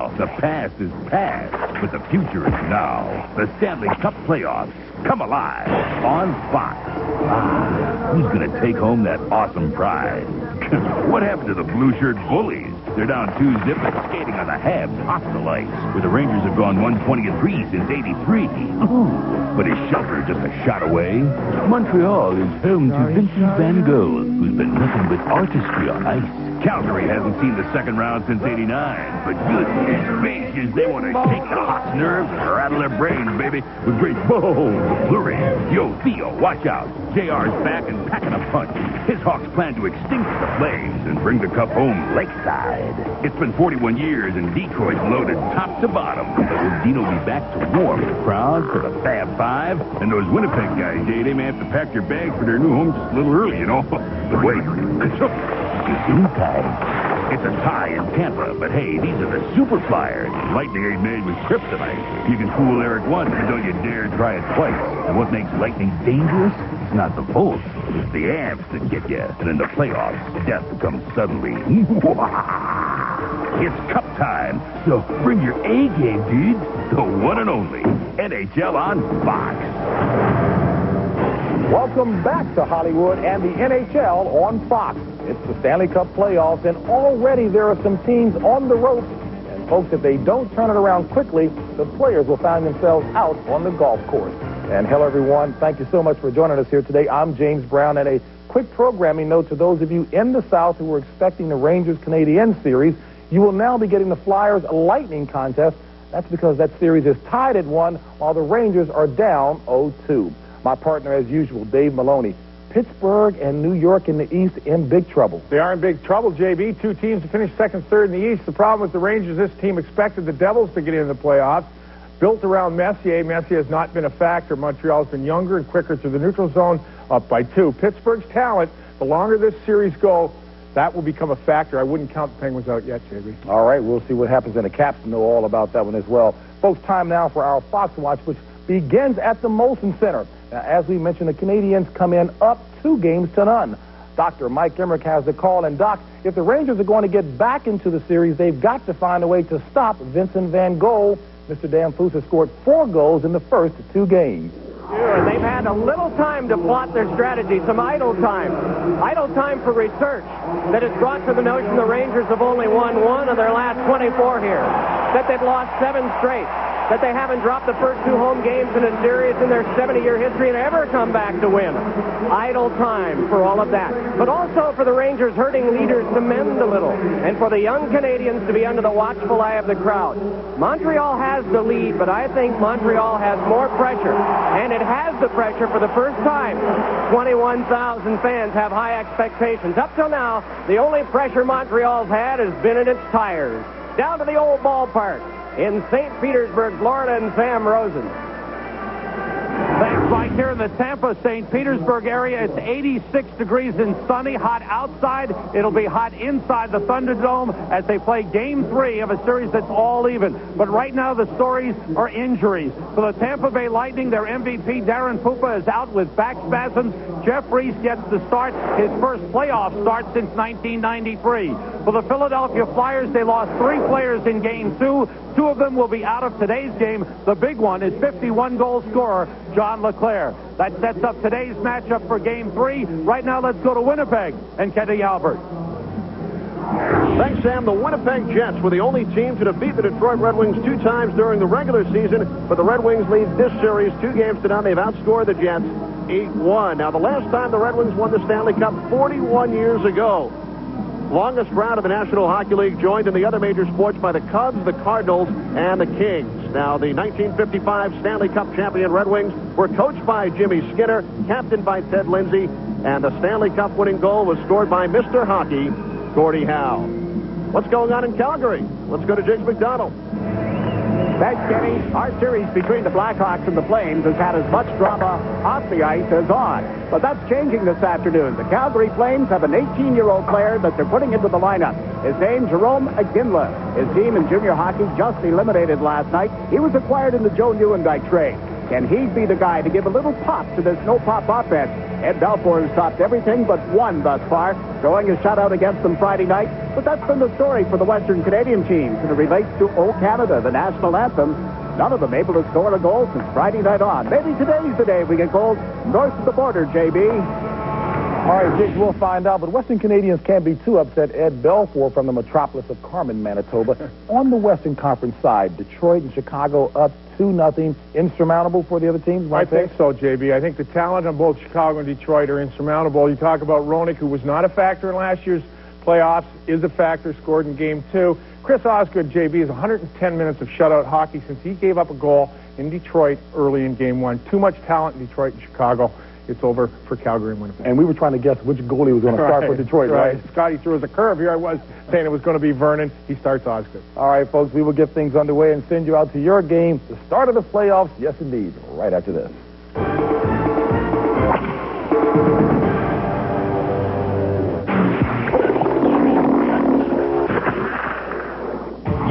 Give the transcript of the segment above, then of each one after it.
Well, the past is past, but the future is now. The Stanley Cup playoffs come alive on Fox. Who's going to take home that awesome prize? What happened to the blue shirt bullies? They're down 2-0 and skating on the Habs hostile ice, where the Rangers have gone 120-3 since '83. But is shelter just a shot away? Montreal is home to Vincent Van Gogh, who's been nothing but artistry on ice. Calgary hasn't seen the second round since '89, but goodness gracious, they want to shake the Hawks' nerves and rattle their brains, baby, with great bold flurry. Yo, Theo, watch out. JR's back and packing a punch. His Hawks plan to extinguish the flames and bring the cup home lakeside. It's been 41 years, and Detroit's loaded top to bottom. Will Dino be back to warm the crowd for the Fab Five? And those Winnipeg guys, they may have to pack their bags for their new home just a little early, you know. But wait, it's a tie in Tampa, but hey, these are the Super Flyers. Lightning ain't made with kryptonite. You can fool Eric once, but don't you dare try it twice. And what makes lightning dangerous? It's not the bolts, it's the amps that get you. And in the playoffs, death comes suddenly. It's cup time, so bring your A game, dude. The one and only NHL on Fox. Welcome back to Hollywood and the NHL on Fox. It's the Stanley Cup playoffs, and already there are some teams on the ropes. And folks, if they don't turn it around quickly, the players will find themselves out on the golf course. And hello, everyone. Thank you so much for joining us here today. I'm James Brown, and a quick programming note to those of you in the South who were expecting the Rangers-Canadiens series. You will now be getting the Flyers Lightning contest. That's because that series is tied at 1, while the Rangers are down 0-2. My partner, as usual, Dave Maloney. Pittsburgh and New York in the East in big trouble. They are in big trouble, JB. Two teams to finish second, third in the East. The problem with the Rangers, this team expected the Devils to get into the playoffs. Built around Messier. Messier has not been a factor. Montreal's been younger and quicker through the neutral zone, up by 2. Pittsburgh's talent, the longer this series goes, that will become a factor. I wouldn't count the Penguins out yet, JB. All right, we'll see what happens, and the Caps know all about that one as well. Folks, time now for our Fox Watch, which begins at the Molson Center. Now, as we mentioned, the Canadiens come in up 2-0. Dr. Mike Emmerich has the call. And, Doc, if the Rangers are going to get back into the series, they've got to find a way to stop Vincent Van Gogh. Mr. Dan Foose has scored 4 goals in the first 2 games. Yeah, and they've had a little time to plot their strategy, some idle time for research that has brought to the notion the Rangers have only won 1 of their last 24 here, that they've lost 7 straight, that they haven't dropped the first 2 home games in a series in their 70-year history and ever come back to win. Idle time for all of that. But also for the Rangers hurting leaders to mend a little, and for the young Canadians to be under the watchful eye of the crowd. Montreal has the lead, but I think Montreal has more pressure, and it has the pressure for the first time. 21,000 fans have high expectations. Up till now, the only pressure Montreal's had has been in its tires. Down to the old ballpark in St. Petersburg, Florida, and Sam Rosen. Thanks, Mike. Here in the Tampa, St. Petersburg area, it's 86 degrees and sunny, hot outside. It'll be hot inside the Thunderdome as they play Game 3 of a series that's all even. But right now, the stories are injuries. For the Tampa Bay Lightning, their MVP, Darren Pupa, is out with back spasms. Jeff Reese gets the start, his first playoff start since 1993. For the Philadelphia Flyers, they lost 3 players in Game 2. 2 of them will be out of today's game. The big one is 51-goal scorer John LeClair. That sets up today's matchup for Game 3. Right now, let's go to Winnipeg and Kenny Albert. Thanks, Sam. The Winnipeg Jets were the only team to defeat the Detroit Red Wings 2 times during the regular season, but the Red Wings lead this series 2-0. They've outscored the Jets 8-1. Now, the last time the Red Wings won the Stanley Cup, 41 years ago. Longest round of the National Hockey League, joined in the other major sports by the Cubs, the Cardinals, and the Kings. Now, the 1955 Stanley Cup champion Red Wings were coached by Jimmy Skinner, captained by Ted Lindsay, and the Stanley Cup winning goal was scored by Mr. Hockey, Gordie Howe. What's going on in Calgary? Let's go to James McDonald. Thanks, Kenny. Our series between the Blackhawks and the Flames has had as much drama off the ice as on. But that's changing this afternoon. The Calgary Flames have an 18-year-old player that they're putting into the lineup. His name, Jerome Iginla. His team in junior hockey just eliminated last night. He was acquired in the Joe Newendike trade. Can he be the guy to give a little pop to this no-pop offense Ed Balfour has topped everything but one thus far, throwing a shutout against them Friday night. But that's been the story for the Western Canadian teams, and it relates to O Canada, the national anthem. None of them able to score a goal since Friday night on. Maybe today's the day we get goals north of the border, JB. All right, Jake, we'll find out. But Western Canadians can't be too upset. Ed Balfour from the metropolis of Carmen, Manitoba. On the Western Conference side, Detroit and Chicago up 2-0. Insurmountable for the other teams, I think so, JB. I think the talent on both Chicago and Detroit are insurmountable. You talk about Roenick, who was not a factor in last year's playoffs, is a factor, scored in Game 2. Chris Osgood, JB, is 110 minutes of shutout hockey since he gave up a goal in Detroit early in Game 1. Too much talent in Detroit and Chicago. It's over for Calgary and Winnipeg. And we were trying to guess which goalie was going to start for Detroit, right? Scotty threw us a curve. Here I was saying it was going to be Vernon. He starts Osgood. All right, folks, we will get things underway and send you out to your game, the start of the playoffs. Yes, indeed, right after this.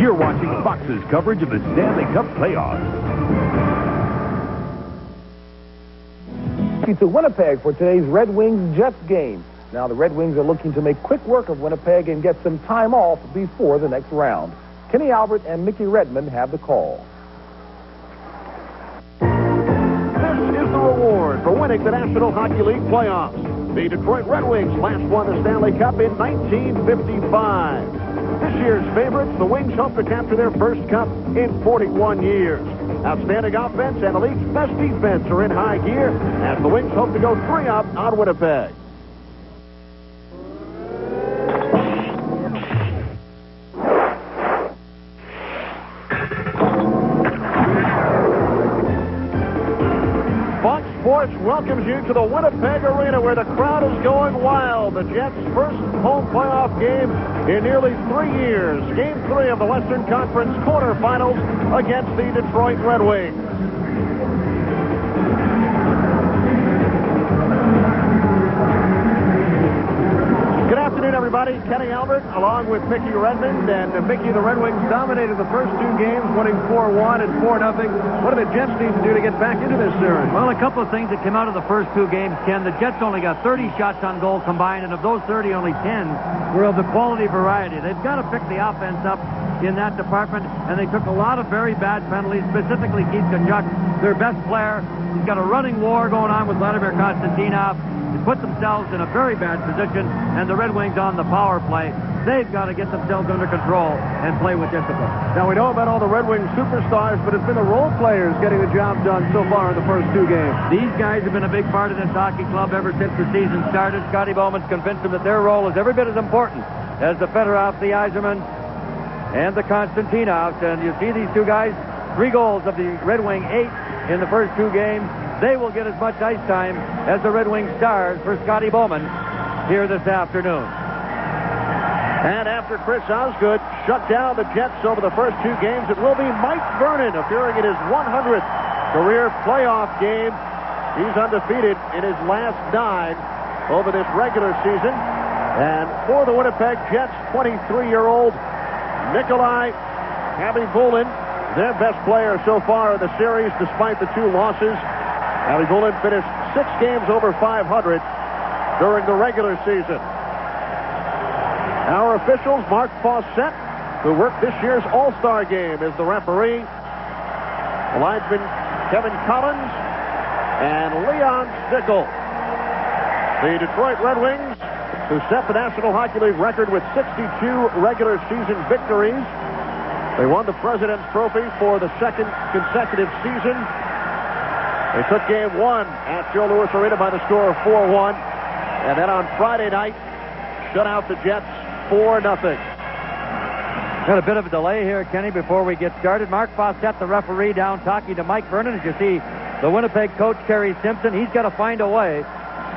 You're watching Fox's coverage of the Stanley Cup playoffs. To Winnipeg for today's Red Wings-Jets game. Now, the Red Wings are looking to make quick work of Winnipeg and get some time off before the next round. Kenny Albert and Mickey Redmond have the call. This is the reward for winning the National Hockey League playoffs. The Detroit Red Wings last won the Stanley Cup in 1955. This year's favorites, the Wings, hope to capture their first cup in 41 years. Outstanding offense and the league's best defense are in high gear as the Wings hope to go 3-up on Winnipeg. Fox Sports welcomes you to the Winnipeg Arena where the crowd is going wild. The Jets' first home playoff game in nearly 3 years. Game 3 of the Western Conference quarterfinals against the Detroit Red Wings. Good afternoon, everybody. Kenny Albert along with Mickey Redmond. And Mickey, the Red Wings dominated the first 2 games, winning 4-1 and 4-0. What do the Jets need to do to get back into this series? Well, a couple of things that came out of the first 2 games, Ken. The Jets only got 30 shots on goal combined, and of those 30, only 10 were of the quality variety. They've got to pick the offense up in that department, and they took a lot of very bad penalties, specifically Keith Tkachuk, their best player. He's got a running war going on with Vladimir Konstantinov. They put themselves in a very bad position, and the Red Wings on the power play. They've got to get themselves under control and play with discipline. Now, we know about all the Red Wings superstars, but it's been the role players getting the job done so far in the first 2 games. These guys have been a big part of this hockey club ever since the season started. Scotty Bowman's convinced them that their role is every bit as important as the Fedorov, the Yzerman, and the Konstantinovs. And you see these 2 guys, 3 goals of the Red Wing, 8 in the first 2 games. They will get as much ice time as the Red Wing stars for Scotty Bowman here this afternoon. And after Chris Osgood shut down the Jets over the first 2 games, it will be Mike Vernon appearing in his 100th career playoff game. He's undefeated in his last 9 over this regular season. And for the Winnipeg Jets, 23-year-old Nikolai Khabibulin, their best player so far in the series despite the 2 losses. Khabibulin finished 6 games over 500 during the regular season. Our officials, Mark Fawcett, who worked this year's All-Star game, is the referee. Linesman Kevin Collins and Leon Stickle. The Detroit Red Wings, who set the National Hockey League record with 62 regular season victories. They won the President's Trophy for the 2nd consecutive season. They took Game 1 at Joe Louis Arena by the score of 4-1. And then on Friday night, shut out the Jets 4-0. Got a bit of a delay here, Kenny, before we get started. Mark Fawcett, the referee, down talking to Mike Vernon. As you see, the Winnipeg coach, Kerry Simpson, he's got to find a way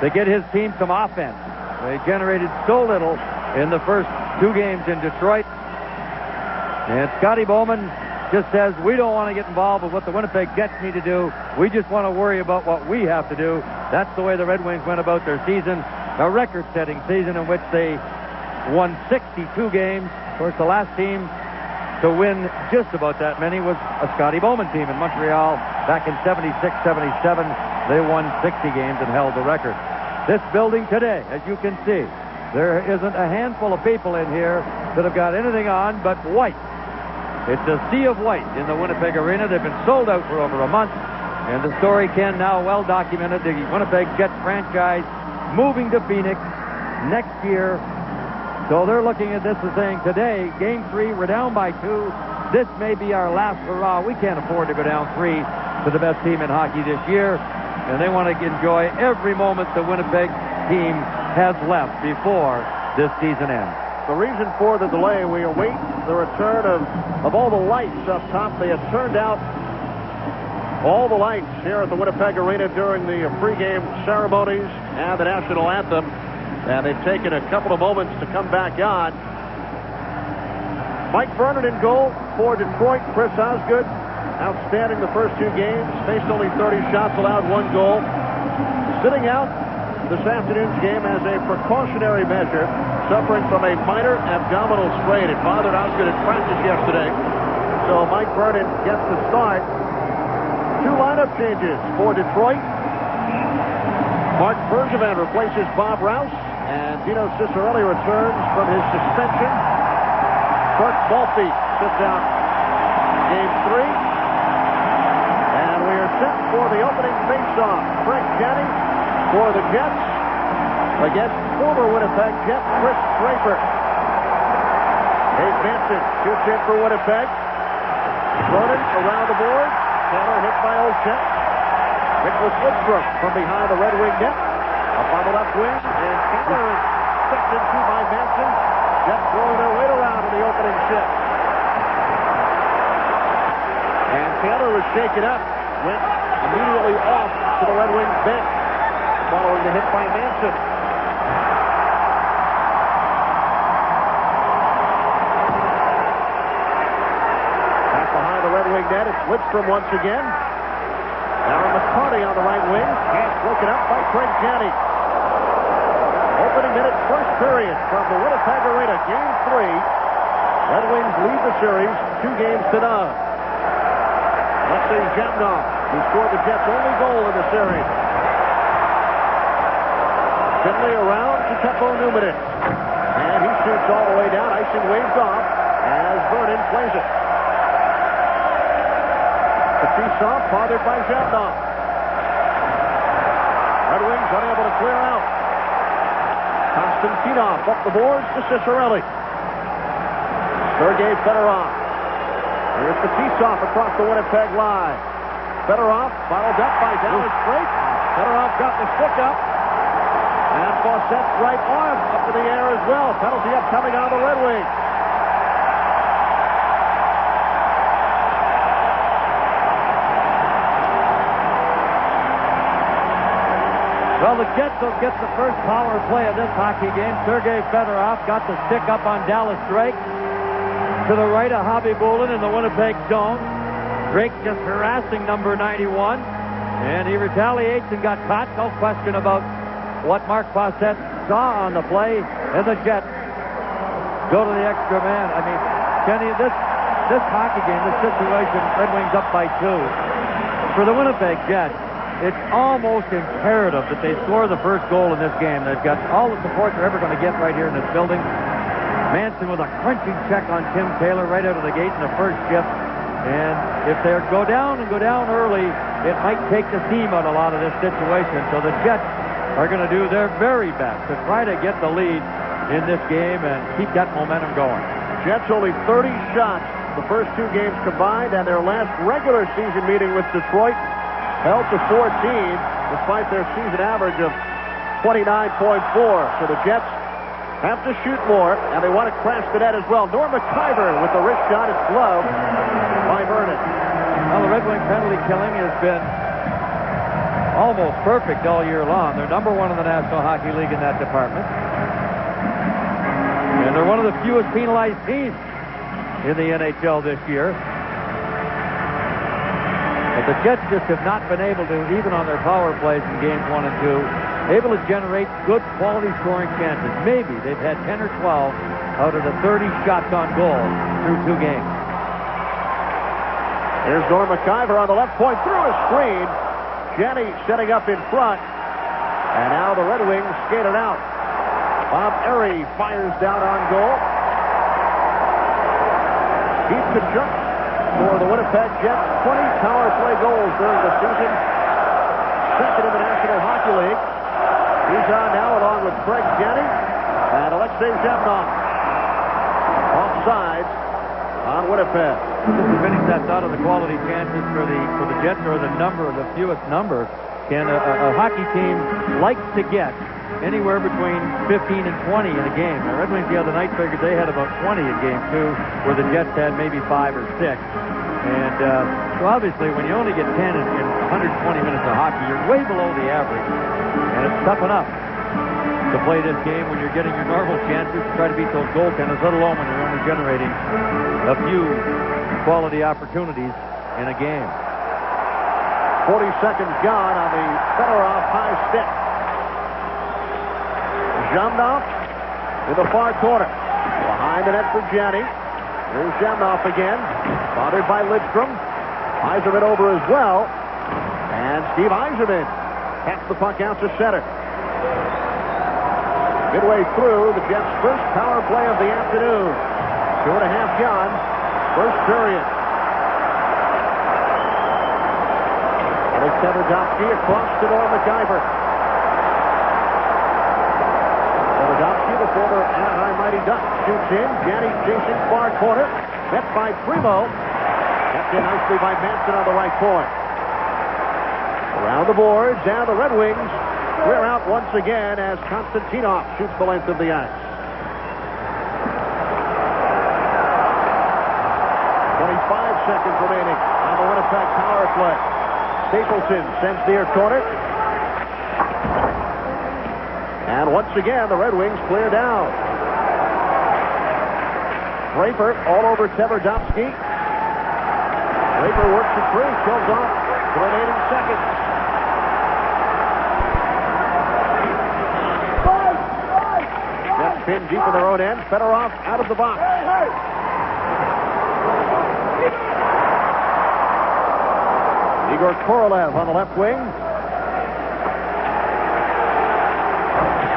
to get his team some offense. They generated so little in the first 2 games in Detroit. And Scotty Bowman just says, we don't want to get involved with what the Winnipeg Jets need to do. We just want to worry about what we have to do. That's the way the Red Wings went about their season, a record-setting season in which they won 62 games. Of course, the last team to win just about that many was a Scotty Bowman team in Montreal back in 76-77. They won 60 games and held the record. This building today, as you can see, there isn't a handful of people in here that have got anything on but white. It's a sea of white in the Winnipeg Arena. They've been sold out for over a month. And the story, Ken, now well documented. The Winnipeg Jets franchise moving to Phoenix next year. So they're looking at this and saying, today, Game 3, we're down by 2. This may be our last hurrah. We can't afford to go down 3 to the best team in hockey this year. And they want to enjoy every moment the Winnipeg team has left before this season ends. The reason for the delay, we await the return of all the lights up top. They have turned out all the lights here at the Winnipeg Arena during the pregame ceremonies and the national anthem. And they've taken a couple of moments to come back on. Mike Vernon in goal for Detroit. Chris Osgood, outstanding the first 2 games. Faced only 30 shots, allowed 1 goal. Sitting out this afternoon's game as a precautionary measure, suffering from a minor abdominal strain. It bothered Osgood at practice yesterday. So Mike Vernon gets the start. 2 lineup changes for Detroit. Mark Bergevin replaces Bob Rouse, and Dino Ciccarelli returns from his suspension. Kirk Maltby sits out Game 3. And we are set for the opening faceoff. Frank Janney for the Jets against former Winnipeg Jet Chris Draper. Dave Manson shoots in for Winnipeg. Vernon around the board. Taylor hit by Olczyk. Nicholas Lidstrom from behind the Red Wing net. Up on the left wing. And Taylor is picked into by Manson. Jets throwing their weight around in the opening shift. And Taylor was shaken up. Went immediately off to the Red Wings bench following the hit by Manson. Back behind the Red Wing net, it's Lidstrom once again. Aaron McCarty on the right wing. Pass broken up by Craig Janney. Opening minute, first period from the Winnipeg Arena. Game 3. Red Wings lead the series 2-0. Alexei Zhamnov, who scored the Jets' only goal in the series. Finley around to Teppo Numminen. And he shoots all the way down. Icing waves off as Vernon plays it. Kaprizov fathered by Zhamnov. Red Wings unable to clear out. Konstantinov up the boards to Ciccarelli. Sergei Fedorov. Here's Kaprizov across the Winnipeg line. Fedorov followed up by Dallas Drake. Fedorov got the stick up. And Fawcett's right arm up in the air as well. Penalty upcoming on the Red Wings. Well, the Jets will get the first power play of this hockey game. Sergei Fedorov got the stick up on Dallas Drake. To the right of Hobby Bullen in the Winnipeg zone. Drake just harassing number 91. And he retaliates and got caught. No question about what Mark Fawcett saw on the play. And the Jets go to the extra man. I mean, Kenny, this hockey game, this situation, Red Wings up by 2. For the Winnipeg Jets, it's almost imperative that they score the first goal in this game. They've got all the support they're ever going to get right here in this building. Manson with a crunching check on Tim Taylor right out of the gate in the first shift. And if they go down early, it might take the steam out of a lot of this situation. So the Jets are going to do their very best to try to get the lead in this game and keep that momentum going. Jets only 30 shots the first 2 games combined, and their last regular season meeting with Detroit held to 14, despite their season average of 29.4. So the Jets have to shoot more, and they want to crash the net as well. Norm McIver with the wrist shot. It's gloved by Vernon. Well, the Red Wing penalty killing has been almost perfect all year long. They're number 1 in the National Hockey League in that department. And they're one of the fewest penalized teams in the NHL this year. But the Jets just have not been able to, even on their power plays in games 1 and 2, able to generate good quality scoring chances. Maybe they've had 10 or 12 out of the 30 shots on goal through 2 games. Here's Norm McIver on the left point through a screen. Janney setting up in front. And now the Red Wings skated out. Bob Airy fires down on goal. Keith Tkachuk for the Winnipeg Jets. 20 power play goals during the season. Second in the National Hockey League. He's on now along with Craig Janney and Alexei Zhamnov. Offsides on Winnipeg. Just to finish that thought of the quality chances for the Jets, or the fewest number, a hockey team likes to get anywhere between 15 and 20 in a game. The Red Wings the other night figured they had about 20 in game 2, where the Jets had maybe 5 or 6. And so obviously when you only get 10 in 120 minutes of hockey, you're way below the average. And it's tough enough to play this game when you're getting your normal chances to try to beat those goaltenders, let alone when you're only generating a few quality opportunities in a game. 40 seconds gone on the Fedorov high stick. Zhamnov in the far corner. Behind the net for Janney. Here's Zhamnov again. Bothered by Lidstrom. Yzerman over as well. And Steve Yzerman taps the puck out to center. Midway through the Jets' first power play of the afternoon. 2.5 gone. First period. Tverdovsky across to Norm McIver. Tverdovsky, the former Anaheim Mighty Ducks, shoots in. Janney chasing far corner. Met by Primo. Kept in nicely by Manson on the right point. Around the boards, and the Red Wings clear out once again as Konstantinov shoots the length of the ice. 25 seconds remaining on the Winnipeg power play. Stapleton sends near corner. And once again, the Red Wings clear down. Draper all over Tverdovsky. Draper works it free, kills off the remaining seconds. Jets pinned deep in their own end. Fedorov out of the box. Igor Korolev on the left wing.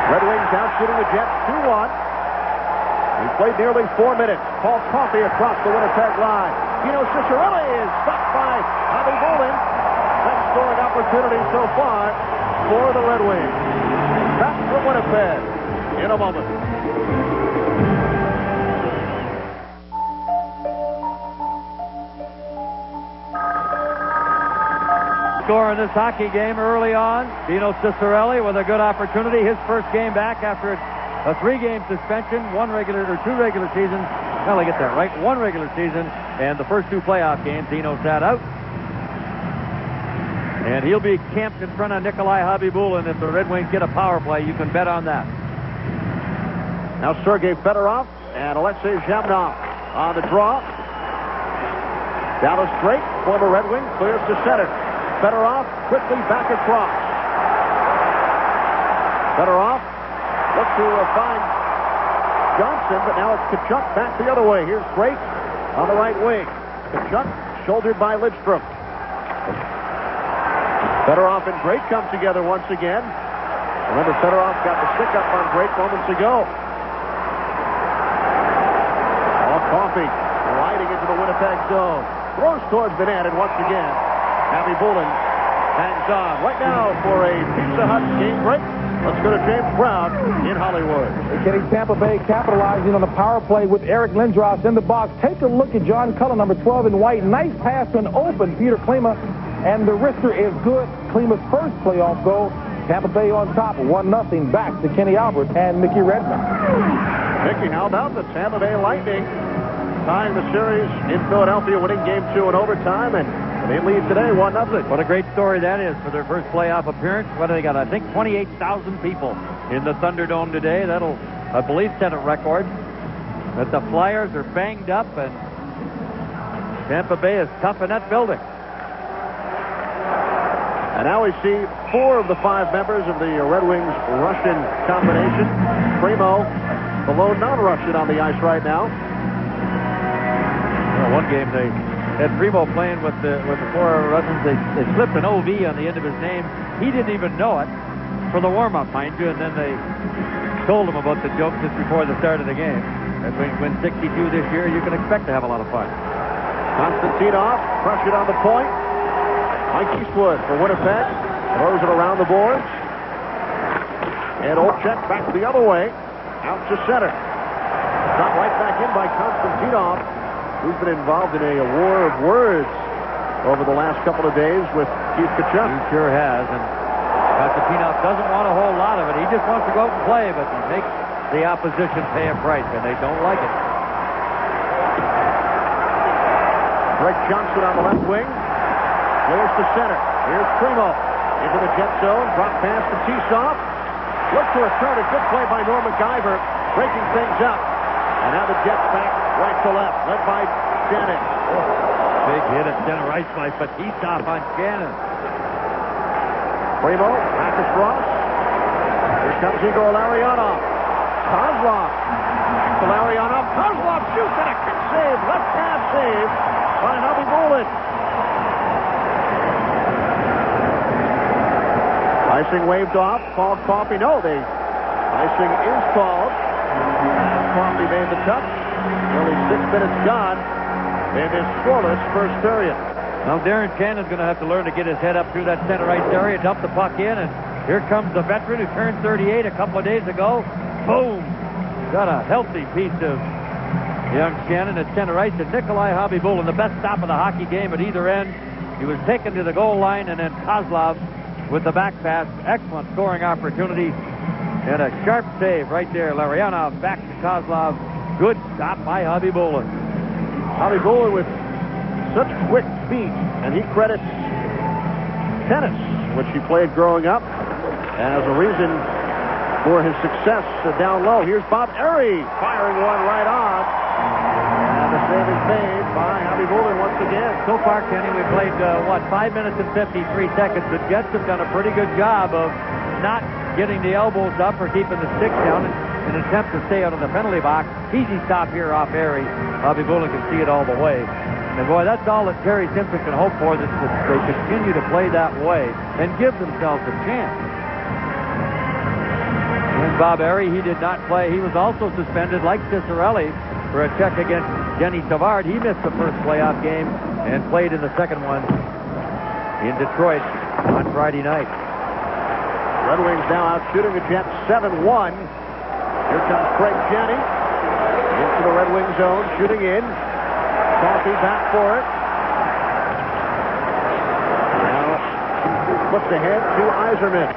Red Wings out shooting the Jets 2-1. He played nearly 4 minutes. Paul Coffey across the Winnipeg line. Dino Ciccarelli is stopped by Bobby Bolin. Best scoring opportunity so far for the Red Wings. Back from Winnipeg in a moment. Score in this hockey game early on. Dino Ciccarelli with a good opportunity. His first game back after a 3-game suspension, 2 regular seasons. Well, I get that right. 1 regular season, and the first 2 playoff games, Dino sat out. And he'll be camped in front of Nikolai Habibulin if the Red Wings get a power play. You can bet on that. Now Sergei Fedorov and Alexei Zhamnov on the draw. Dallas Drake, former Red Wing, clears to center. Fedorov quickly back across. Fedorov looks to find Johnson, but now it's Tkachuk back the other way. Here's Drake on the right wing. Tkachuk shouldered by Lidstrom. Fedorov and Drake come together once again. Remember, Fedorov got the stick up on Drake moments ago. Coffey riding into the Winnipeg zone. Throws towards the net, and once again, Abby Bullen hangs on. Right now for a Pizza Hut game break. Let's go to James Brown in Hollywood. Getting Tampa Bay capitalizing on the power play with Eric Lindros in the box. Take a look at John Cullen, number 12 in white. Nice pass to an open Peter Klima, and the wrister is good. Klima's first playoff goal. Tampa Bay on top, 1-0 back to Kenny Albert and Mickey Redmond. Mickey, how about the Tampa Bay Lightning tying the series in Philadelphia, winning game 2 in overtime, and they lead today 1-0. What a great story that is for their first playoff appearance. What do they got? I think 28,000 people in the Thunderdome today. That'll, I believe, set a record. But the Flyers are banged up, and Tampa Bay is tough in that building. And now we see 4 of the 5 members of the Red Wings Russian combination. Primo, the lone non-Russian on the ice right now. Well, one game they had Primo playing with the four Russians. They slipped an OV on the end of his name. He didn't even know it for the warm-up, mind you, and then they told him about the joke just before the start of the game. And when you win 62 this year, you can expect to have a lot of fun. Konstantinov pressured on the point. Mike Eastwood for Winnipeg. Throws it around the boards. And Olchek back the other way. Out to center. Shot right back in by Konstantinov, who's been involved in a war of words over the last couple of days with Keith Tkachuk. He sure has, and Konstantinov doesn't want a whole lot of it. He just wants to go out and play, but he makes the opposition pay a price, and they don't like it. Greg Johnson on the left wing. Clears to center. Here's Primo. Into the jet zone. Drop pass to Tisov. Look to return. A good play by Norm MacIver. Breaking things up. And now the Jets back right to left. Led by Shannon. Big hit at center ice by Fatistov on Shannon. Primo. Back across. Here comes Igor Larionov. Kozlov. Back to Larionov. Kozlov shoots and a quick save. Left half save by Hobby Bolin. Icing waved off. Called Coffey. No, icing is called. Coffey made the touch. Nearly 6 minutes gone in this scoreless first period. Now Darren Shannon's going to have to learn to get his head up through that center ice area, dump the puck in, and here comes the veteran who turned 38 a couple of days ago. Boom! Got a healthy piece of young Shannon at center ice, and Nikolai Habibulin, the best stop of the hockey game at either end. He was taken to the goal line, and then Kozlov with the back pass. Excellent scoring opportunity, and a sharp save right there. Larionov back to Kozlov. Good stop by Habibulin. Habibulin with such quick feet, and he credits tennis, which he played growing up, as a reason for his success down low. Here's Bob Airy firing one right on. And the save is made by Habibulin once again. So far, Kenny, we played, 5 minutes and 53 seconds. The Jets have done a pretty good job of not getting the elbows up or keeping the sticks down in an attempt to stay out of the penalty box. Easy stop here off Airy. Habibulin can see it all the way. And boy, that's all that Terry Simpson can hope for, that they continue to play that way and give themselves a chance. And Bob Airy, he did not play. He was also suspended, like Cicerelli, for a check against Jenny Savard. He missed the first playoff game and played in the second one in Detroit on Friday night. Red Wings now out shooting the Jets 7-1. Here comes Craig Janney into the Red Wing zone, shooting in. Coffey back for it. Now flips ahead to Yzerman.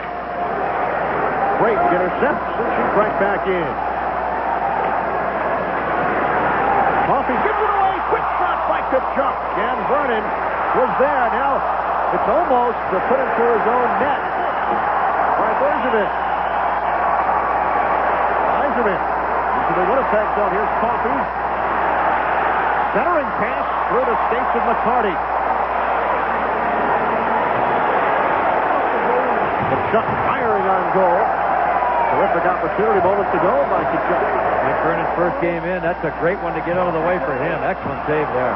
Great intercepts, and she's right back in. Coffey gives it away. Quick shot by Tkachuk. Dan Vernon was there. Now it's almost put into his own net by Bergevin. Yzerman into the Winnipeg zone. Here's Coffey. Centering pass through the skates of McCarty. Tkachuk firing on goal. Terrific opportunity, moments to go by Tkachuk. Mike Vernon's first game in. That's a great one to get out of the way for him. Excellent save there.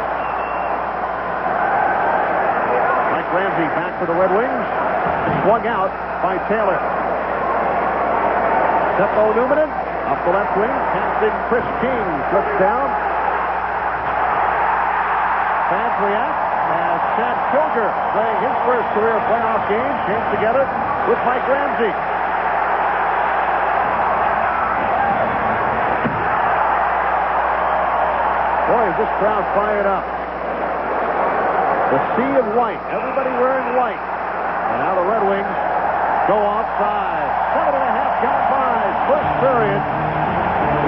Mike Ramsey back for the Red Wings. Swung out by Taylor. Seppo Numanen up the left wing. Passing Chris King. Slips down. Fadriak as Chad Kroger playing his first career playoff game. Came together with Mike Ramsey. Boy, is this crowd fired up. The sea of white. Everybody wearing white. And now the Red Wings go offside. 7.5 count by first period.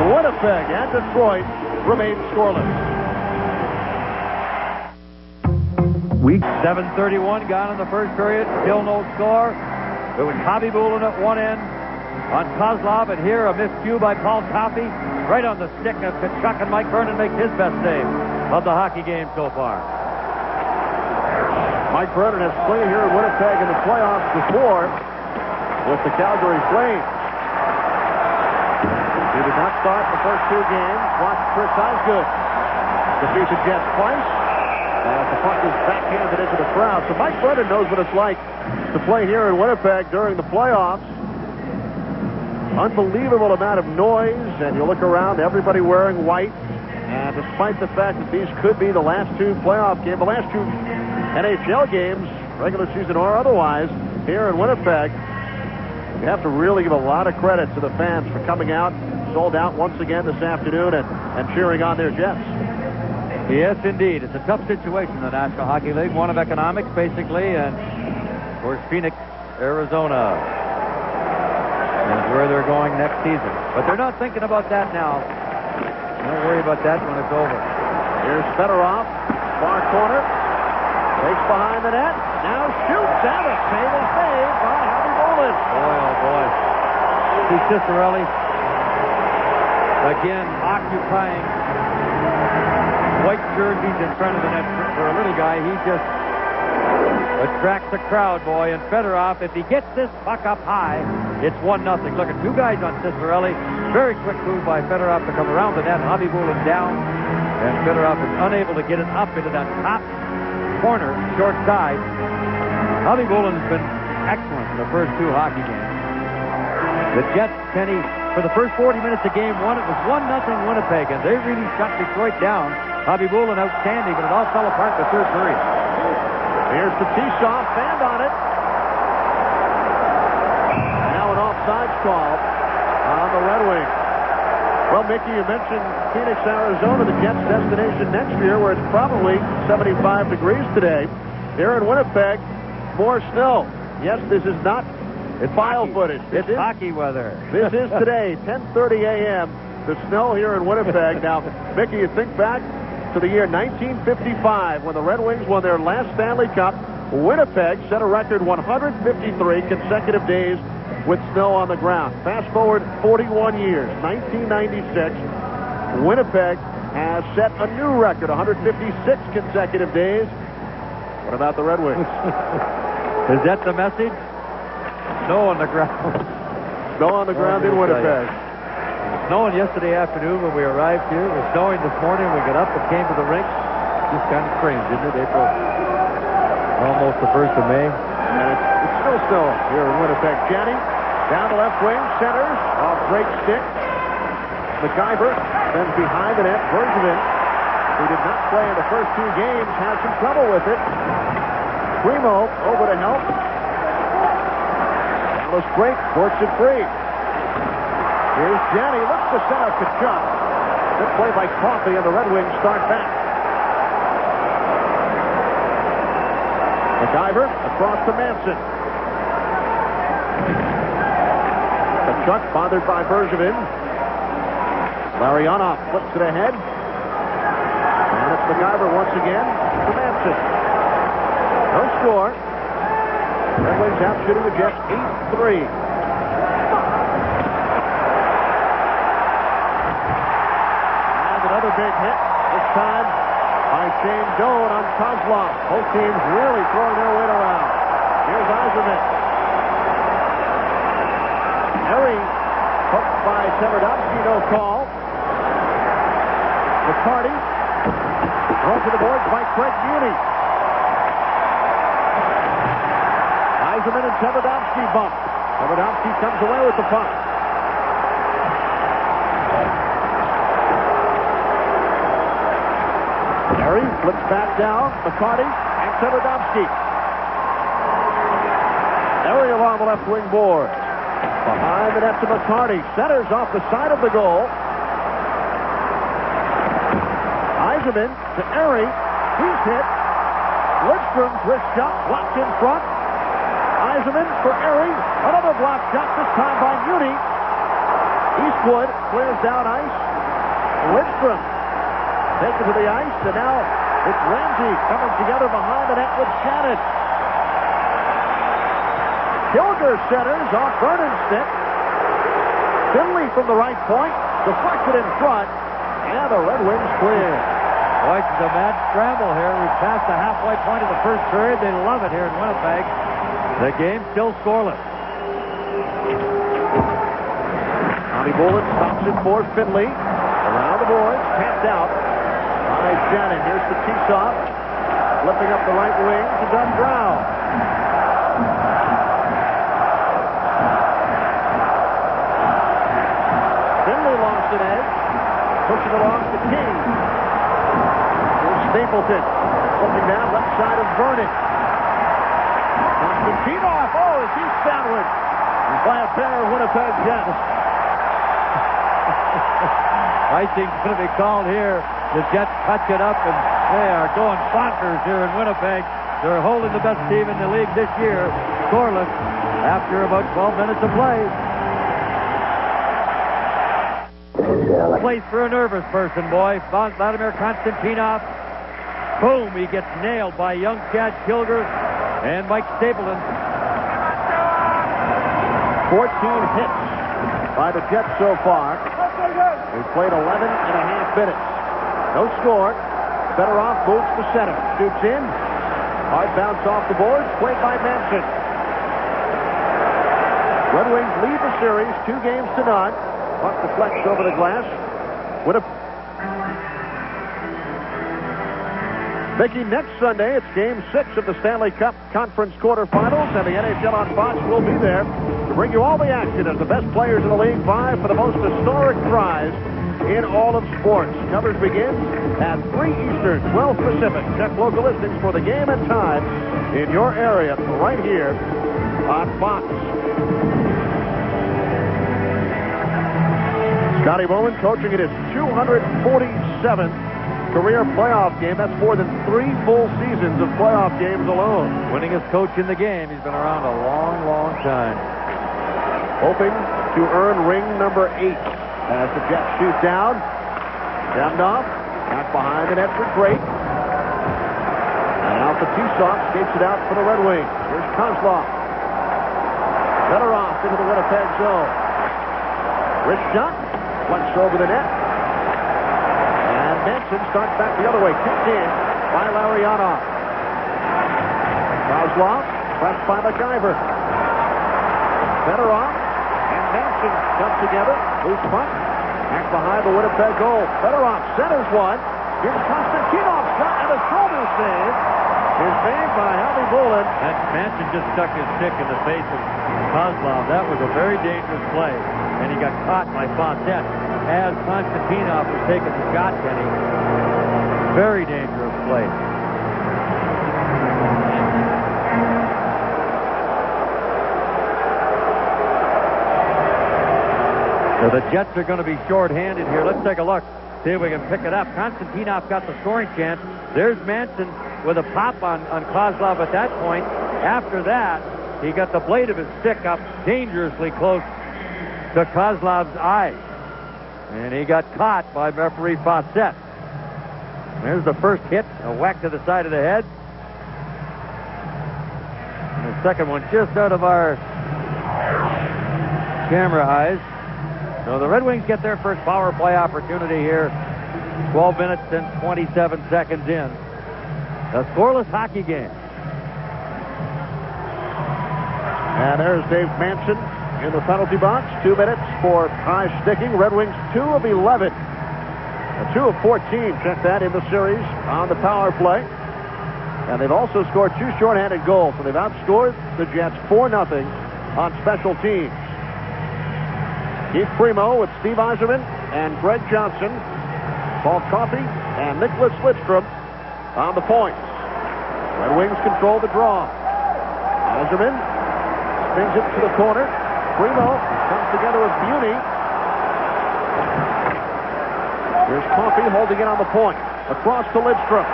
Winnipeg and Detroit remain scoreless. Week 7:31 gone in the first period. Still no score. It was Habibulin at one end on Kozlov, and here a miscue by Paul Coffey right on the stick of Tkachuk, and Mike Vernon makes his best save of the hockey game so far. Mike Vernon has played here in Winnipeg in the playoffs before with the Calgary Flames. He did not start the first two games. Watch Chris Osgood defeat the Jets twice. As the puck is backhanded into the crowd. So Mike Brennan knows what it's like to play here in Winnipeg during the playoffs. Unbelievable amount of noise, and you look around, everybody wearing white. And despite the fact that these could be the last two playoff games, the last two NHL games, regular season or otherwise, here in Winnipeg, you have to really give a lot of credit to the fans for coming out, sold out once again this afternoon, and cheering on their Jets. Yes, indeed. It's a tough situation in the National Hockey League, one of economics, basically, and, of course, Phoenix, Arizona is where they're going next season. But they're not thinking about that now. Don't worry about that when it's over. Here's Fedorov, far corner, takes behind the net, now shoots, and a save is made by Harvey Bolin. Boy, oh boy. See Cicerelli again occupying white jerseys in front of the net for a little guy. He just attracts a crowd, boy. And Fedorov, if he gets this puck up high, it's 1-0. Look at two guys on Cicerelli. Very quick move by Fedorov to come around the net. Harvey Bolin down, and Fedorov is unable to get it up into that top corner, short side. Harvey Bolin has been excellent in the first two hockey games. The Jets, Kenny, for the first 40 minutes of game one, it was 1-0 Winnipeg, and they really shut Detroit down. Harvey Bolin outstanding, but it all fell apart in the third period. Here's the T-Soft, band on it. Now an offsides call on the Red Wings. Well, Mickey, you mentioned Phoenix, Arizona, the Jets' destination next year, where it's probably 75 degrees today. Here in Winnipeg, more snow. Yes, this is not file footage. It's hockey weather. This is today, 10:30 a.m., the snow here in Winnipeg. Now, Mickey, you think back to the year 1955 when the Red Wings won their last Stanley Cup. Winnipeg set a record 153 consecutive days with snow on the ground. Fast forward 41 years, 1996, Winnipeg has set a new record, 156 consecutive days. What about the Red Wings? Is that the message? Snow on the ground. Snow on the ground in Winnipeg. Snowing yesterday afternoon when we arrived here. It was snowing this morning. We got up and came to the rink. Just kind of strange, isn't it? April, almost the 1st of May. And it's still snow here in Winnipeg. Janney down the left wing, centers off great stick. McIver sends behind the net. Bergevin, who did not play in the first two games, has some trouble with it. Primo over to help. Dallas break, works it free. Here's Janney, looks to set up Kachuk. Good play by Coffey, and the Red Wings start back. McIver across to Manson. Kachuk bothered by Bergevin. Larionov flips it ahead. And it's McIver once again to Manson. No score. Red Wings out shooting the Jets 8-3. Another big hit, this time by Shane Doan on Kozlov. Both teams really throwing their weight around. Here's Eiserman. Harry hooked by Severdovsky, no call. McCarty thrown to the boards by Craig Muni. Eiserman and Severdovsky bump. Severdovsky comes away with the puck. Harry flips back down. McCarty and Severdovsky. Harry along the left wing board. Behind the net to McCarty. Centers off the side of the goal. Eiserman to Harry. He's hit. Lidstrom twist shot. Blocked in front. Eiserman for Harry. Another block shot, this time by Muni. Eastwood clears down ice. Lidstrom taken to the ice, and now it's Ramsey coming together behind the net with Shannon. Kilger centers off Vernon's stick. Finley from the right point, deflected in front, and the Red Wings clear. Boy, it's a mad scramble here. We've passed the halfway point of the first period. They love it here in Winnipeg. The game still scoreless. Tommy Bolin stops it for Finley. Around the boards, tapped out by Shannon. Here's the T-Soft. Flipping up the right wing to Doug Brown. Finley lost an edge. Pushing it off to King. Here's Stapleton. Looking down left side of Vernon. Konstantinov. Oh, is he sandwiched by a pair of Winnipeg Jets. Icing's going to be called here. The Jets touch it up, and they are going bonkers here in Winnipeg. They're holding the best team in the league this year, scoreless, after about 12 minutes of play. Place for a nervous person, boy. Vladimir Konstantinov. Boom, he gets nailed by young Chad Kilger and Mike Stapleton. 14 hits by the Jets so far. They've played 11 and a half minutes. No score. Fedorov moves to center. Shoots in. Hard bounce off the boards. Played by Manson. Red Wings lead the series 2-0. Puck deflects over the glass. Mickey, next Sunday, it's Game 6 of the Stanley Cup Conference quarterfinals, and the NHL on Fox will be there to bring you all the action as the best players in the league vie for the most historic prize in all of sports. Coverage begins at 3 Eastern, 12 Pacific. Check local listings for the game and time in your area right here on Fox. Scotty Bowman coaching in his 247th career playoff game. That's more than 3 full seasons of playoff games alone. Winningest coach in the game. He's been around a long, long time. Hoping to earn ring number 8 as the Jets shoot down. Demnoff back behind the net for Drake. And out the T-Sox skates it out for the Red Wings. Here's Kozlov. Fedorov into the Winnipeg zone. Rich shot. Flex over the net. Manson starts back the other way. Kicked in by Larionov. Kozlov pressed by MacIver. Fedorov and Manson come together. Loose puck. Back behind the Winnipeg goal. Fedorov centers one. Here's Konstantinov's shot and a shoulder save is made by Howie Bullen. And Manson just stuck his stick in the face of Kozlov. That was a very dangerous play. And he got caught by Fawcett as Konstantinov was taking the shot, Kenny. Very dangerous play. So the Jets are going to be short-handed here. Let's take a look. See if we can pick it up. Konstantinov got the scoring chance. There's Manson with a pop on Kozlov at that point. After that, he got the blade of his stick up dangerously close to Kozlov's eye. And he got caught by referee Fawcett. There's the first hit, a whack to the side of the head. And the second one just out of our camera eyes. So the Red Wings get their first power play opportunity here. 12 minutes and 27 seconds in. A scoreless hockey game. And there's Dave Manson in the penalty box. 2 minutes for high sticking. Red Wings 2 of 11. 2 of 14, check that, in the series on the power play. And they've also scored 2 shorthanded goals. So they've outscored the Jets 4-0 on special teams. Keith Primo with Steve Yzerman and Greg Johnson, Paul Coffey and Nicholas Lidstrom on the points. Red Wings control the draw. Yzerman spins it to the corner. Primo comes together with Beauty. Here's Coffey holding it on the point. Across to Lidstrom.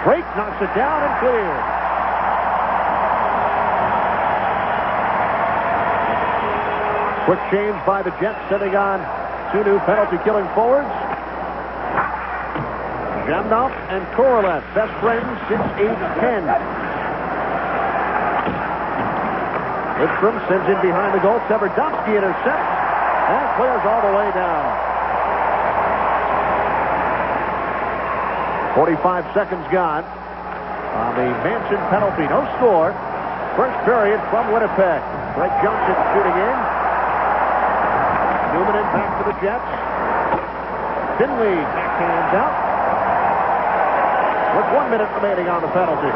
Drake knocks it down and cleared. Quick change by the Jets, sending on 2 new penalty-killing forwards. Jamnov and Korolev, best friends since age 10. Lidstrom sends in behind the goal. Severdovsky intercepts and clears all the way down. 45 seconds gone on the Manson penalty. No score. First period from Winnipeg. Greg Johnson shooting in. Newman in back to the Jets. Finley backhands out. with 1 minute remaining on the penalty.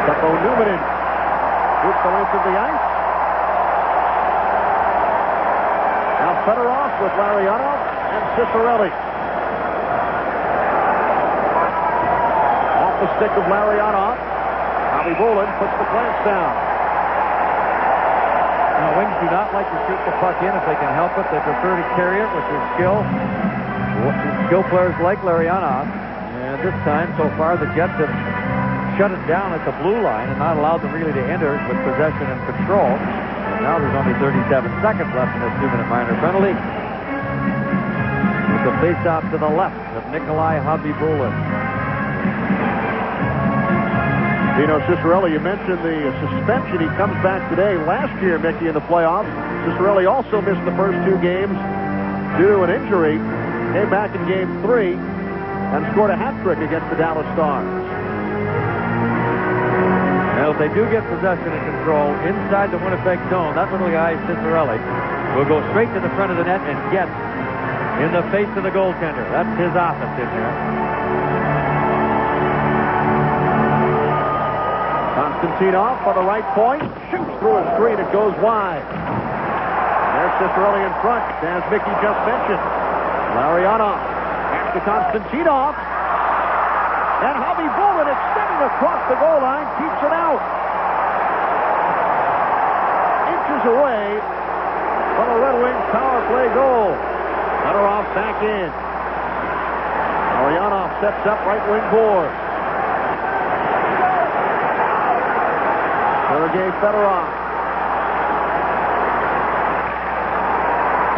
Teppo Numanen shoots the length of the ice. Now Fedorov with Larionov and Cicerelli. Off the stick of Larionov. Bobby Bolin puts the clamps down. Now, Wings do not like to shoot the puck in if they can help it. They prefer to carry it with their skill. Skill players like Larionov. And this time, so far, the Jets have shut it down at the blue line and not allowed them really to enter with possession and control. And now there's only 37 seconds left in this 2-minute minor penalty. With the face-off to the left of Nikolai Habibulin. Dino Cicerelli, you mentioned the suspension. He comes back today. Last year, Mickey, in the playoffs, Cicerelli also missed the first 2 games due to an injury. Came back in Game 3 and scored a hat trick against the Dallas Stars. Now, if they do get possession and control inside the Winnipeg zone, that little guy, Cicerelli, will go straight to the front of the net and get in the face of the goaltender. That's his office in there. Konstantinov on the right point, shoots through a screen, it goes wide. There's Cicerelli in front, as Mickey just mentioned. Larionov, back to Konstantinov, and Habibulin extending across the goal line, keeps it out. Inches away from a Red Wings power play goal. Fedorov back in. Larionov sets up right wing board. Sergei Fedorov.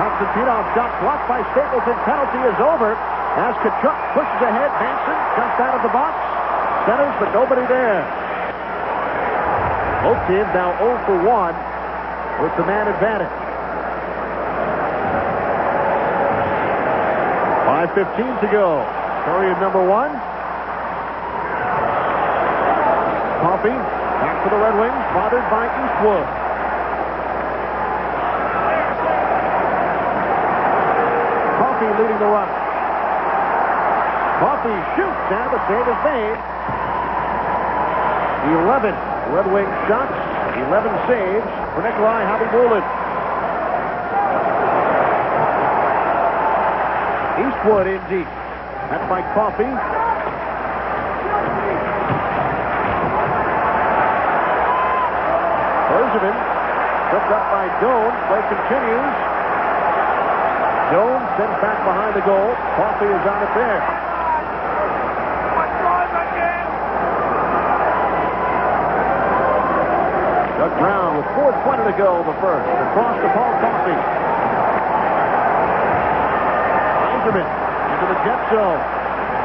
Konstantinov shot blocked by Stapleton. Penalty is over as Tkachuk pushes ahead. Manson jumps out of the box. Centers, but nobody there. Both teams now 0 for 1 with the man advantage. 5:15 to go. Period number 1. Coffey back for the Red Wings, bothered by Eastwood. Coffey leading the rush. Coffey shoots, and the save is made. 11 Red Wings shots, 11 saves for Nikolai Habibulin. Eastwood in deep. That's by Coffey. Bergevin tripped up by Doan. Play continues. Doan sends back behind the goal. Coffey is on it there. Doug Brown with 4:20 to go in the first. Across to Paul Coffey. Eiserman into the Jet zone.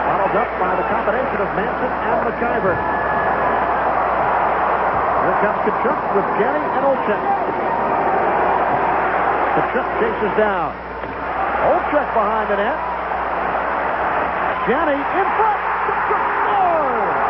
Followed up by the combination of Manson and McIver. Here comes Tkachuk with Jenny and Olchek. Tkachuk chases down. Olchek behind the net. Jenny in front. Tkachuk scores!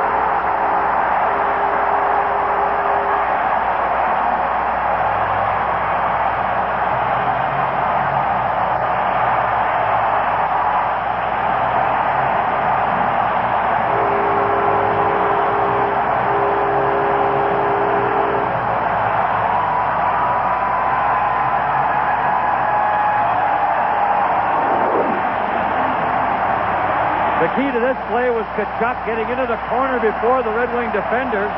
The key to this play was Tkachuk getting into the corner before the Red Wing defenders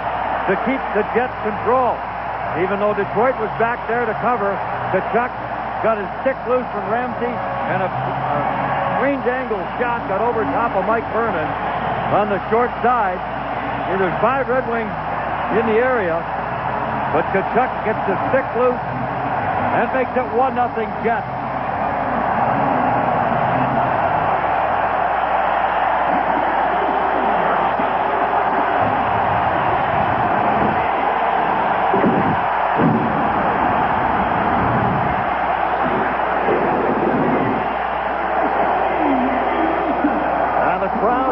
to keep the Jets control. Even though Detroit was back there to cover, Tkachuk got his stick loose from Ramsey, and a range angle shot got over top of Mike Vernon on the short side. Here there's 5 Red Wings in the area, but Tkachuk gets the stick loose and makes it 1-0 Jets.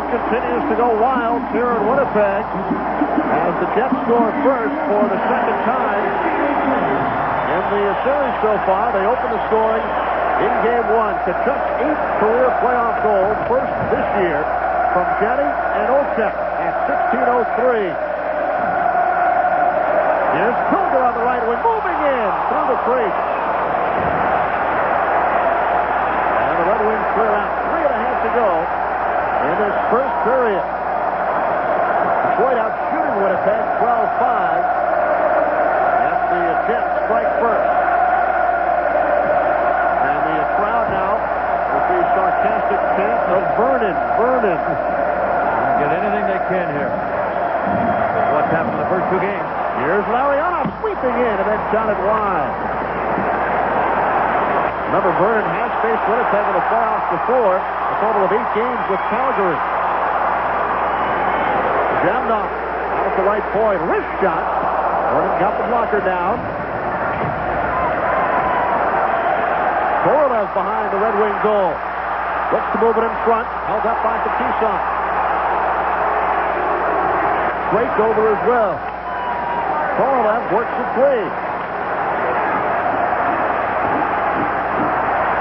Continues to go wild here in Winnipeg as the Jets score first for the second time in the series so far. They open the scoring in Game 1. Kachuk's 8th career playoff goal, first this year, from Jenny and Olchek at 16:03. Here's Pilger on the right wing, moving in through the crease. And the Red Wings clear out. 3.5 to go in this first period. Detroit out shooting Winnipeg 12-5. As the Jets strike first. And the crowd now with the sarcastic chant of Vernon. Get anything they can here. That's what's happened in the first two games. Here's Larionov sweeping in and then shot it wide. Remember, Vernon has faced Winnipeg in the playoffs before. A total of 8 games with Calgary. Jamnok out at the right point. Wrist shot. Vernon got the blocker down. Korolev behind the Red Wing goal. Looks to move it in front. Held up by Kaprizov. Straight over as well. Korolev works the free.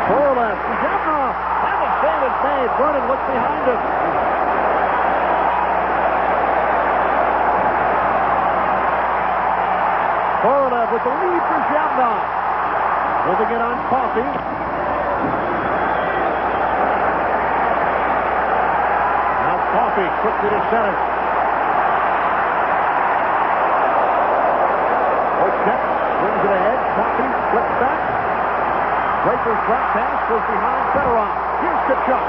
Korolev to Jamnok. And the save is made. Vernon looks behind him. Korolev with the lead for Jamnok. Moving it on Coffey. Now Coffey quickly to center. Brings it ahead. Coffey flips back. Breaker's drop pass was behind Fedorov. Here's Kachuk.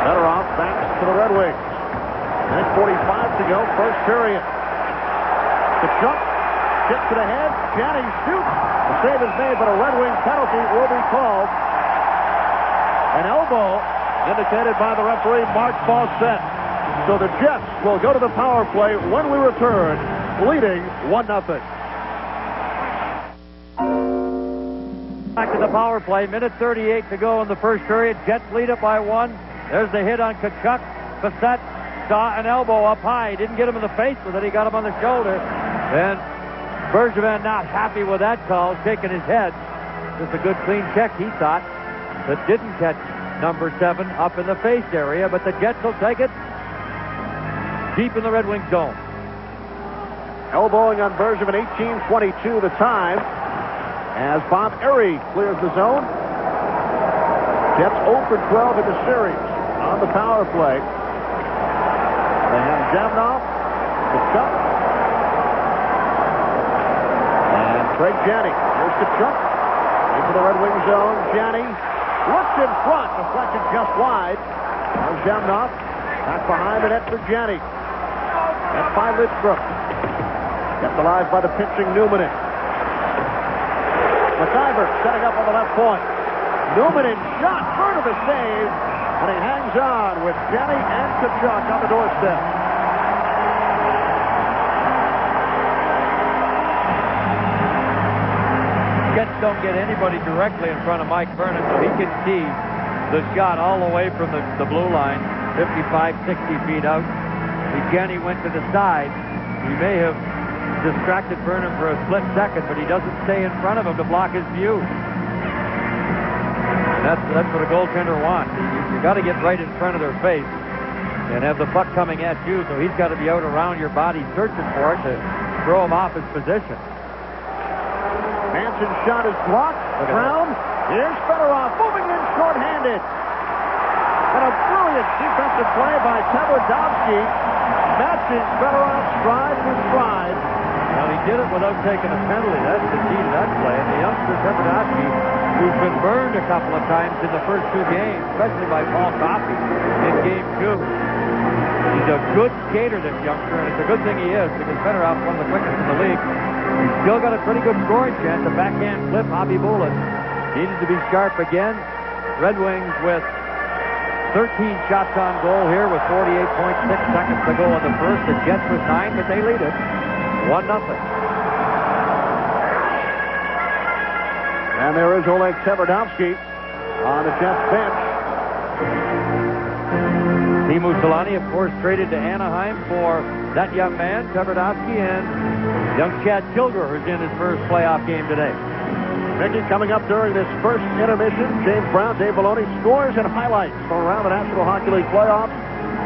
Fedorov backs to the Red Wings. 9:45 to go, first period. Kachuk gets it ahead. Janney shoots. The save is made, but a Red Wing penalty will be called. An elbow indicated by the referee, Mark Fawcett. So the Jets will go to the power play when we return, leading 1-0. Back to the power play. Minute 38 to go in the first period. Jets lead it by 1. There's the hit on Kachuk. Bassett saw an elbow up high. He didn't get him in the face with it. He got him on the shoulder. And Bergevin not happy with that call, shaking his head. Just a good clean check, he thought. That didn't catch number 7 up in the face area, but the Jets will take it deep in the Red Wing zone. Elbowing on Bergevin, 18:22 the time, as Bob Erie clears the zone. Jets 0 for 12 in the series on the power play. They have Jamnok, Kachuk, and Craig Janney. Here's Kachuk into the Red Wing zone. Janney looks in front, deflected just wide. There's Jamnok back behind the net for Janney. That's by Lidstrom. Kept alive by the pitching Newman. McIver setting up on the left point. Newman shot, part of the save, and he hangs on with Janney and Kachuk on the doorstep. Jets don't get anybody directly in front of Mike Vernon, so he can see the shot all the way from the blue line, 55, 60 feet out. Janney went to the side. He may have distracted Vernon for a split second, but he doesn't stay in front of him to block his view. And that's what a goaltender wants. You got to get right in front of their face and have the puck coming at you, so he's got to be out around your body searching for it to throw him off his position. Hanson's shot is blocked. Brown. Here's Fedorov moving in short-handed. And a brilliant defensive play by Tverdovsky, matching Fedorov stride for stride. Well, he did it without taking a penalty. That's the key to that play. And the youngster Tverdovsky, who's been burned a couple of times in the first 2 games, especially by Paul Coffey in Game 2. He's a good skater, this youngster, and it's a good thing he is, because Fedorov's one of the quickest in the league. He's still got a pretty good scoring chance. A backhand flip, Hobby Bullet needed to be sharp again. Red Wings with 13 shots on goal here with 48.6 seconds to go in the first. The Jets with 9, but they lead it 1-0. And there is Oleg Tverdovsky on the Jets bench. Teemu Selanne, of course, traded to Anaheim for that young man, Tverdovsky, and Young Chad Kilgore is in his first playoff game today. Mickey, coming up during this first intermission, James Brown, Dave Maloney, scores and highlights from around the National Hockey League playoffs.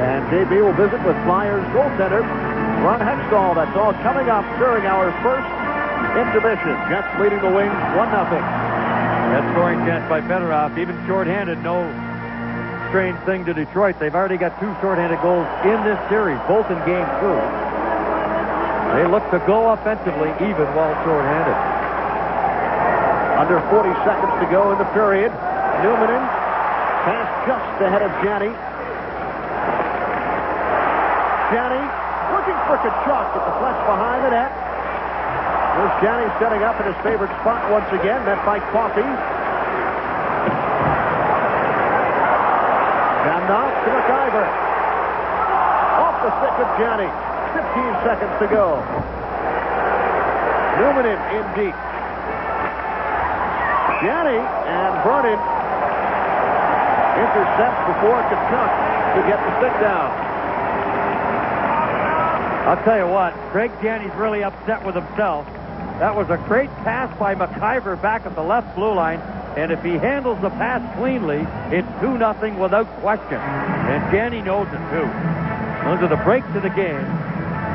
And JB will visit with Flyers goaltender Ron Hextall. That's all coming up during our first intermission. Jets leading the Wings 1-0. That scoring chance by Fedorov, even shorthanded, no strange thing to Detroit. They've already got 2 shorthanded goals in this series, both in Game 2. They look to go offensively even while shorthanded. Under 40 seconds to go in the period. Newman pass just ahead of Janney. Janney looking for Kachuk, but the flex behind the net. There's Janney setting up in his favorite spot once again, met by Coffey. Jamnov to McIver. Off the stick of Janney. 15 seconds to go. Newman in deep. Janney and Vernon intercepts before Kachuk to get the stick down. I'll tell you what, Greg Janney's really upset with himself. That was a great pass by McIver back at the left blue line, and if he handles the pass cleanly, it's 2-0 without question. And Janney knows it too. Those are the breaks of the game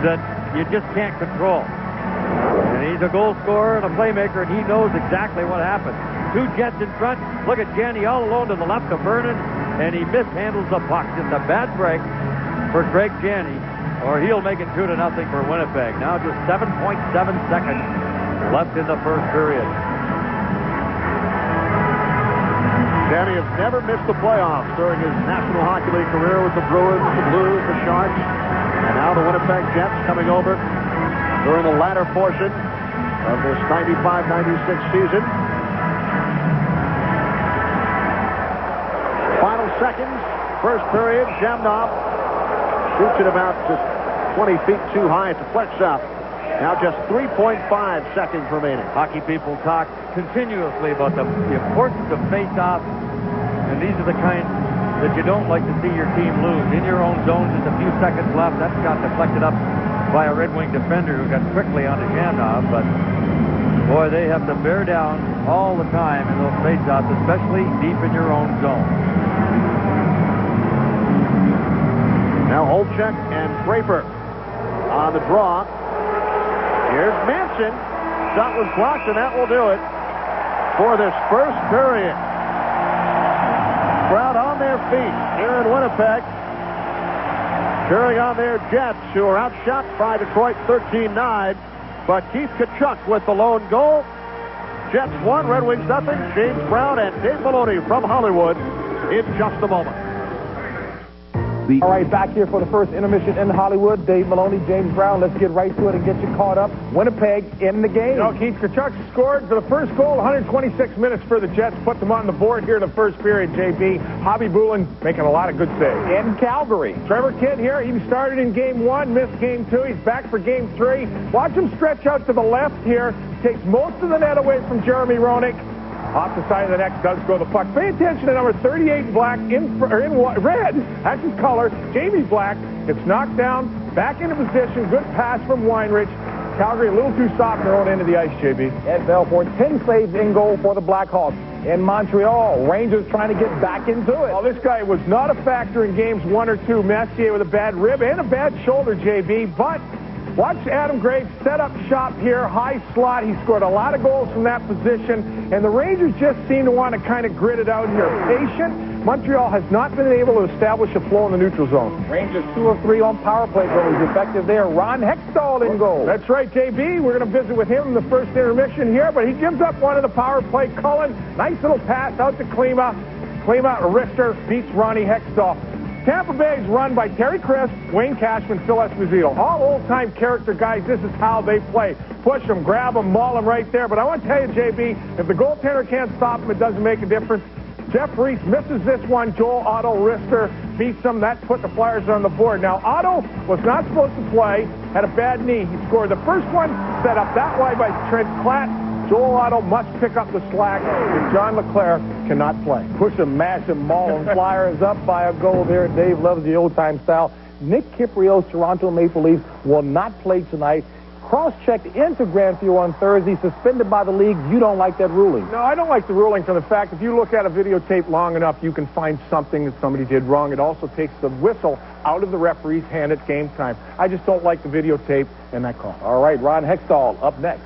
that you just can't control. And he's a goal scorer and a playmaker, and he knows exactly what happened. 2 Jets in front. Look at Janney all alone to the left of Vernon, and he mishandles the puck. Just a bad break for Greg Janney, or he'll make it 2-0 for Winnipeg. Now just 7.7 seconds left in the first period. Janney has never missed the playoffs during his National Hockey League career with the Bruins, the Blues, the Sharks, and now the Winnipeg Jets coming over during the latter portion of this 95-96 season. Final seconds, first period. Jamnov shoots it about just 20 feet too high to flex up. Now just 3.5 seconds remaining. Hockey people talk continuously about the importance of face-offs, and these are the kinds that you don't like to see your team lose. In your own zone, just a few seconds left. That shot deflected up by a Red Wing defender who got quickly onto Jamnov, but boy, they have to bear down all the time in those face-offs, especially deep in your own zone. Now Holchek and Draper on the draw. Here's Manson. Shot was blocked, and that will do it for this first period. Crowd on their feet here in Winnipeg, cheering on their Jets, who are outshot by Detroit 13-9. But Keith Kachuk with the lone goal. Jets 1, Red Wings 0. James Brown and Dave Maloney from Hollywood in just a moment. All right, back here for the first intermission in Hollywood. Dave Maloney, James Brown. Let's get right to it and get you caught up. Winnipeg in the game. Keith Kachuk scored for the first goal. 126 minutes for the Jets. Put them on the board here in the first period, JB. Hobby Boulin making a lot of good saves. In Calgary. Trevor Kidd here. He started in Game 1, missed Game 2. He's back for Game 3. Watch him stretch out to the left here. Takes most of the net away from Jeremy Roenick. Off the side of the net does go the puck. Pay attention to number 38 Black in red. That's his color. Jamie Black gets knocked down, back into position. Good pass from Weinrich. Calgary a little too soft in their own end of the ice, JB. Ed Belfort, 10 saves in goal for the Blackhawks. In Montreal, Rangers trying to get back into it. Well, this guy was not a factor in games 1 or 2. Messier with a bad rib and a bad shoulder, JB. But watch Adam Graves set up shop here, high slot. He scored a lot of goals from that position, and the Rangers just seem to want to kind of grit it out here. Patient. Montreal has not been able to establish a flow in the neutral zone. Rangers 2 of 3 on power play goals. Effective there. Ron Hextall in goal. That's right, JB. We're going to visit with him in the first intermission here, but he gives up one of the power play. Cullen, nice little pass out to Klima. Klima, Richter beats Ronnie Hextall. Tampa Bay's run by Terry Crisp, Wayne Cashman, Phil Esposito. All old-time character guys, this is how they play. Push them, grab them, maul them right there. But I want to tell you, JB, if the goaltender can't stop him, it doesn't make a difference. Jeff Reese misses this one. Joel Otto Rister beats him. That put the Flyers on the board. Now, Otto was not supposed to play, had a bad knee. He scored the first one, set up that way by Trent Klatt. Joel Otto must pick up the slack if John LeClaire cannot play. Push him, mash him, maul him. Flyers up by a goal there. Dave loves the old-time style. Nick Kiprio's Toronto Maple Leafs will not play tonight. cross-checked into Grandview on Thursday, suspended by the league. You don't like that ruling? No, I don't like the ruling for the fact if you look at a videotape long enough, you can find something that somebody did wrong. It also takes the whistle out of the referee's hand at game time. I just don't like the videotape and that call. All right, Ron Hextall up next.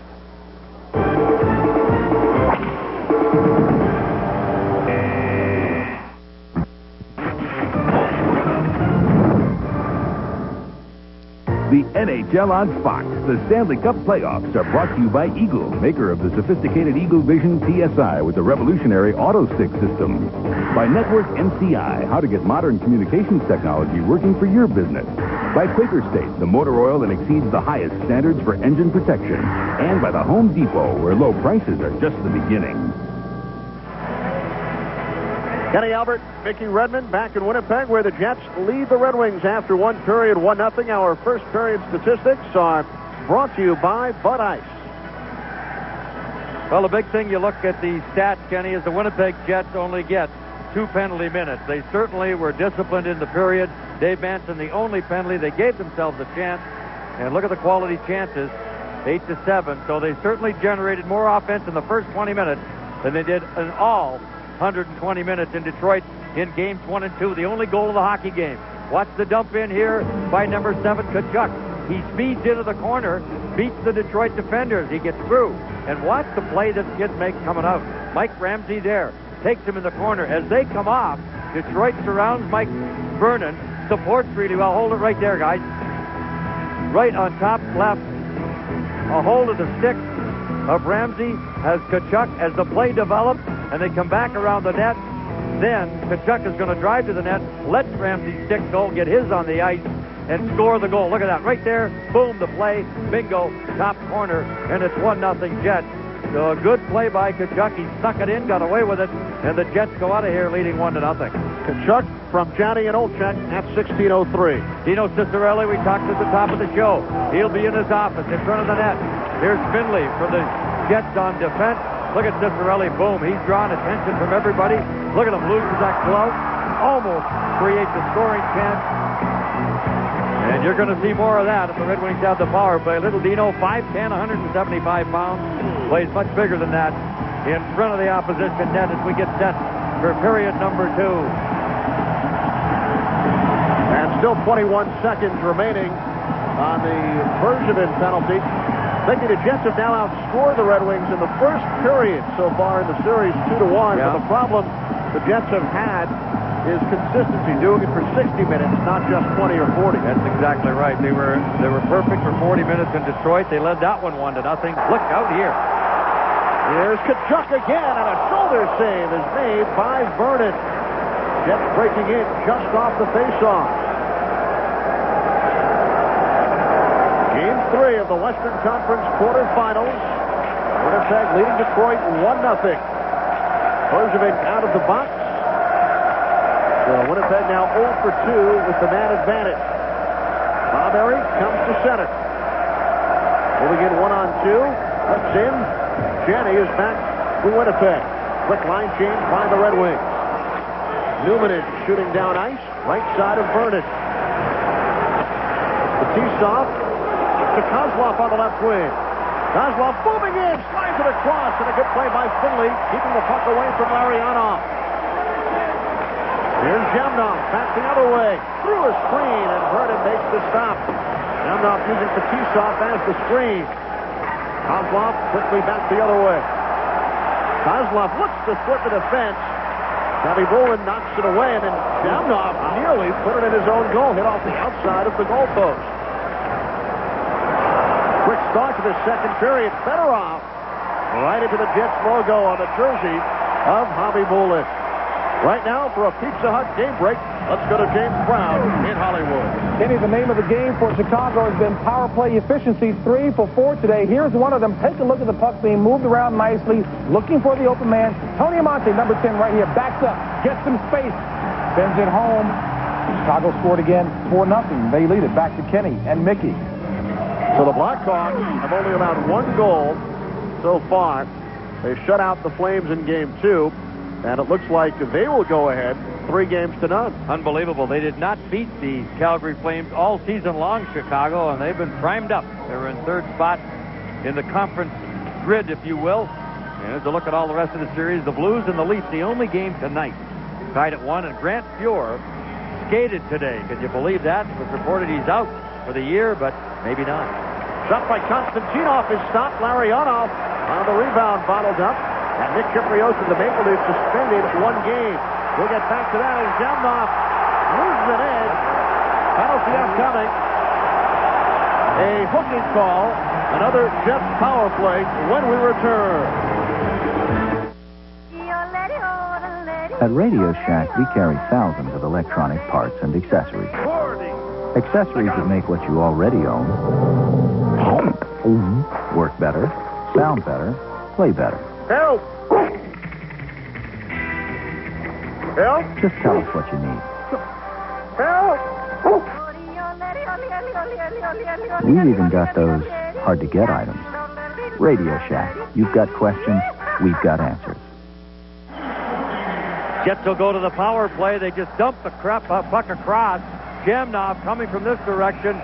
The NHL on Fox. The Stanley Cup playoffs are brought to you by Eagle, maker of the sophisticated Eagle Vision TSI with the revolutionary auto stick system. By Network MCI, how to get modern communications technology working for your business. By Quaker State, the motor oil that exceeds the highest standards for engine protection. And by the Home Depot, where low prices are just the beginning. Kenny Albert, Mickey Redmond back in Winnipeg, where the Jets lead the Red Wings after one period, 1-0. Our first period statistics are brought to you by Bud Ice. Well, the big thing you look at the stats, Kenny, is the Winnipeg Jets only get 2 penalty minutes. They certainly were disciplined in the period. Dave Manson, the only penalty. They gave themselves a chance. And look at the quality chances, 8-7. So they certainly generated more offense in the first 20 minutes than they did in all 120 minutes in Detroit in games 1 and 2, the only goal of the hockey game. Watch the dump in here by number 7, Tkachuk. He speeds into the corner, beats the Detroit defenders. He gets through. And watch the play this kid makes coming out. Mike Ramsey there, takes him in the corner. As they come off, Detroit surrounds Mike Vernon, supports really well. Hold it right there, guys. Right on top left, a hold of the stick of Ramsey has Tkachuk. As the play develops and they come back around the net, then Tkachuk is going to drive to the net, let Ramsey's stick go, get his on the ice, and score the goal. Look at that right there. Boom, the play. Bingo, top corner, and it's 1-0 Jets. So a good play by Tkachuk. He snuck it in, got away with it, and the Jets go out of here leading 1-0. Tkachuk from Johnny and Olchek at 16:03. Dino Cicerelli, we talked at the top of the show. He'll be in his office in front of the net. Here's Finley for the Jets on defense. Look at Cicerelli. Boom. He's drawing attention from everybody. Look at him loses that glove. Almost creates a scoring chance. And you're going to see more of that if the Red Wings have the power play. Little Dino, 5'10", 175 pounds. Plays much bigger than that in front of the opposition net as we get set for period number 2. And still 21 seconds remaining on the Bergevin penalty. Thinking the Jets have now outscored the Red Wings in the first period so far in the series 2-1. Yeah. But the problem the Jets have had is consistency, doing it for 60 minutes, not just 20 or 40. That's exactly right. They were perfect for 40 minutes in Detroit. They led that one 1-0. Look out here. Here's Tkachuk again, and a shoulder save is made by Vernon. Jets breaking in just off the faceoff. Game 3 of the Western Conference quarterfinals. Winnipeg leading Detroit 1-0. Bergevin out of the box. So Winnipeg now 0 for 2 with the man advantage. Bob Airy comes to center. Moving in 1-on-2. Lets in. Janney is back to Winnipeg. Quick line change by the Red Wings. Newman is shooting down ice. Right side of Vernon. The T-Soft to Kozlov on the left wing. Kozlov moving in. Slides it across. And a good play by Finley. Keeping the puck away from Larionov. Here's Jamnov, back the other way, through a screen, and Vernon makes the stop. Jamnov using Fetisov as the screen. Kozlov quickly back the other way. Kozlov looks to split the defense. Bobby Bolin knocks it away, and then Jamnov nearly put it in his own goal, hit off the outside of the goalpost. Quick start to the second period. Fedorov right into the Jets logo on the jersey of Bobby Bolin. Right now, for a Pizza Hut game break, let's go to James Brown in Hollywood. Kenny, the name of the game for Chicago has been power play efficiency, 3 for 4 today. Here's one of them. Take a look at the puck being moved around nicely, looking for the open man. Tony Amonte, number 10 right here, backs up, gets some space, sends it home. Chicago scored again, 4-0. They lead it back to Kenny and Mickey. So the Blackhawks have only allowed 1 goal so far. They shut out the Flames in Game 2. And it looks like they will go ahead 3-0. Unbelievable. They did not beat the Calgary Flames all season long, Chicago, and they've been primed up. They're in third spot in the conference grid, if you will. And as a look at all the rest of the series, the Blues and the Leafs, the only game tonight, tied at 1, and Grant Fuhr skated today. Can you believe that? It was reported he's out for the year, but maybe not. Shot by Konstantinov is stopped. Larionov on the rebound, bottled up. And Nick Kyprios of the Maple Leafs suspended 1 game. We'll get back to that as Zemnov loses an edge. Penalty upcoming. A hooking call. Another Jets power play when we return. At Radio Shack, we carry thousands of electronic parts and accessories. Accessories that make what you already own work better, sound better, play better. Help! Help! Just tell us what you need. Help! We've even got those hard-to-get items. Radio Shack. You've got questions, we've got answers. Jets will go to the power play. They just dump the puck across. Jamnov, coming from this direction,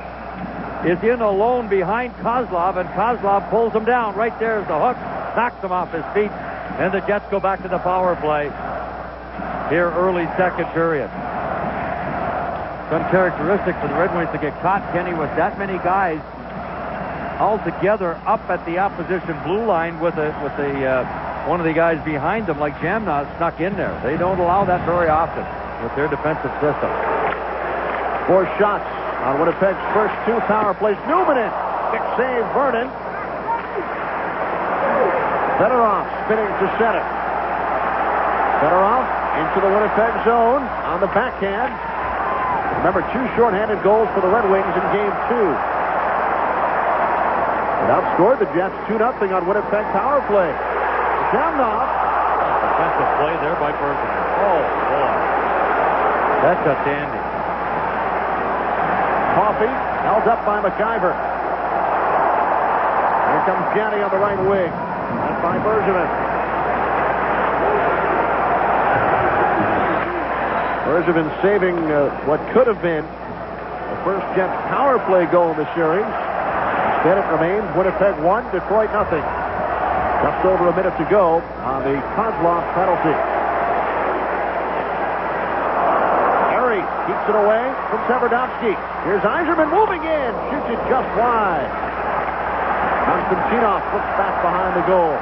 is in alone behind Kozlov, and Kozlov pulls him down. Right there is the hook, knocks him off his feet, and the Jets go back to the power play here early second period. It's uncharacteristic for the Red Wings to get caught, Kenny, with that many guys all together up at the opposition blue line with one of the guys behind them, like Jamnov, snuck in there. They don't allow that very often with their defensive system. 4 shots on Winnipeg's first 2 power plays. Newman in. Kick save, Vernon. Fedorov spinning to center. Fedorov into the Winnipeg zone on the backhand. Remember, 2 shorthanded goals for the Red Wings in Game 2. It outscored the Jets 2-0 on Winnipeg power play. Jamnov. Defensive play there by Bergman. Oh, boy. That's a dandy. Coffey held up by McIver. Here comes Janney on the right wing. And by Bergevin. Bergevin saving what could have been the first Jets power play goal in the series. Instead it remains Winnipeg 1, Detroit 0. Just over a minute to go on the Kozlov penalty. Harry keeps it away from Severdovsky. Here's Yzerman moving in. Shoots it just wide. Konstantinov looks back behind the goal.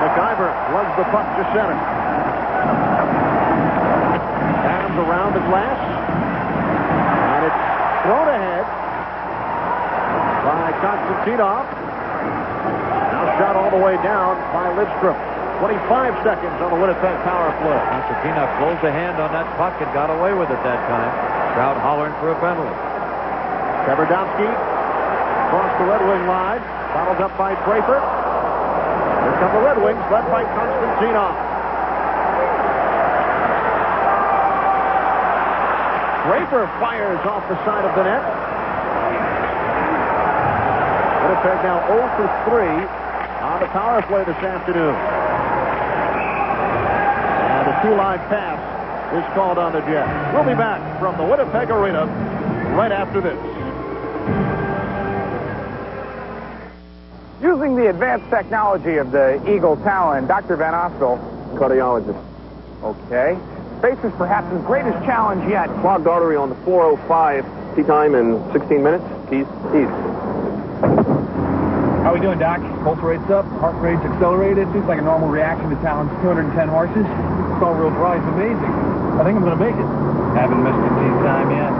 McIver lugs the puck to center. Adams around the glass. And it's thrown ahead by Konstantinov. Now shot all the way down by Lidstrom. 25 seconds on the Winnipeg power play. Konstantinov closed the hand on that puck and got away with it that time. Crowd hollering for a penalty. Severdovsky across the Red Wing line. Bottled up by Draper. Here come the Red Wings, led by Konstantinov. Draper fires off the side of the net. Winnipeg now 0 for 3 on the power play this afternoon. And the 2-line pass is called on the Jets. We'll be back from the Winnipeg Arena right after this. Using the advanced technology of the Eagle Talon, Dr. Van Ossel. Cardiologist. Okay. Faces perhaps his greatest challenge yet. Clogged artery on the 405. Tea time in 16 minutes. Keys. How we doing, Doc? Pulse rate's up, heart rate's accelerated. Seems like a normal reaction to Talon's 210 horses. It's all real dry. It's amazing. I think I'm going to make it. Haven't missed a tea time yet.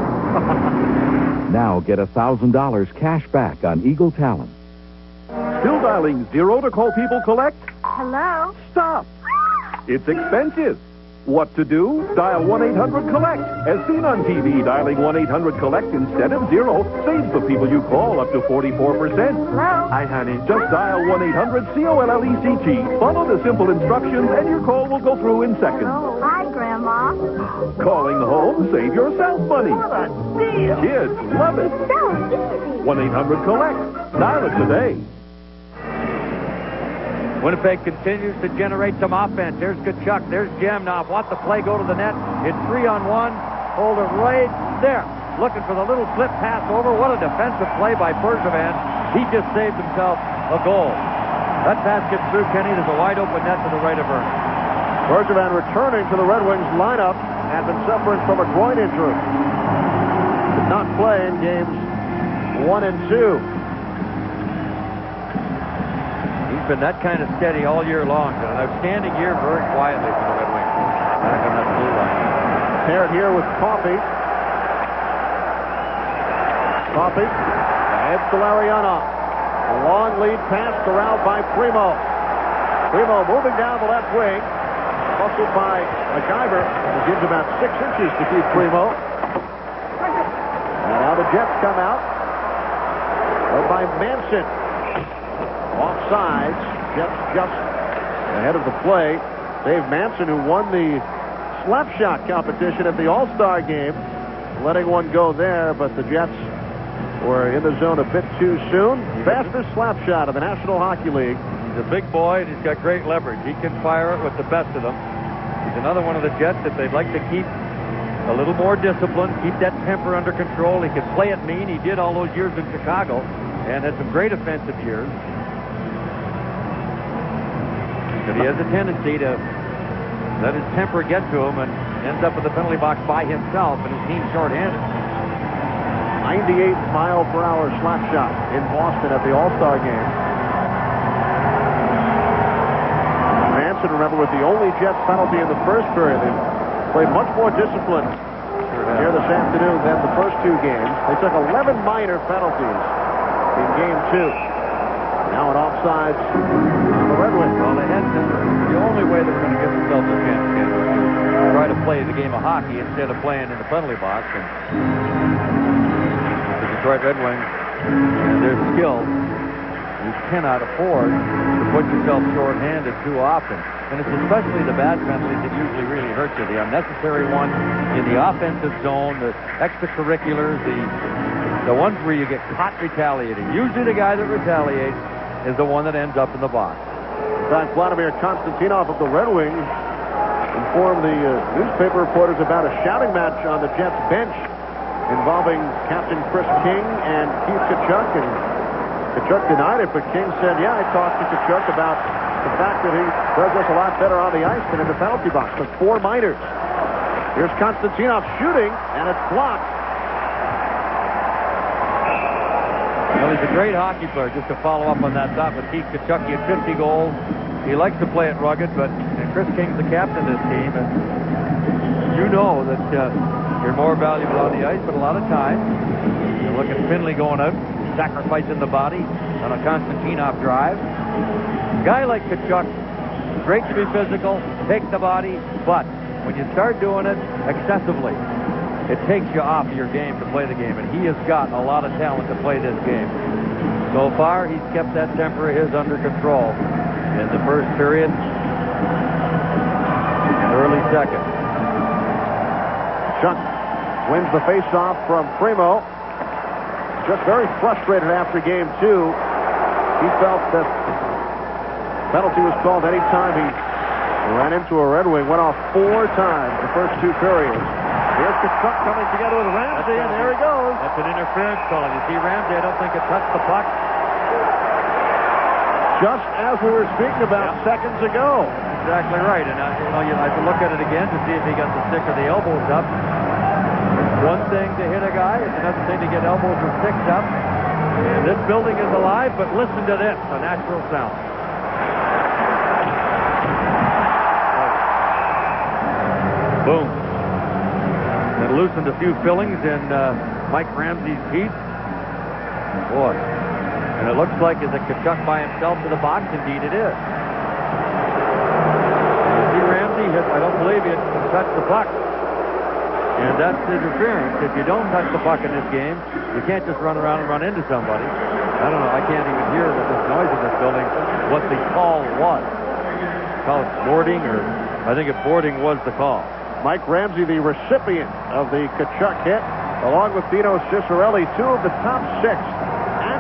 Now get $1,000 cash back on Eagle Talon. Still dialing 0 to call people collect? Hello? Stop. It's expensive. What to do? Dial 1-800-COLLECT. As seen on TV, dialing 1-800-COLLECT instead of 0 saves the people you call up to 44%. Hello? Hi, honey. Just dial 1-800-COLLECT. Follow the simple instructions, and your call will go through in seconds. Oh, hi, Grandma. Calling home, save yourself money. What a deal. Kids love it. So easy. 1-800-COLLECT. Dial it today. Winnipeg continues to generate some offense. There's Tkachuk. There's Jem now. Want the play go to the net. It's 3-on-1. Hold it right there. Looking for the little slip pass over. What a defensive play by Bergevin. He just saved himself a goal. That pass gets through, Kenny. There's a wide open net to the right of Vernon. Bergevin returning to the Red Wings lineup had been suffering from a groin injury. Did not play in games 1 and 2. He's been that kind of steady all year long. An outstanding year very quietly for the Red Wings. Back on that blue line. Paired here with Coffey. Coffey ahead to Lariano. A long lead pass corralled by Primo. Primo moving down the left wing. Muscled by MacGyver. It gives about 6 inches to keep Primo. And now the Jets come out. Led by Manson. Offsides. Jets just ahead of the play. Dave Manson, who won the slap shot competition at the All-Star game, letting one go there, but the Jets were in the zone a bit too soon. Fastest slap shot of the National Hockey League. He's a big boy, and he's got great leverage. He can fire it with the best of them. He's another one of the Jets that they'd like to keep a little more disciplined, keep that temper under control. He can play it mean. He did all those years in Chicago and had some great offensive years. But he has a tendency to let his temper get to him and ends up in the penalty box by himself, and his team's shorthanded. 98-mile-per-hour slap shot in Boston at the All-Star game. Manson, remember, was the only Jets penalty in the first period. They played much more disciplined here this afternoon than the first 2 games. They took 11 minor penalties in Game 2. Now an offsides on the Red Wings. Well, they had the only way they were going to give themselves a chance again was to try to play the game of hockey instead of playing in the penalty box. And the Detroit Red Wings and their skill, you cannot afford to put yourself short-handed too often. And it's especially the bad penalties that usually really hurt you. The unnecessary ones in the offensive zone, the extracurriculars, the ones where you get caught retaliating. Usually the guy that retaliates is the one that ends up in the box. Besides, Vladimir Konstantinov of the Red Wings informed the newspaper reporters about a shouting match on the Jets bench involving Captain Chris King and Keith Tkachuk. And Tkachuk denied it, but King said, yeah, I talked to Tkachuk about the fact that he does us a lot better on the ice than in the penalty box. Took 4 minors. Here's Konstantinov shooting, and it's blocked. Well, he's a great hockey player. Just to follow up on that thought with Keith Tkachuk, he had 50 goals. He likes to play it rugged, but Chris King's the captain of this team, and you know that you're more valuable on the ice, but a lot of times you look at Finley going out, sacrificing the body on a Konstantinov drive. A guy like Tkachuk, great to be physical, take the body, but when you start doing it excessively, it takes you off your game to play the game, and he has got a lot of talent to play this game. So far, he's kept that temper of his under control in the first period and early second. Chuck wins the faceoff from Primo. Just very frustrated after Game 2. He felt that penalty was called any time he ran into a Red Wing. Went off 4 times the first 2 periods. Here's Tkachuk coming together with Ramsey, and there he goes. That's an interference call. You see Ramsey, I don't think it touched the puck. Just as we were speaking about seconds ago. Exactly right. And you have to look at it again to see if he got the stick or the elbows up. It's one thing to hit a guy. It's another thing to get elbows or sticks up. And this building is alive, but listen to this, a natural sound. Boom. It loosened a few fillings in Mike Ramsey's teeth. Boy. And it looks like, is it Tkachuk by himself to the box? Indeed it is. You see Ramsey hit, I don't believe he touched the puck. And that's interference. If you don't touch the puck in this game, you can't just run around and run into somebody. I don't know, I can't even hear with this noise in this building what the call was. Call it boarding, or I think if boarding was the call. Mike Ramsey, the recipient of the Tkachuk hit, along with Dino Ciccarelli, 2 of the top 6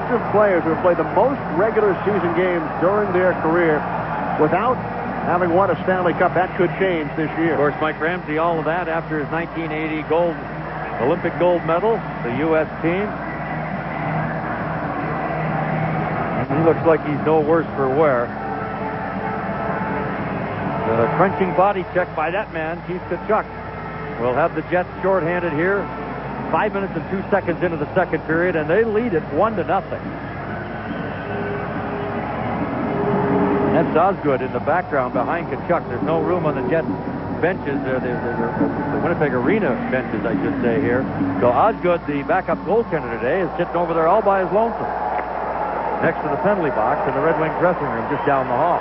active players who have played the most regular season games during their career. without having won a Stanley Cup. That could change this year. Of course, Mike Ramsey, all of that after his 1980 Olympic gold medal, the U.S. team. He looks like he's no worse for wear. The crunching body check by that man, Keith Tkachuk. We'll have the Jets shorthanded here. 5 minutes and 2 seconds into the second period, and they lead it 1-0. That's Osgood in the background behind Tkachuk. There's no room on the Jets benches. The Winnipeg Arena benches, I should say, here. So Osgood, the backup goaltender today, is sitting over there all by his lonesome, next to the penalty box in the Red Wings dressing room, just down the hall.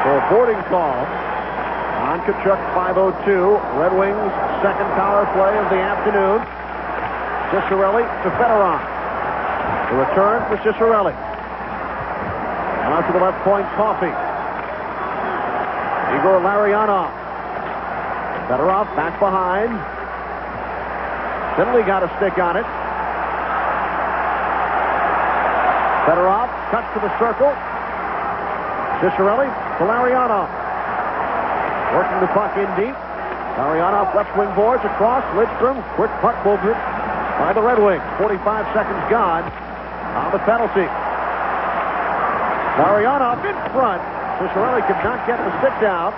So a boarding call on Tkachuk, 5:02. Red Wings' second power play of the afternoon. Ciccarelli to Fedorov. The return for Ciccarelli. Out to the left point, Coffey. Igor Larionov. Fedorov back behind. Finley got a stick on it. Fedorov cuts to the circle. Ciccarelli to Larionov. Working the puck in deep. Larionov left wing boards across. Lidstrom. Quick puck movement by the Red Wings. 45 seconds gone on the penalty. Larionov in front. Ciccarelli could not get the stick down.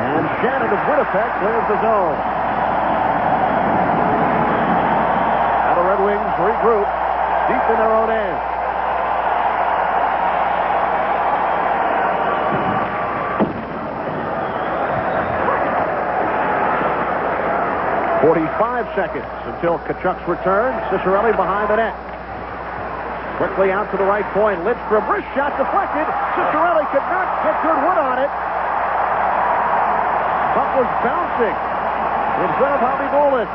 And Shannon of Winnipeg clears the zone. Now the Red Wings regroup deep in their own end. .45 seconds until Tkachuk's return. Ciccarelli behind the net. Quickly out to the right point. Lidstrom, wrist shot deflected. Ciccarelli could not get good wood on it. Puck was bouncing in front of Bobby Bolin.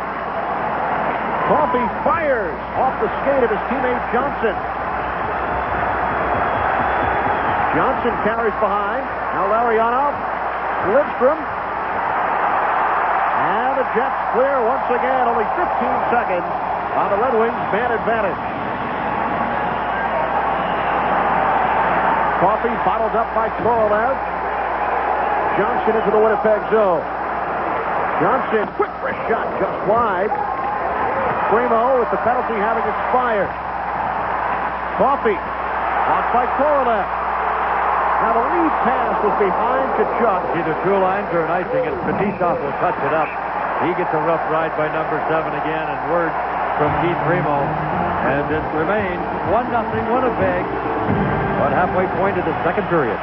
Coffey fires off the skate of his teammate Johnson. Johnson carries behind. Now Larionov. Lidstrom. And the Jets clear once again. Only 15 seconds on the Red Wings' man advantage. Coffey bottled up by Korolev. Johnson into the Winnipeg zone. Johnson, quick wrist shot just wide. Primo with the penalty having expired. Coffey, blocked by Korolev. Now the lead pass was behind Tkachuk. Either true lines or an icing, and Fetisov will touch it up. He gets a rough ride by number 7 again, and word from Keith Primo. And it remains 1-0 Winnipeg. About halfway point of the second period.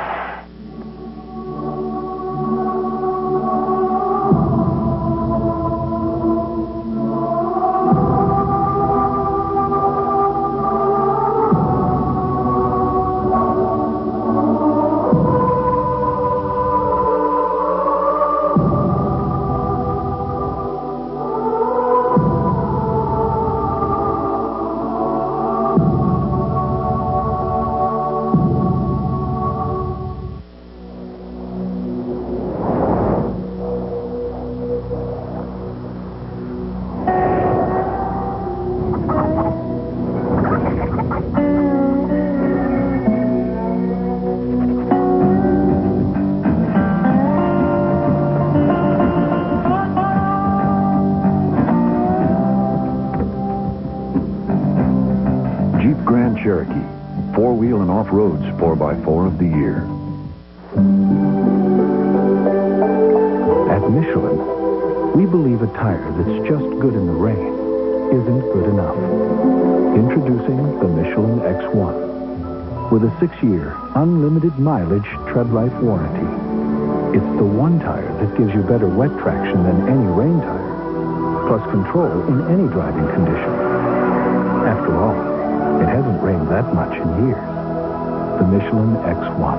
Cherokee, four-wheel and off-road's 4x4 of the year. At Michelin, we believe a tire that's just good in the rain isn't good enough. Introducing the Michelin X1 with a 6-year, unlimited mileage tread life warranty. It's the one tire that gives you better wet traction than any rain tire, plus control in any driving condition. After all, it hasn't rained that much in years. The Michelin X1.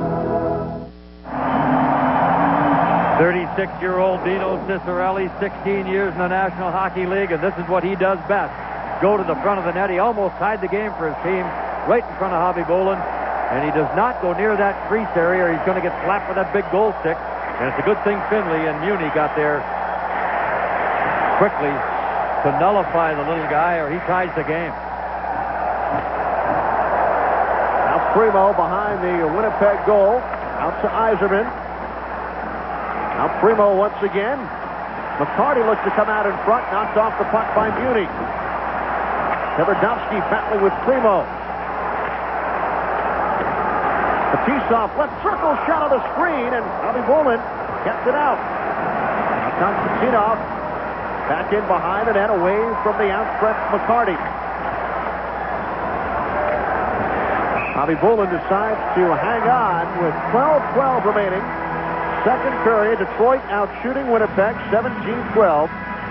36-year-old Dino Ciccarelli, 16 years in the National Hockey League, and this is what he does best. Go to the front of the net. He almost tied the game for his team right in front of Bobby Bolin, and he does not go near that crease area or he's going to get slapped with that big goal stick. And it's a good thing Finley and Muni got there quickly to nullify the little guy or he ties the game. Primo behind the Winnipeg goal. Out to Yzerman. Now Primo once again. McCarty looks to come out in front. Knocked off the puck by Muni. Tverdovsky battling with Primo. Fetisov left circle shot on the screen, and Bobby Bolin kept it out. Konstantinov back in behind the net, away from the outstretched McCarty. Bobby Bolin decides to hang on with 12-12 remaining. Second period, Detroit out shooting Winnipeg 17-12.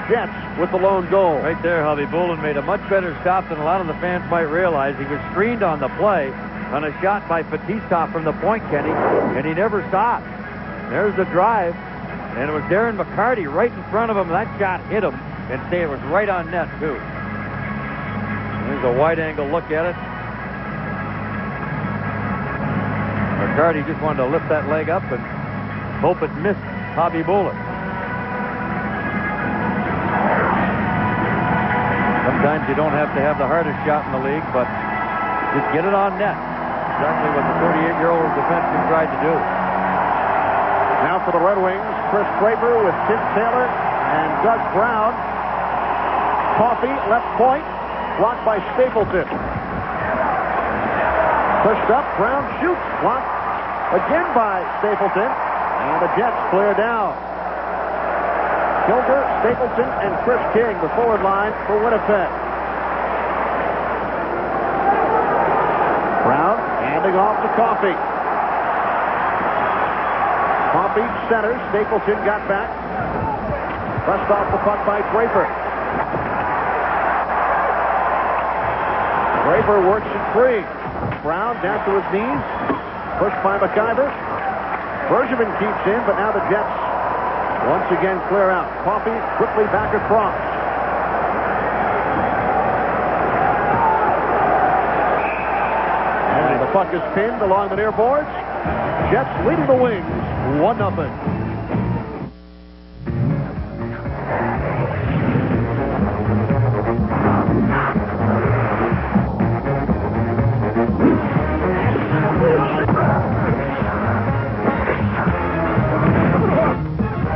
Jets with the lone goal. Right there, Hobby Bolin made a much better stop than a lot of the fans might realize. He was screened on the play on a shot by Fetisov from the point, Kenny, and he never stopped. There's the drive, and it was Darren McCarty right in front of him. That shot hit him, and say it was right on net, too. There's a wide-angle look at it. McCarty just wanted to lift that leg up and hope it missed Hobby Bolin. Sometimes you don't have to have the hardest shot in the league, but just get it on net. Exactly what the 38-year-old defenseman tried to do. Now for the Red Wings, Chris Draper with Tim Taylor and Doug Brown. Coffey, left point, blocked by Stapleton. Pushed up, Brown shoots, blocked again by Stapleton, and the Jets clear down. Kilger, Stapleton, and Chris King, the forward line for Winnipeg. Brown handing off to Coffey. Coffey centers. Stapleton got back. Pressed off the puck by Draper. Draper works it free. Brown down to his knees. Pushed by McIver. Bergevin keeps in, but now the Jets once again clear out. Coffey quickly back across. And the puck is pinned along the near boards. Jets leading the Wings 1-0.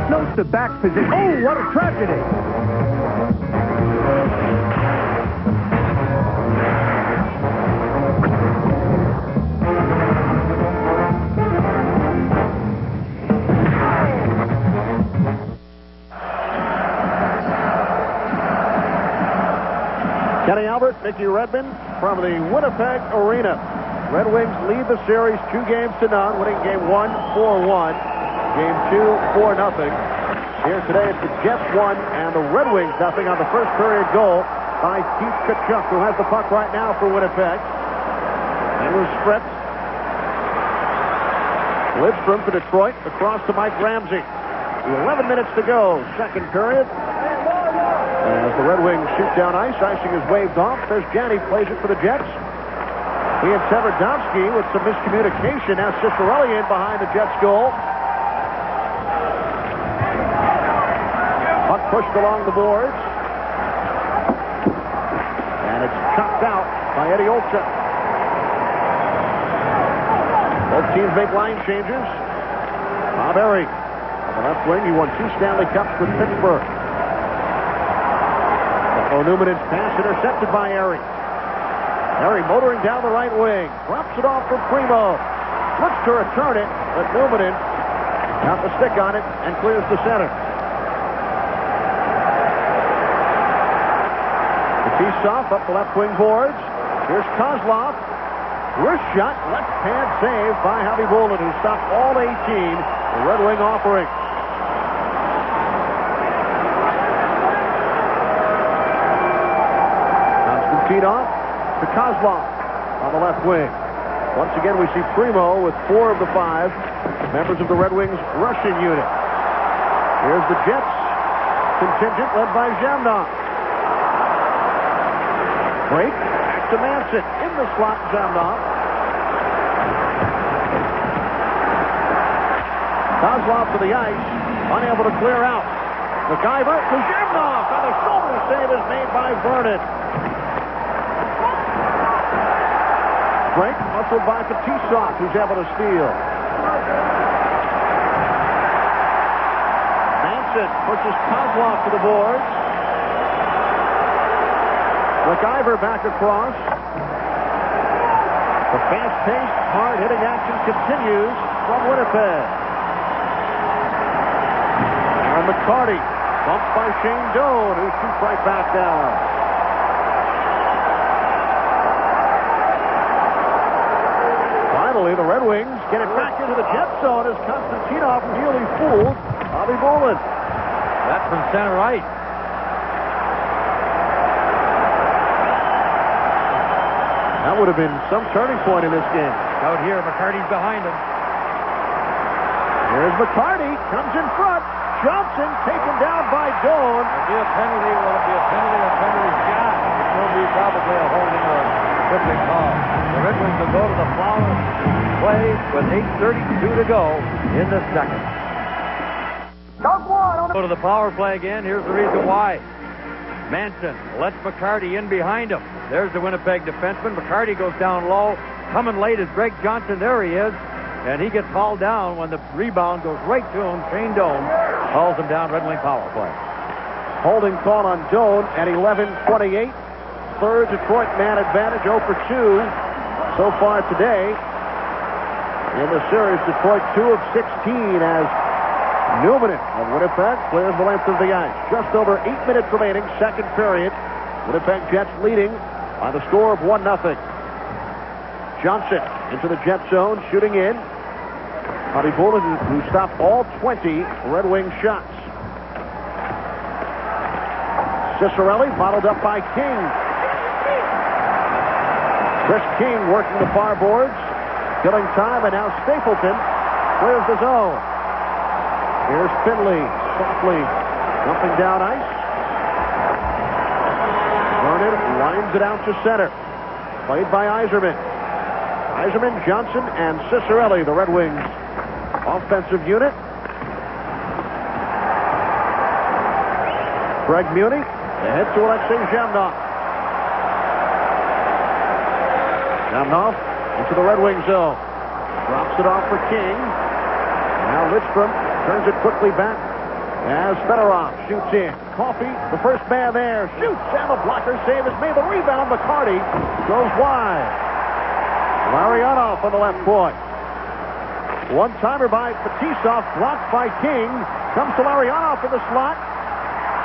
Note the back position. Oh, what a tragedy! Kenny Albert, Mickey Redmond from the Winnipeg Arena. Red Wings lead the series 2-0, winning game 1, 4-1. Game 2, 4-0. Here today it's the Jets 1 and the Red Wings 0 on the first period goal by Keith Tkachuk, who has the puck right now for Winnipeg. It was stripped. Lidstrom for Detroit, across to Mike Ramsey. 11 minutes to go, second period. As the Red Wings shoot down ice, icing is waved off. There's Janney, plays it for the Jets. He had Tverdovsky with some miscommunication. Now Cicerelli in behind the Jets goal. Puck pushed along the boards. And it's chopped out by Eddie Olczyk. Both teams make line changes. Bob Airy on the left wing. He won 2 Stanley Cups with Pittsburgh. Newman's pass intercepted by Airy. Airy motoring down the right wing. Drops it off for Primo. Looks to return it, but Newman got the stick on it and clears the center. Fetisov up the left wing boards. Here's Kozlov. Wrist shot, left pad save by Hobby Bolin, who stopped all 18. The Red Wing offering. Off to Kozlov on the left wing. Once again, we see Primo with 4 of the 5 members of the Red Wings rushing unit. Here's the Jets contingent led by Zhamnov. Break, back to Manson. In the slot, Zhamnov. Kozlov to the ice, unable to clear out. McIver to Zhamnov, and the shoulder save is made by Vernon. break, muscled by Fetisov, who's able to steal. Manson pushes Kozlov to the boards. McIver back across. The fast-paced, hard-hitting action continues from Winnipeg. Aaron McCarty bumped by Shane Doan, who shoots right back down. Finally, the Red Wings get it back into the Jet zone as Konstantinov nearly fooled Bobby Bolin. That's from center ice. That would have been some turning point in this game. Out here, McCarty's behind him. Here's McCarty, comes in front. Johnson taken down by Doan. It'll be a penalty. Will it be a penalty or a penalty shot? It will be probably a holding or a tripping call. The Red Wings will go to the power play with 8:32 to go in the second. Go to the power play again. Here's the reason why. Manson lets McCarty in behind him. There's the Winnipeg defenseman. McCarty goes down low. Coming late is Greg Johnson. There he is. And he gets hauled down when the rebound goes right to him. Shane Doan hauls him down. Red Wing power play. Holding call on Doan at 11:28. Third Detroit man advantage, 0 for 2 so far today. In the series, Detroit 2 of 16 as Newman of Winnipeg clears the length of the ice. Just over 8 minutes remaining, second period. Winnipeg Jets leading by the score of 1-0. Johnson into the Jet zone, shooting in. Bobby Bolin, who stopped all 20 Red Wing shots. Cicerelli bottled up by King. Chris King working the far boards, killing time, and now Stapleton clears the zone. Here's Finley, softly jumping down ice. Vernon lines it out to center. Played by Yzerman. Yzerman, Johnson, and Cicerelli, the Red Wings offensive unit. Greg Muni ahead to Alexei Zhamnov. Zhamnov into the Red Wing zone. Drops it off for King. Now Lidstrom turns it quickly back as Fedorov shoots in. Coffey, the first man there, shoots, and the blocker save is made. The rebound, McCarty goes wide. Larionov on the left point. One-timer by Fetisov, blocked by King. Comes to Larionov in the slot.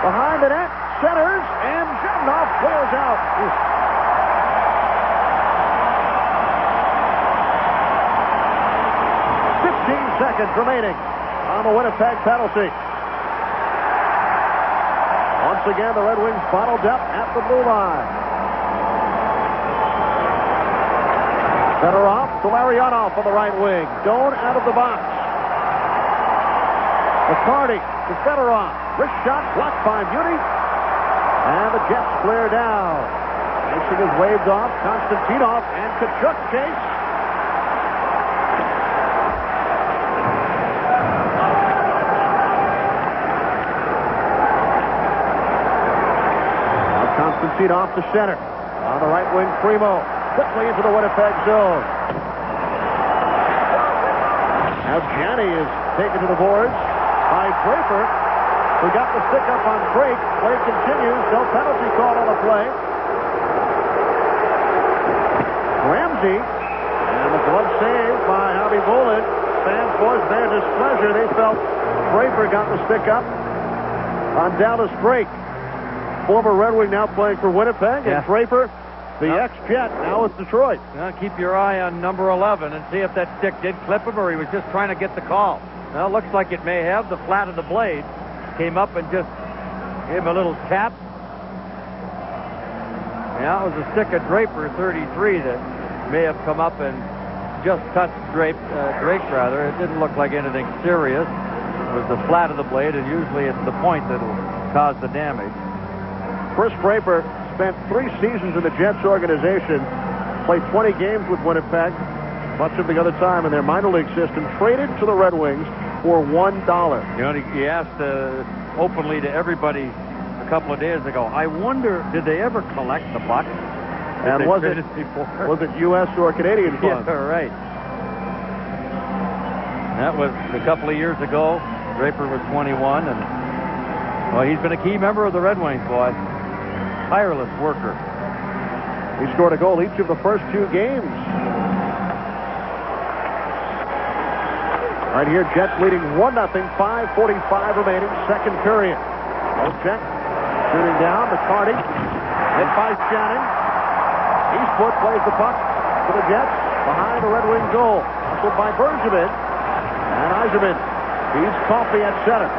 Behind the net, centers, and Zhamnov clears out. 15 seconds remaining on the Winnipeg penalty. Once again, the Red Wings bottled up at the blue line. Fedorov to Larionov on the right wing. Doan out of the box. McCarty to Fedorov. Wrist shot blocked by Muni. And the Jets clear down. Icing is waved off. Konstantinov and Tkachuk chase. Now Konstantinov to center. On the right wing, Primo. Quickly into the Winnipeg zone. Now Janney is taken to the boards by Draper, who got the stick up on Drake. Play continues. No penalty call on the play. Ramsey, and the glove save by Bobby Bolin. Fans voiced their displeasure. They felt Draper got the stick up on Dallas Drake. Former Red Wing now playing for Winnipeg, and Draper, the ex-Jet, now with Detroit. Now keep your eye on number 11 and see if that stick did clip him or he was just trying to get the call. Well, it looks like it may have. The flat of the blade came up and just gave him a little tap. Yeah, it was a stick of Draper 33 that may have come up and just touched Drake. It didn't look like anything serious. It was the flat of the blade, and usually it's the point that will cause the damage. Chris Draper spent 3 seasons in the Jets organization, played 20 games with Winnipeg, much of the other time in their minor league system, traded to the Red Wings for $1. You know, he asked openly to everybody a couple of days ago, I wonder, did they ever collect the buck? And was it U.S. or Canadian funds? Yeah, right. That was a couple of years ago. Draper was 21, and well, he's been a key member of the Red Wings, boy. Tireless worker. He scored a goal each of the first 2 games. Right here, Jets leading 1-0, 5:45 remaining, second period. Check, shooting down, McCarty, hit by Shannon. Eastwood plays the puck to the Jets, behind the Red Wing goal. Hustled by Bergevin, and Yzerman feeds Coffey at center.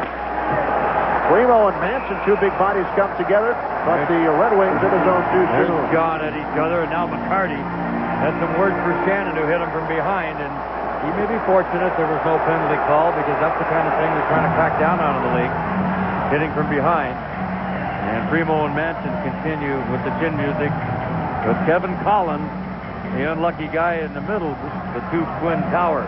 Primo and Manson, 2 big bodies come together, but the Red Wings in the zone too soon. They're gone at each other, and now McCarty had some words for Shannon, who hit him from behind, and he may be fortunate there was no penalty call, because that's the kind of thing they're trying to crack down on in the league, hitting from behind. And Primo and Manson continue with the chin music, with Kevin Collins, the unlucky guy in the middle, the 2 twin towers.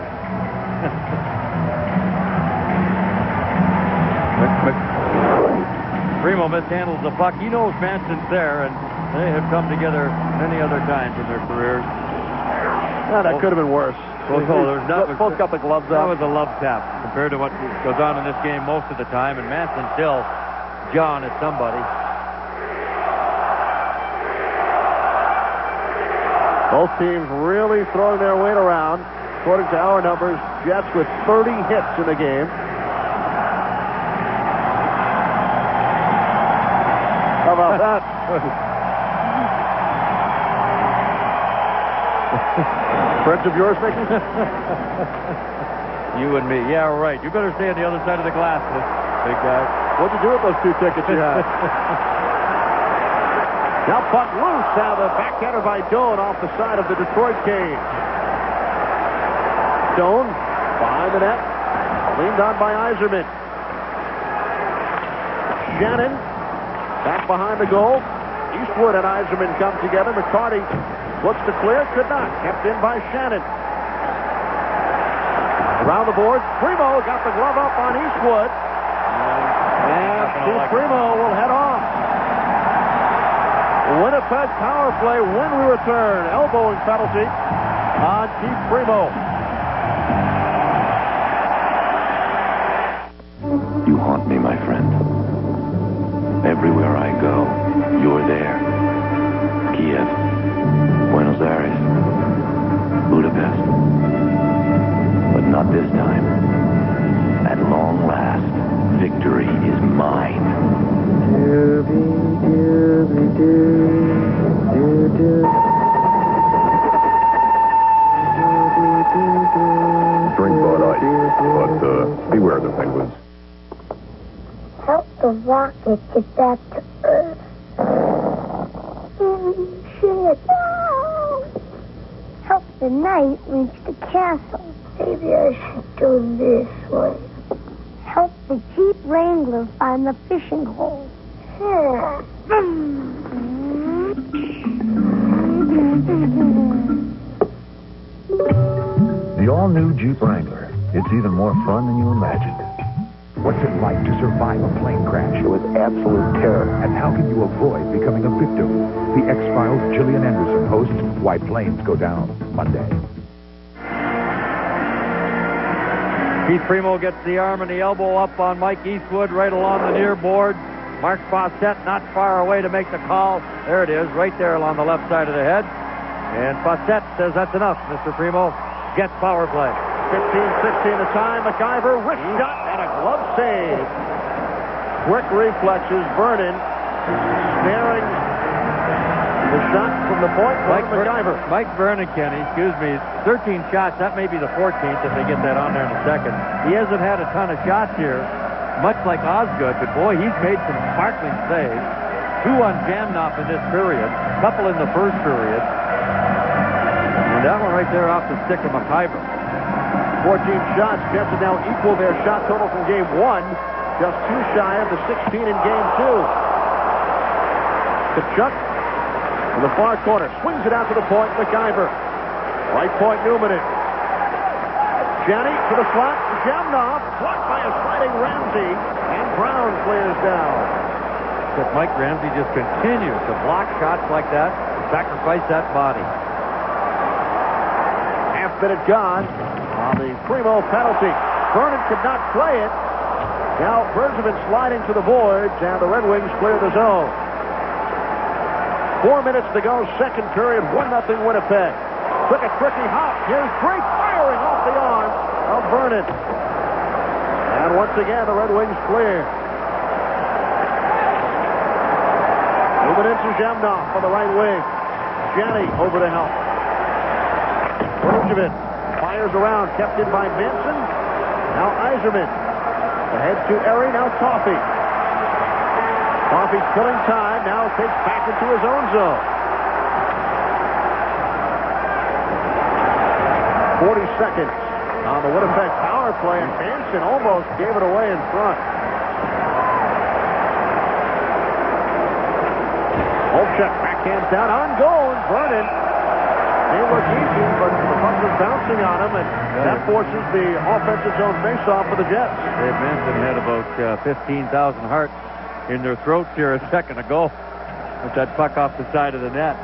Primo mishandles the puck. He knows Manson's there, and they have come together many other times in their careers. Yeah, that could have been worse. Both got the gloves that up. was a love tap compared to what goes on in this game most of the time, and Manson still John at somebody. Both teams really throwing their weight around. According to our numbers, Jets with 30 hits in the game. How about that? Friends of yours, Mickey? You and me. Yeah, right. You better stay on the other side of the glass, big guy. What'd you do with those 2 tickets you had? Now puck loose out of the backhander by Doan off the side of the Detroit cage. Doan behind the net, leaned on by Yzerman. Shannon back behind the goal. Eastwood and Yzerman come together. McCarty looks to clear, could not. Kept in by Shannon. Around the board, Primo got the glove up on Eastwood. And Steve Primo will head off. Winnipeg power play when we return. Elbowing penalty on Steve Primo. You haunt me, my friend. Everywhere I go, you're there. Kiev, Buenos Aires, Budapest. But not this time. At long last, victory is mine. Drink Bud Ice, but beware the penguins. Help the rocket get back to Earth. Shit. Help the knight reach the castle. Maybe I should do this way. Help the Jeep Wrangler find the fishing hole. The all-new Jeep Wrangler. It's even more fun than you imagined. What's it like to survive a plane crash? It was absolute terror. And how can you avoid becoming a victim? The X-Files' Gillian Anderson hosts Why Planes Go Down, Monday. Keith Primo gets the arm and the elbow up on Mike Eastwood right along the near board. Mark Fawcett not far away to make the call. There it is, right there along the left side of the head. And Fawcett says that's enough, Mr. Primo. Gets power play. 15-16 the time. McIver, wrist shot, and a glove save. Quick reflexes. Vernon snaring the shot from the point. McIver. Mike Vernon, Kenny, excuse me, 13 shots. That may be the 14th if they get that on there in a second. He hasn't had a ton of shots here, much like Osgood, but boy, he's made some sparkling saves. 2 on Jamnoff in this period, a couple in the first period. And that one right there off the stick of McIver. 14 shots. Jets have now equal their shot total from game 1. Just 2 shy of the 16 in game 2. Kachuk in the far corner. Swings it out to the point. McIver. Right point, Newman. Janney to the slot. Jamnoff. Blocked by a sliding Ramsey. And Brown clears down. But Mike Ramsey just continues to block shots like that. sacrifice that body. Half-minute gone on the Primo penalty. Vernon could not play it. Now Bergevin sliding to the boards, and the Red Wings clear the zone. 4 minutes to go, second period, 1-0 Winnipeg. Took a tricky hop. Here's great firing off the arm of Vernon. And once again, the Red Wings clear. Moving into Zemnov on the right wing. Janney over to help. Bergevin fires around, kept in by Manson. Now Yzerman. Ahead to Erie, now Toffee. Toffee's killing time, now takes back into his own zone. 40 seconds on the Winnipeg power play, and Manson almost gave it away in front. Olchek backhands down on goal, and Vernon. They look easy, but the puck was bouncing on him, and that forces the offensive zone faceoff for the Jets. Dave Manson had about 15,000 hearts in their throats here a second ago with that puck off the side of the net.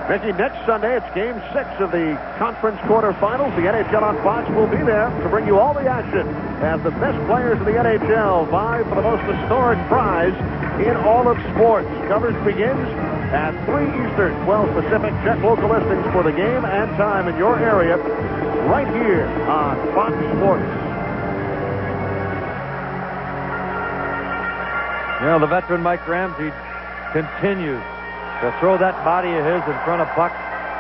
Mickey, next Sunday, it's Game 6 of the conference quarterfinals. The NHL on Fox will be there to bring you all the action as the best players of the NHL vie for the most historic prize in all of sports. Coverage begins at 3 Eastern, 12 Pacific. Check local listings for the game and time in your area right here on Fox Sports. You know, the veteran Mike Ramsey continues to throw that body of his in front of pucks,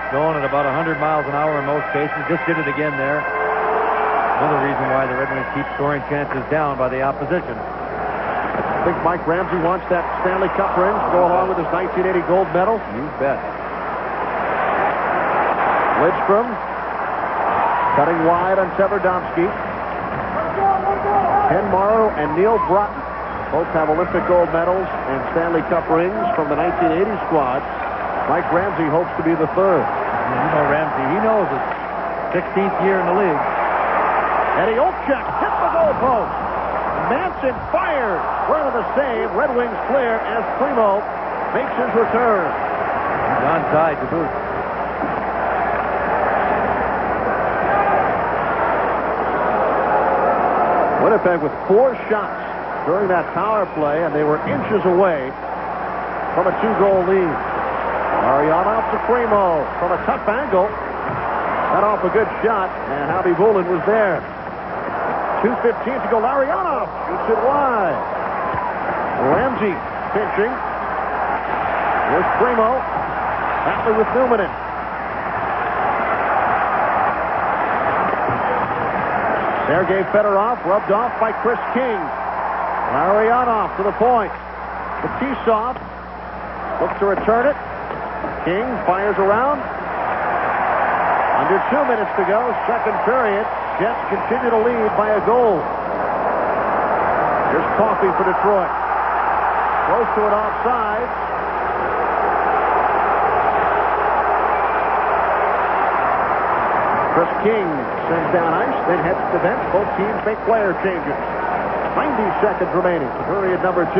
going at about 100 miles an hour in most cases. Just did it again there. Another reason why the Red Wings keep scoring chances down by the opposition. I think Mike Ramsey wants that Stanley Cup ring to go along with his 1980 gold medal. You bet. Lidstrom cutting wide on Severdomsky. Ken Morrow and Neil Broughton both have Olympic gold medals and Stanley Cup rings from the 1980 squad. Mike Ramsey hopes to be the third. You know Ramsey, he knows it. 16th year in the league. Eddie Olchek hit the goalpost. Manson fires. Right of the save. Red Wings clear as Primo makes his return. He's onside to boot. Winnipeg with 4 shots during that power play, and they were inches away from a 2-goal lead. Larionov to Primo from a tough angle. Got off a good shot, and Howie Bullen was there. 2:15 to go. Larionov shoots it wide. Ramsey pinching. Here's Primo. Battling with Newmanen. Sergei Fedorov rubbed off by Chris King. Larionov to the point. Fetisov looks to return it. King fires around. Under 2 minutes to go, second period. Jets continue to lead by a goal. Here's Coffey for Detroit. Close to it offside. Chris King sends down ice, then heads to the bench. Both teams make player changes. 90 seconds remaining to period number 2.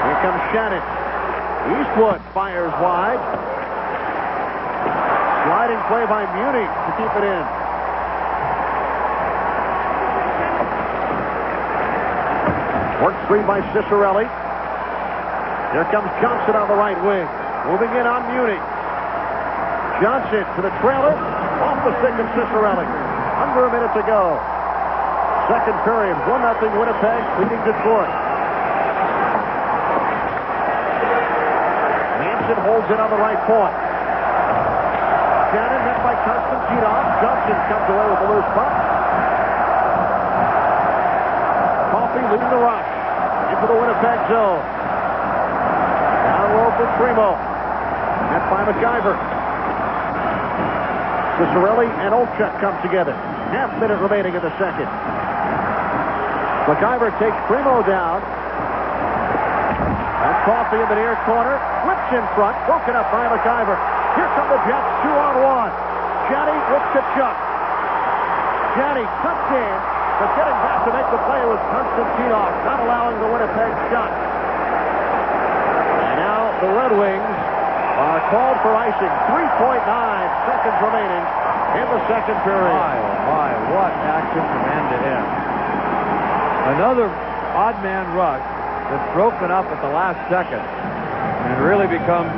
Here comes Shannon. Eastwood fires wide. Sliding play by Muni to keep it in. Work free by Cicerelli. Here comes Johnson on the right wing. Moving in on Muni. Johnson to the trailer. Off the stick of Cicerelli. Under a minute to go. Second period. 1-0 Winnipeg leading Detroit. Manson holds it on the right point. Shannon met by Konstantinov. Johnson comes away with a loose puck. Coffey leading the rush into the Winnipeg zone. Down low for Primo. Met by McIver. Cicerelli and Olchek come together. Half minute remaining in the second. McIver takes Primo down. And Coffey in the near corner. Flips in front. Broken up by McIver. Here come the Jets, 2-on-1. Janney looks to Chuck. Janney cuts in. but getting back to make the play was Konstantinov, not allowing the Winnipeg shot. And now the Red Wings are called for icing. 3.9 seconds remaining in the second period. My, oh my, what action from end to end. Another odd man rush that's broken up at the last second and really becomes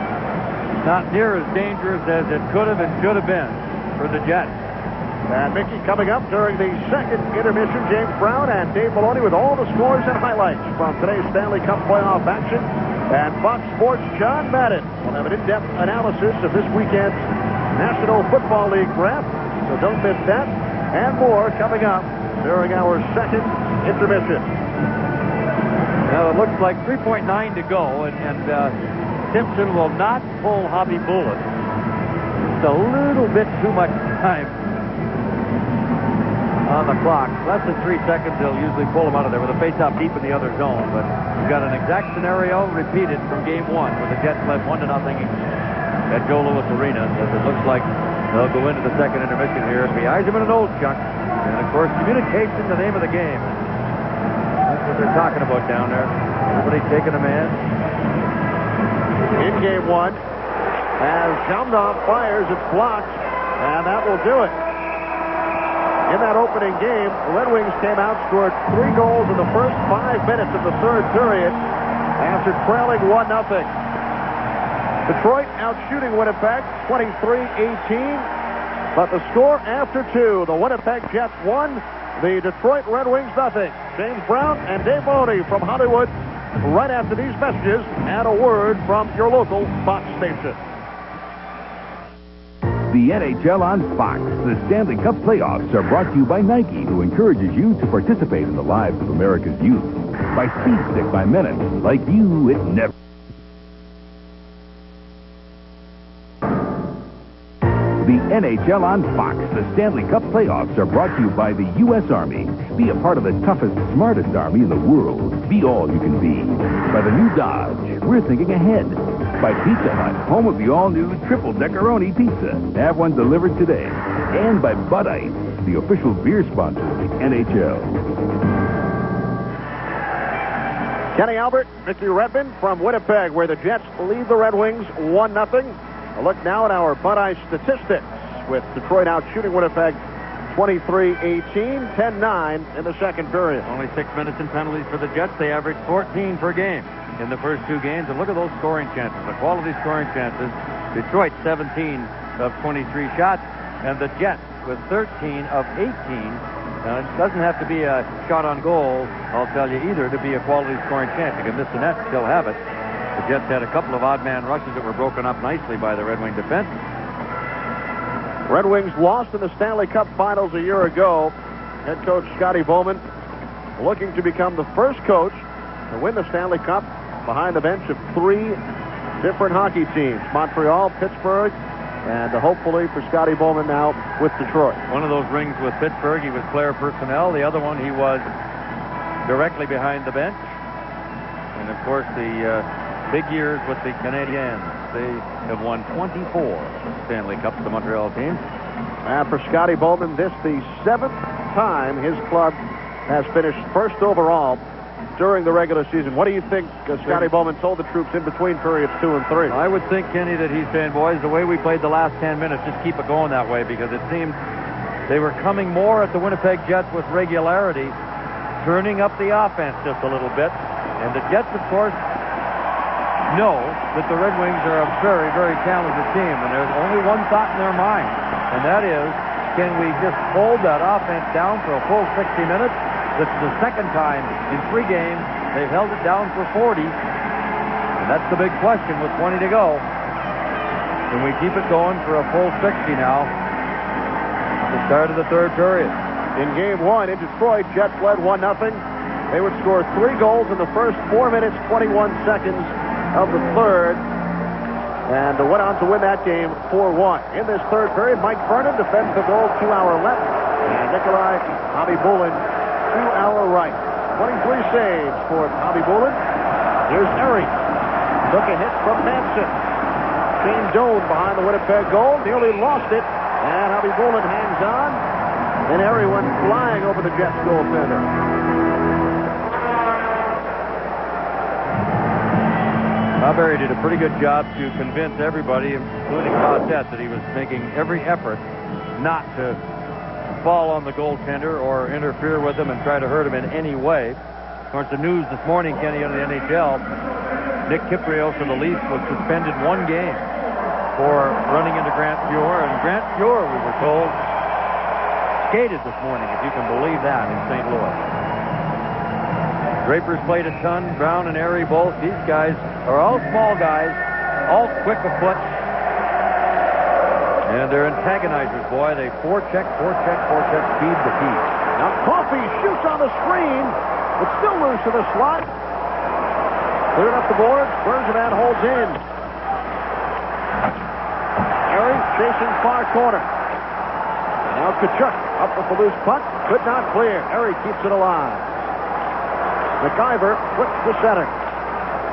not near as dangerous as it could have and should have been for the Jets. And Mickey coming up during the second intermission. James Brown and Dave Maloney with all the scores and highlights from today's Stanley Cup playoff action. And Fox Sports' John Madden will have an in-depth analysis of this weekend's National Football League draft. So don't miss that and more coming up during our second intermission. Now it looks like 3.9 to go, and Simpson will not pull Hobby Bullet. It's a little bit too much time on the clock. Less than 3 seconds, they'll usually pull him out of there with a face-off deep in the other zone. But we've got an exact scenario repeated from Game 1 where the Jets led 1-0 at Joe Louis Arena. As it looks like they'll go into the second intermission here. It'll be Eiserman and Olchuk. And, of course, communication, the name of the game. That's what they're talking about down there. Everybody taking a man. In Game 1, as Jamnov fires, it's blocked, and that will do it. In that opening game, the Red Wings came out, scored 3 goals in the first 5 minutes of the third period after trailing 1-0. Detroit out shooting Winnipeg 23-18, but the score after 2, the Winnipeg Jets 1, the Detroit Red Wings 0. James Brown and Dave Maloney from Hollywood right after these messages and a word from your local Fox station. The NHL on Fox. The Stanley Cup playoffs are brought to you by Nike, who encourages you to participate in the lives of America's youth. By Speed Stick by Menace. Like you, it never... The NHL on Fox. The Stanley Cup playoffs are brought to you by the U.S. Army. Be a part of the toughest, smartest army in the world. Be all you can be. By the new Dodge. We're thinking ahead. By Pizza Hut, home of the all-new Triple Deckeroni Pizza. Have one delivered today. And by Bud Ice, the official beer sponsor of the NHL. Kenny Albert, Mickey Redmond from Winnipeg, where the Jets lead the Red Wings 1-0. A look now at our Bud Ice statistics, with Detroit out shooting Winnipeg 23-18, 10-9 in the second period. Only 6 minutes in penalties for the Jets. They averaged 14 per game in the first 2 games. And look at those scoring chances, the quality scoring chances. Detroit 17 of 23 shots, and the Jets with 13 of 18. Now, it doesn't have to be a shot on goal, I'll tell you, either, to be a quality scoring chance. You can miss the net, still have it. The Jets had a couple of odd man rushes that were broken up nicely by the Red Wing defense. Red Wings lost in the Stanley Cup Finals a year ago. Head coach Scotty Bowman looking to become the first coach to win the Stanley Cup behind the bench of 3 different hockey teams, Montreal, Pittsburgh, and hopefully for Scotty Bowman now with Detroit. One of those rings with Pittsburgh, he was player personnel. The other one, he was directly behind the bench. And, of course, the big years with the Canadiens. They have won 24 Stanley Cups, the Montreal team. And for Scotty Bowman, this the 7th time his club has finished first overall during the regular season. What do you think Scotty Bowman told the troops in between periods 2 and 3? I would think, Kenny, that he's saying, boys, the way we played the last 10 minutes, just keep it going that way, because it seemed they were coming more at the Winnipeg Jets with regularity, turning up the offense just a little bit. And the Jets, of course, know that the Red Wings are a very, very talented team, and there's only one thought in their mind, and that is, can we just hold that offense down for a full 60 minutes? This is the second time in 3 games they've held it down for 40, and that's the big question with 20 to go. Can we keep it going for a full 60 now at the start of the third period? In Game 1 in Detroit, Jets led 1-0. They would score 3 goals in the first 4 minutes, 21 seconds of the third, and went on to win that game 4-1. In this third period, Mike Vernon defends the goal to our left, and Nikolai Khabibulin to our right. 23 saves for Khabibulin. Here's Erie. Took a hit from Manson. Shane Doan behind the Winnipeg goal, nearly lost it, and Khabibulin hangs on. and Erie went flying over the Jets goaltender. Barry did a pretty good job to convince everybody, including Cossette, that he was making every effort not to fall on the goaltender or interfere with him and try to hurt him in any way. Of course, the news this morning, Kenny, on the NHL, Nick Kiprios of the Leafs was suspended 1 game for running into Grant Fuhr, and Grant Fuhr, we were told, skated this morning, if you can believe that, in St. Louis. Draper's played a ton, Brown and Erie both. These guys are all small guys, all quick of foot, and they're antagonizers, boy. They forecheck, speed the key. Now Coffey shoots on the screen, but still loose to the slot. Cleared up the boards. Bergevin holds in. Erie chasing far corner. Now Tkachuk up with the loose puck. Could not clear. Erie keeps it alive. McIver flips to center.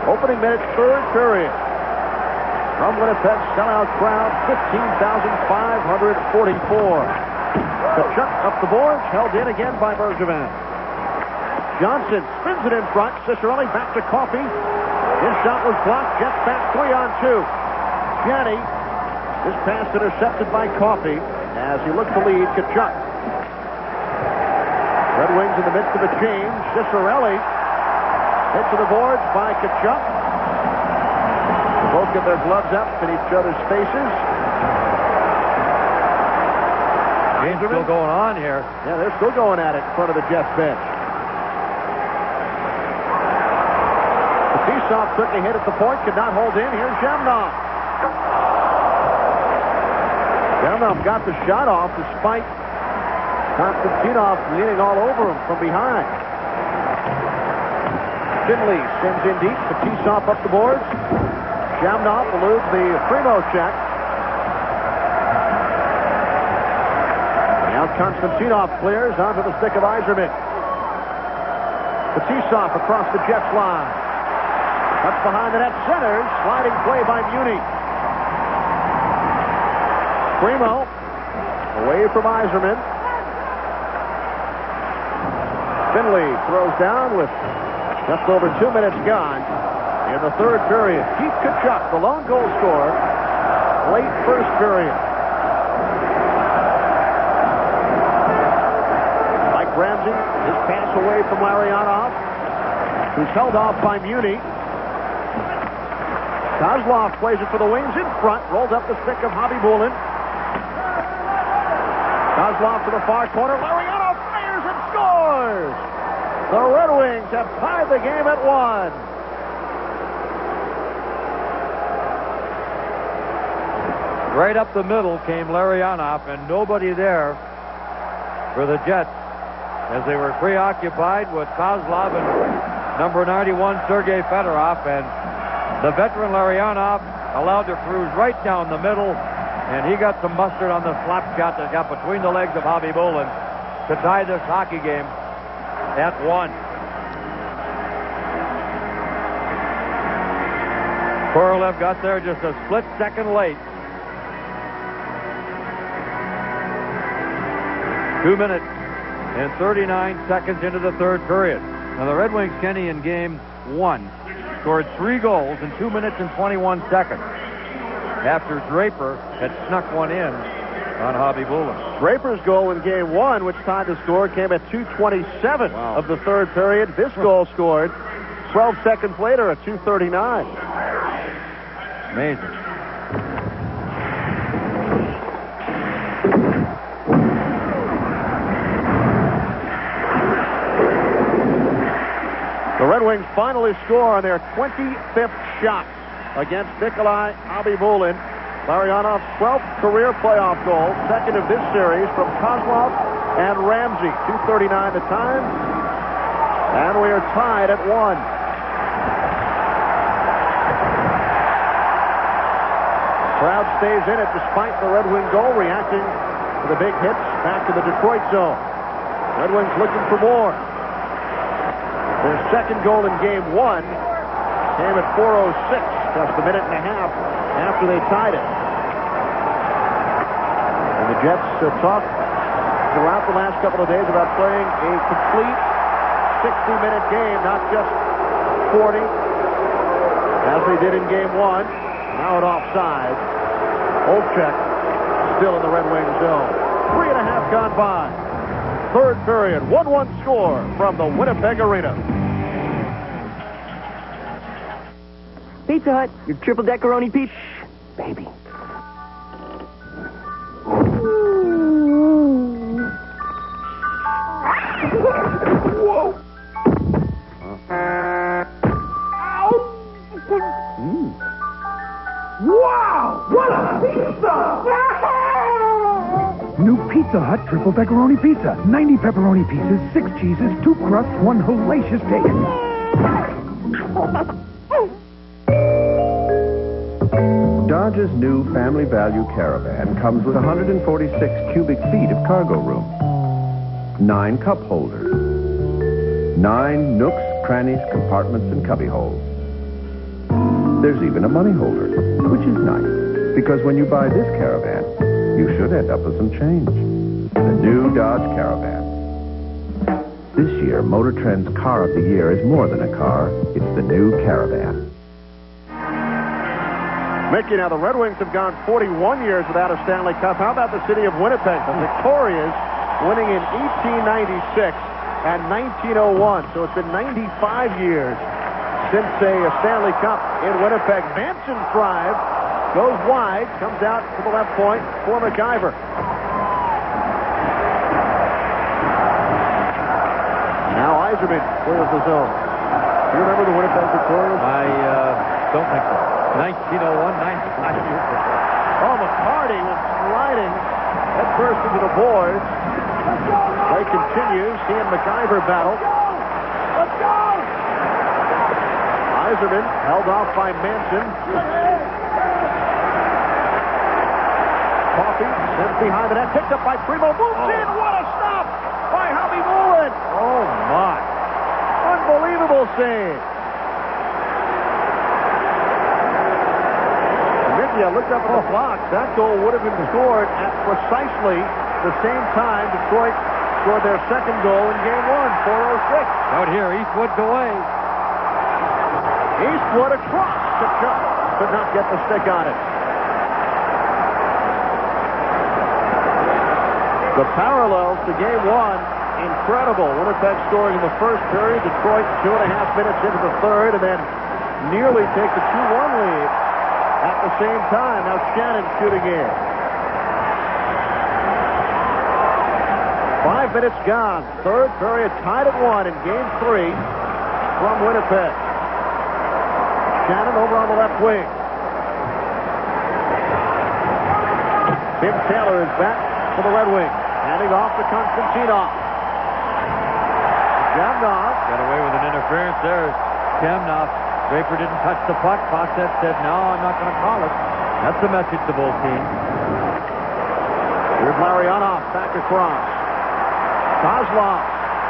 Opening minute, third period. From Winnipeg, sellout crowd, 15,544. Tkachuk up the boards, held in again by Bergevin. Johnson spins it in front. Cicerelli back to Coffey. His shot was blocked. Jets back 3-on-2. Janney, his pass intercepted by Coffey as he looked to lead Tkachuk. Red Wings in the midst of a change. Cicerelli hit to the boards by Tkachuk. They both get their gloves up in each other's faces. Game's still going on here. Yeah, they're still going at it in front of the Jets bench. The faceoff quickly hit at the point, could not hold in. Here's Zhamnov. Zhamnov got the shot off despite Konstantinov leaning all over him from behind. Finley sends in deep. Fatisov up the boards. Zhamnov eludes the Primo check. Now Konstantinov clears onto the stick of Yzerman. Fatisov across the Jets line. Cuts behind the net, centers. Sliding play by Muni. Primo away from Yzerman. Finley throws down with just over 2 minutes gone in the third period. Keith Tkachuk, the lone goal scorer, late first period. Mike Ramsey, his pass away from Larionov, who's held off by Muni. Kozlov plays it for the Wings in front, rolled up the stick of Habibulin. Kozlov to the far corner. Larionov fires and scores! The Red Wings have tied the game at 1. Right up the middle came Larionov, and nobody there for the Jets as they were preoccupied with Kozlov and number 91, Sergei Fedorov, and the veteran Larionov allowed to cruise right down the middle, and he got some mustard on the slap shot that got between the legs of Habibulin to tie this hockey game at 1. Korolev got there just a split second late. 2 minutes and 39 seconds into the third period. Now the Red Wings, Kenny, in game 1 scored 3 goals in 2 minutes and 21 seconds after Draper had snuck one in on Habibulin. Draper's goal in game 1, which tied the score, came at 2:27 of the third period. This goal scored 12 seconds later at 2:39. Amazing. The Red Wings finally score on their 25th shot against Nikolai Habibulin. Larionov's 12th career playoff goal, second of this series from Kozlov and Ramsey. 2:39 the time, and we are tied at 1. Crowd stays in it despite the Red Wing goal, reacting to the big hits back to the Detroit zone. Red Wings looking for more. Their second goal in game 1 came at 4:06, just a minute and a half after they tied it. And the Jets talk throughout the last couple of days about playing a complete 60-minute game, not just 40, as they did in Game 1. Now at offside. Olczyk still in the Red Wing zone. 3.5 gone by. Third period, 1-1 score from the Winnipeg Arena. Pizza Hut, your triple deckeroni pizza. Baby. Whoa. Wow! What a pizza! New Pizza Hut triple pepperoni pizza. 90 pepperoni pieces, 6 cheeses, 2 crusts, 1 hellacious taste. Dodge's new Family Value Caravan comes with 146 cubic feet of cargo room, 9 cup holders, 9 nooks, crannies, compartments, and cubby holes. There's even a money holder, which is nice, because when you buy this Caravan, you should end up with some change. The new Dodge Caravan. This year, Motor Trend's Car of the Year is more than a car. It's the new Caravan. Mickey, now the Red Wings have gone 41 years without a Stanley Cup. How about the city of Winnipeg? The Victorias winning in 1896 and 1901. So it's been 95 years since a Stanley Cup in Winnipeg. Manson drive, goes wide, comes out to the left point for McIver. Now Yzerman clears the zone. Do you remember the Winnipeg Victorias? I don't think so. 1901, 95 years ago. Oh, McCarty was sliding head first into the boards. Play continues. He and McIver battle. Let's go! Yzerman held off by Manson. Coffey sends behind the net. Picked up by Primo. Moves in. What a stop by Hobby Mullen. Oh, my. Unbelievable save. Mickey, I looked up at the clock. That goal would have been scored at precisely the same time Detroit scored their second goal in Game 1, 4:06. Out here, Eastwood's away. Eastwood across to Chuck. Could not get the stick on it. The parallels to Game 1, incredible. Winnipeg scoring in the first period. Detroit 2.5 minutes into the third, and then nearly take the 2-1 lead at the same time. Now Shannon shooting in. 5 minutes gone. Third period tied at 1 in Game 3 from Winnipeg. Shannon over on the left wing. Tim Taylor is back for the Red Wings. Handing off to Konstantinov. Jamnov. Got away with an interference there. Jamnov. Draper didn't touch the puck. Fawcett said, no, I'm not going to call it. That's the message to both teams. Here's Larionov back across. Kozlov.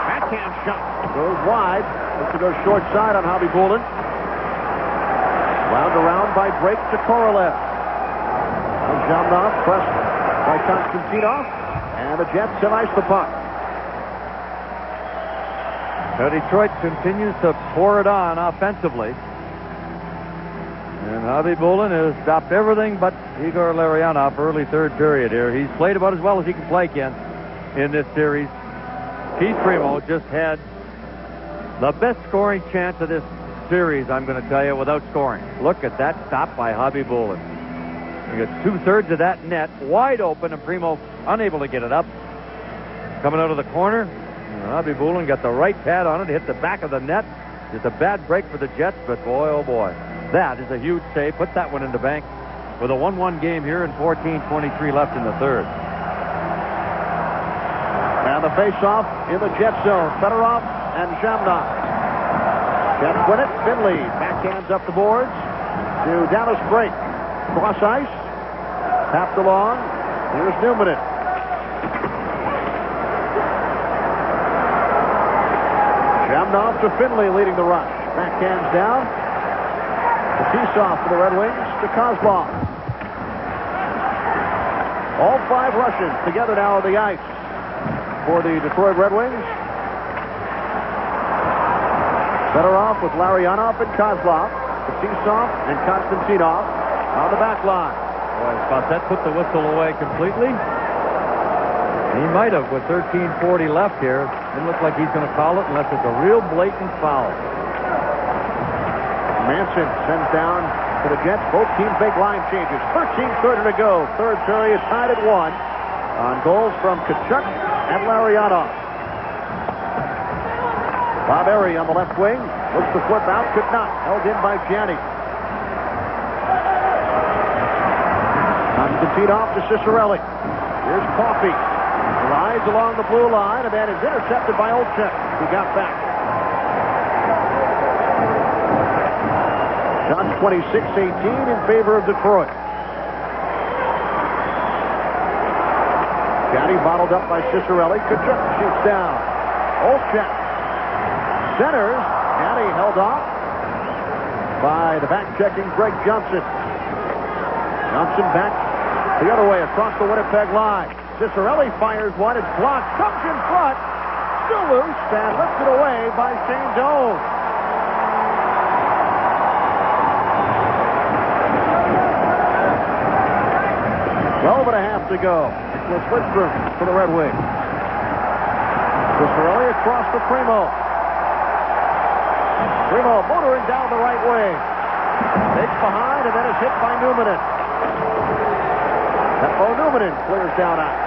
Backhand shot. Goes wide. Looks to go short side on Hobby Bullen. Wound around by Drake to Korolev. Now Jamnov pressed by Konstantinov. And the Jets have iced the puck. Now Detroit continues to pour it on offensively. And Hobby Bullen has stopped everything but Igor Larionov early third period here. He's played about as well as he can play, Ken, in this series. Keith Primo just had the best scoring chance of this series, I'm going to tell you, without scoring. Look at that stop by Hobby Bullen. You got 2/3 of that net wide open, and Primo unable to get it up. Coming out of the corner, Hobby Bullen got the right pad on it, hit the back of the net. Just a bad break for the Jets, but boy, oh boy. That is a huge save. Put that one in the bank with a 1-1 game here and 14:23 left in the third. And the face-off in the Jet zone. Fedorov and Jamnov. Jets win it. Finley backhands up the boards to Dallas Drake. Cross ice. Tapped along. Here's Newman. Jamnov to Finley leading the rush. Backhands down. The piece-off for the Red Wings to Kozlov. All 5 Russians together now on the ice. for the Detroit Red Wings. Better off with Larionov and Kozlov, Fetisov and Konstantinov on the back line. Boy, Fawcett put the whistle away completely. He might have with 13:40 left here. Didn't look like he's going to call it unless it's a real blatant foul. Manson sends down to the Jets. Both teams make line changes. 13:30 to go. Third period tied at 1 on goals from Tkachuk and Larionov. Bob Airy on the left wing. Looks to flip out. Could not. Held in by Gianni. Konstantinov to Cicerelli. Here's Coffey. Rides along the blue line, and that is intercepted by Olczyk, who got back. Shots 26-18 in favor of Detroit. Gianni bottled up by Cicerelli. Tkachuk shoots down. Olczyk centers. Gianni held off by the back-checking Greg Johnson. Johnson back the other way across the Winnipeg line. Cicerelli fires one. It's blocked. Comes in front. Still loose and lifted away by Shane Doan. Twelve and a half to go. Nicholas Lidstrom for the Red Wings. Cicerelli across to Primo. Primo motoring down the right wing. Takes behind and then is hit by Numanen. Numanen clears down out.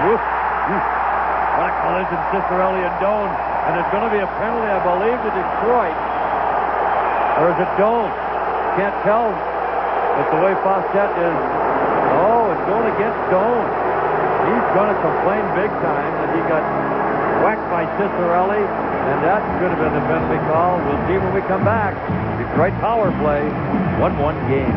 What a collision, Cicerelli and Doan. And it's going to be a penalty, I believe, to Detroit. Or is it Doan? Can't tell. But the way Fawcett is... Oh, it's going against Doan. He's going to complain big time that he got whacked by Cicerelli. And that should have been the penalty call. We'll see when we come back. Detroit power play. 1-1 game.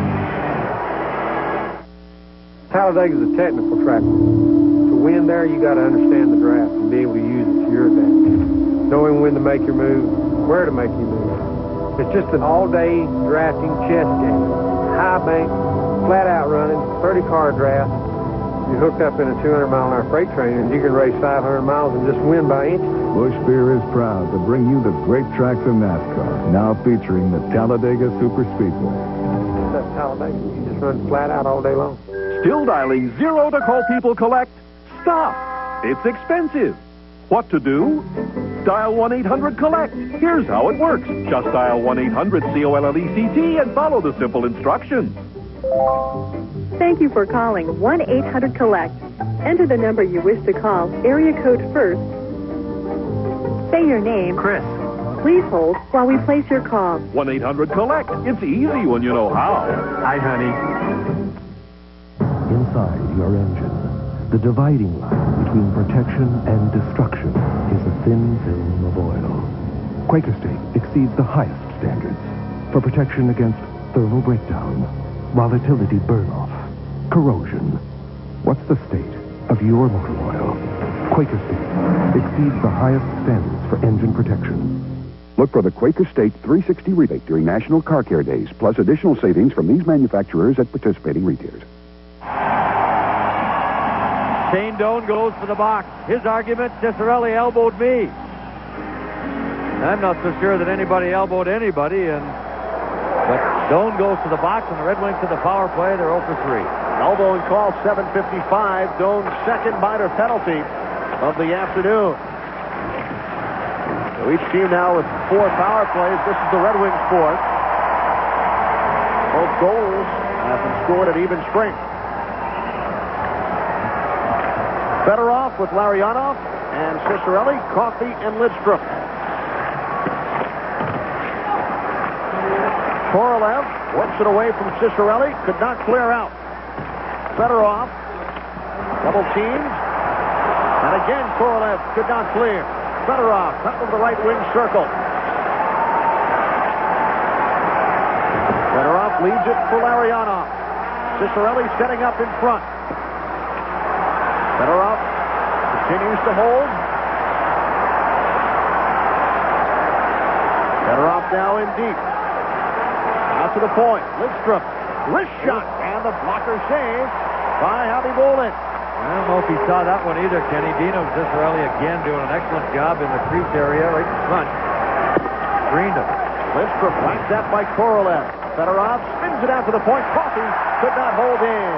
Talladega is a technical track. To win there, you got to understand the draft and be able to use it to your advantage. Knowing when to make your move, where to make your move. It's just an all-day drafting chess game. High bank, flat-out running, 30-car draft. You hooked up in a 200-mile-an-hour freight train, and you can race 500 miles and just win by inches. Busch Beer is proud to bring you the great tracks of NASCAR, now featuring the Talladega Super Speedway. That's Talladega. You just run flat out all day long. Still dialing 0 to call people collect? Stop! It's expensive. What to do? Dial 1-800-COLLECT. Here's how it works. Just dial 1-800-COLLECT and follow the simple instructions. Thank you for calling 1-800-COLLECT. Enter the number you wish to call, area code first. Say your name. Chris. Please hold while we place your call. 1-800-COLLECT. It's easy when you know how. Hi, honey. Inside your engine, the dividing line between protection and destruction is a thin film of oil. Quaker State exceeds the highest standards for protection against thermal breakdown, volatility burn-off, corrosion. What's the state of your motor oil? Quaker State exceeds the highest standards for engine protection. Look for the Quaker State 360 rebate during National Car Care Days, plus additional savings from these manufacturers at participating retailers. Shane Doan goes for the box. His argument, Cicerelli elbowed me. I'm not so sure that anybody elbowed anybody, but Doan goes to the box, and the Red Wings to the power play. They're 0 for 3. Elbowing call, 7:55. Doan's second minor penalty of the afternoon. So each team now with 4 power plays. This is the Red Wings' fourth. Both goals have been scored at even strength. Better off with Larionov and Cicerelli, Coffey, and Lidstrom. Korolev works it away from Cicerelli, could not clear out. Better off, double teamed, and again Korolev could not clear. Better off, cut with the right wing circle. Better off leads it for Larionov. Cicerelli setting up in front. Better off continues to hold. Better off now in deep. Out to the point. Lidstrom. Wrist shot. And the blocker saved by Javi Bolin. I don't know if he saw that one either, Kenny. Dino Cicerelli again doing an excellent job in the crease area right in front. Screened him. Lindstrom whacked that by Korolev. Fedorov spins it out to the point. Coffey could not hold in.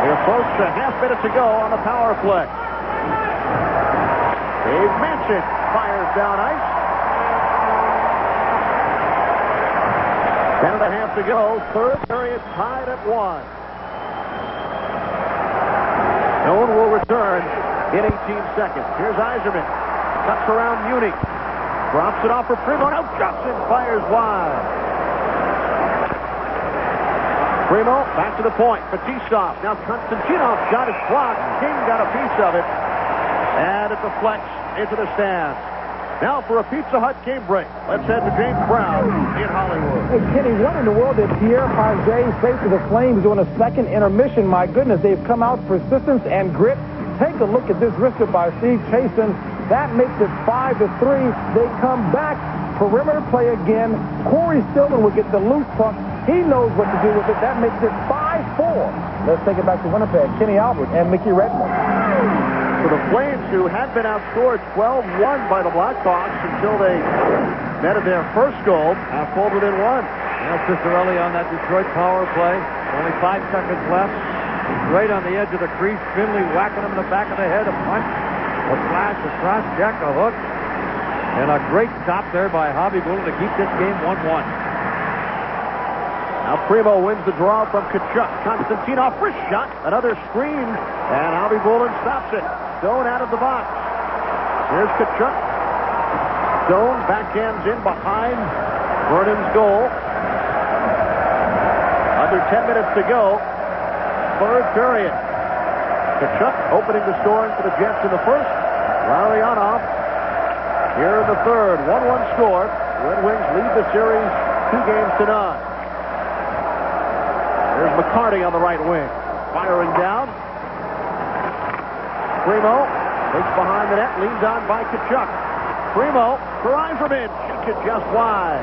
We approach a half minute to go on the power play. Dave Manson fires down ice. 10.5 to go. Third period tied at 1. Nolan will return in 18 seconds. Here's Yzerman. Cuts around Munich. Drops it off for Primo. Now Johnson fires wide. Primo back to the point. Fetisov. Now Konstantinov shot is blocked. King got a piece of it. And it deflects into the stands. Now for a Pizza Hut game break. Let's head to James Brown in Hollywood. Hey, Kenny, what in the world did Pierre Pagé say to the Flames during a second intermission? My goodness, they've come out persistence and grit. Take a look at this wristed by Steve Chasen. That makes it 5-3. They come back. Perimeter play again. Corey Stillman will get the loose puck. He knows what to do with it. That makes it 5-4. Let's take it back to Winnipeg. Kenny Albert and Mickey Redmond. For the Flames, who had been outscored 12-1 by the Blackhawks until they netted their first goal, have pulled within 1. Now Cicerelli on that Detroit power play. Only 5 seconds left. Right on the edge of the crease. Finley whacking him in the back of the head. A punch, a flash, a cross check, a hook. And a great stop there by Hobby Gould to keep this game 1-1. Now Primo wins the draw from Tkachuk. Konstantinov, first shot, another screen, and Hobby Gould stops it. Stone out of the box. Here's Tkachuk. Stone backhands in behind Vernon's goal. Under 10 minutes to go. Third period. Tkachuk opening the scoring for the Jets in the first. Larionov here in the third. 1-1 score. Red Wings lead the series 2-0. There's McCarty on the right wing. Firing down. Primo takes behind the net, leans on by Tkachuk. Primo for Yzerman. Shoots it just wide.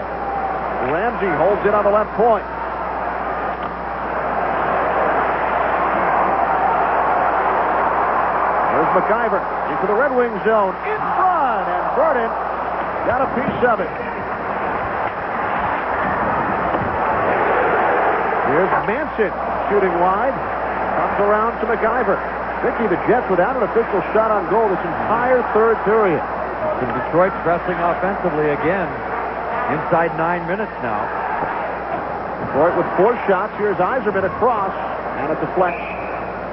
Ramsey holds it on the left point. There's McIver into the Red Wing zone. In front, and Vernon got a piece of it. Here's Manson shooting wide. Comes around to McIver. Vicky, the Jets without an official shot on goal this entire third period. And Detroit pressing offensively again. Inside 9 minutes now. Detroit with 4 shots. Here's Yzerman across. And it deflects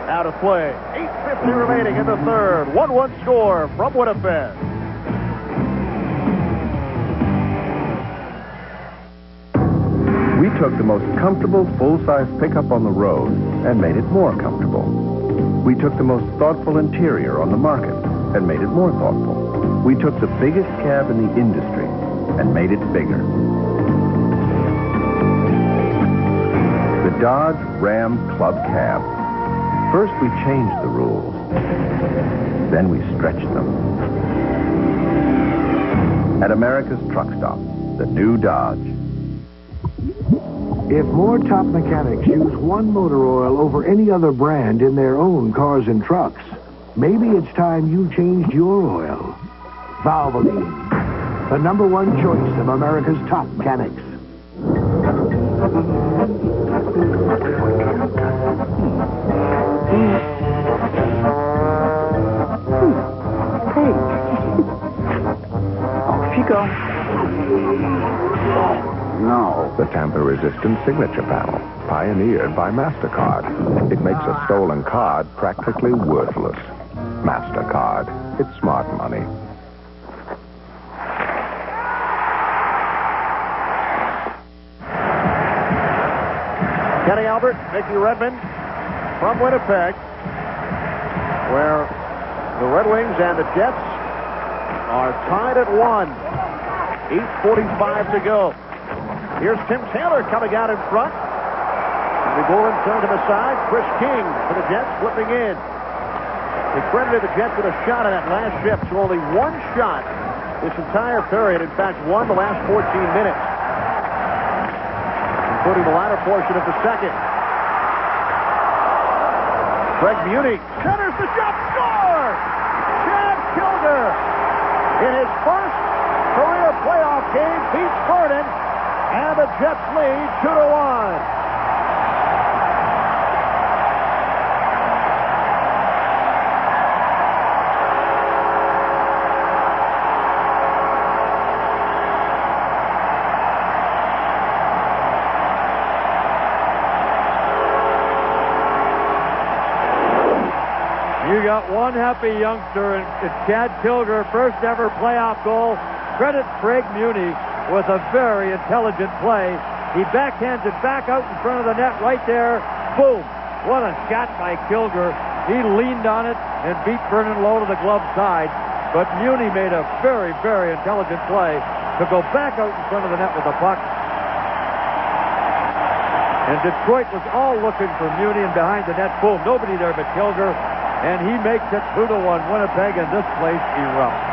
out of play. 8:50 remaining in the third. 1-1 score from Winnipeg. We took the most comfortable full-size pickup on the road and made it more comfortable. We took the most thoughtful interior on the market and made it more thoughtful. We took the biggest cab in the industry and made it bigger. The Dodge Ram Club Cab. First we changed the rules. Then we stretched them. At America's Truck Stop, the new Dodge. If more top mechanics use one motor oil over any other brand in their own cars and trucks, maybe it's time you changed your oil. Valvoline, the #1 choice of America's top mechanics. Hey. Off you go. No. The tamper-resistant signature panel, pioneered by MasterCard. It makes a stolen card practically worthless. MasterCard. It's smart money. Kenny Albert, Mickey Redmond from Winnipeg, where the Red Wings and the Jets are tied at 1. 8:45 to go. Here's Tim Taylor coming out in front. The Golden turned him aside. Chris King for the Jets flipping in. They credited the Jets with a shot on that last shift, so only 1 shot this entire period. In fact, 1 the last 14 minutes, including the latter portion of the second. Greg Muni centers the shot, scores! Chad Kilger, in his first career playoff game, beats Vernon, and the Jets lead 2-1. You got one happy youngster, and it's Chad Kilger, first ever playoff goal. Credit Craig Muni with a very intelligent play. He backhands it back out in front of the net right there. Boom! What a shot by Kilger. He leaned on it and beat Vernon low to the glove side. But Muni made a very, very intelligent play to go back out in front of the net with the puck. And Detroit was all looking for Muni, and behind the net, boom, nobody there but Kilger. And he makes it 2-1 Winnipeg, and this place erupts.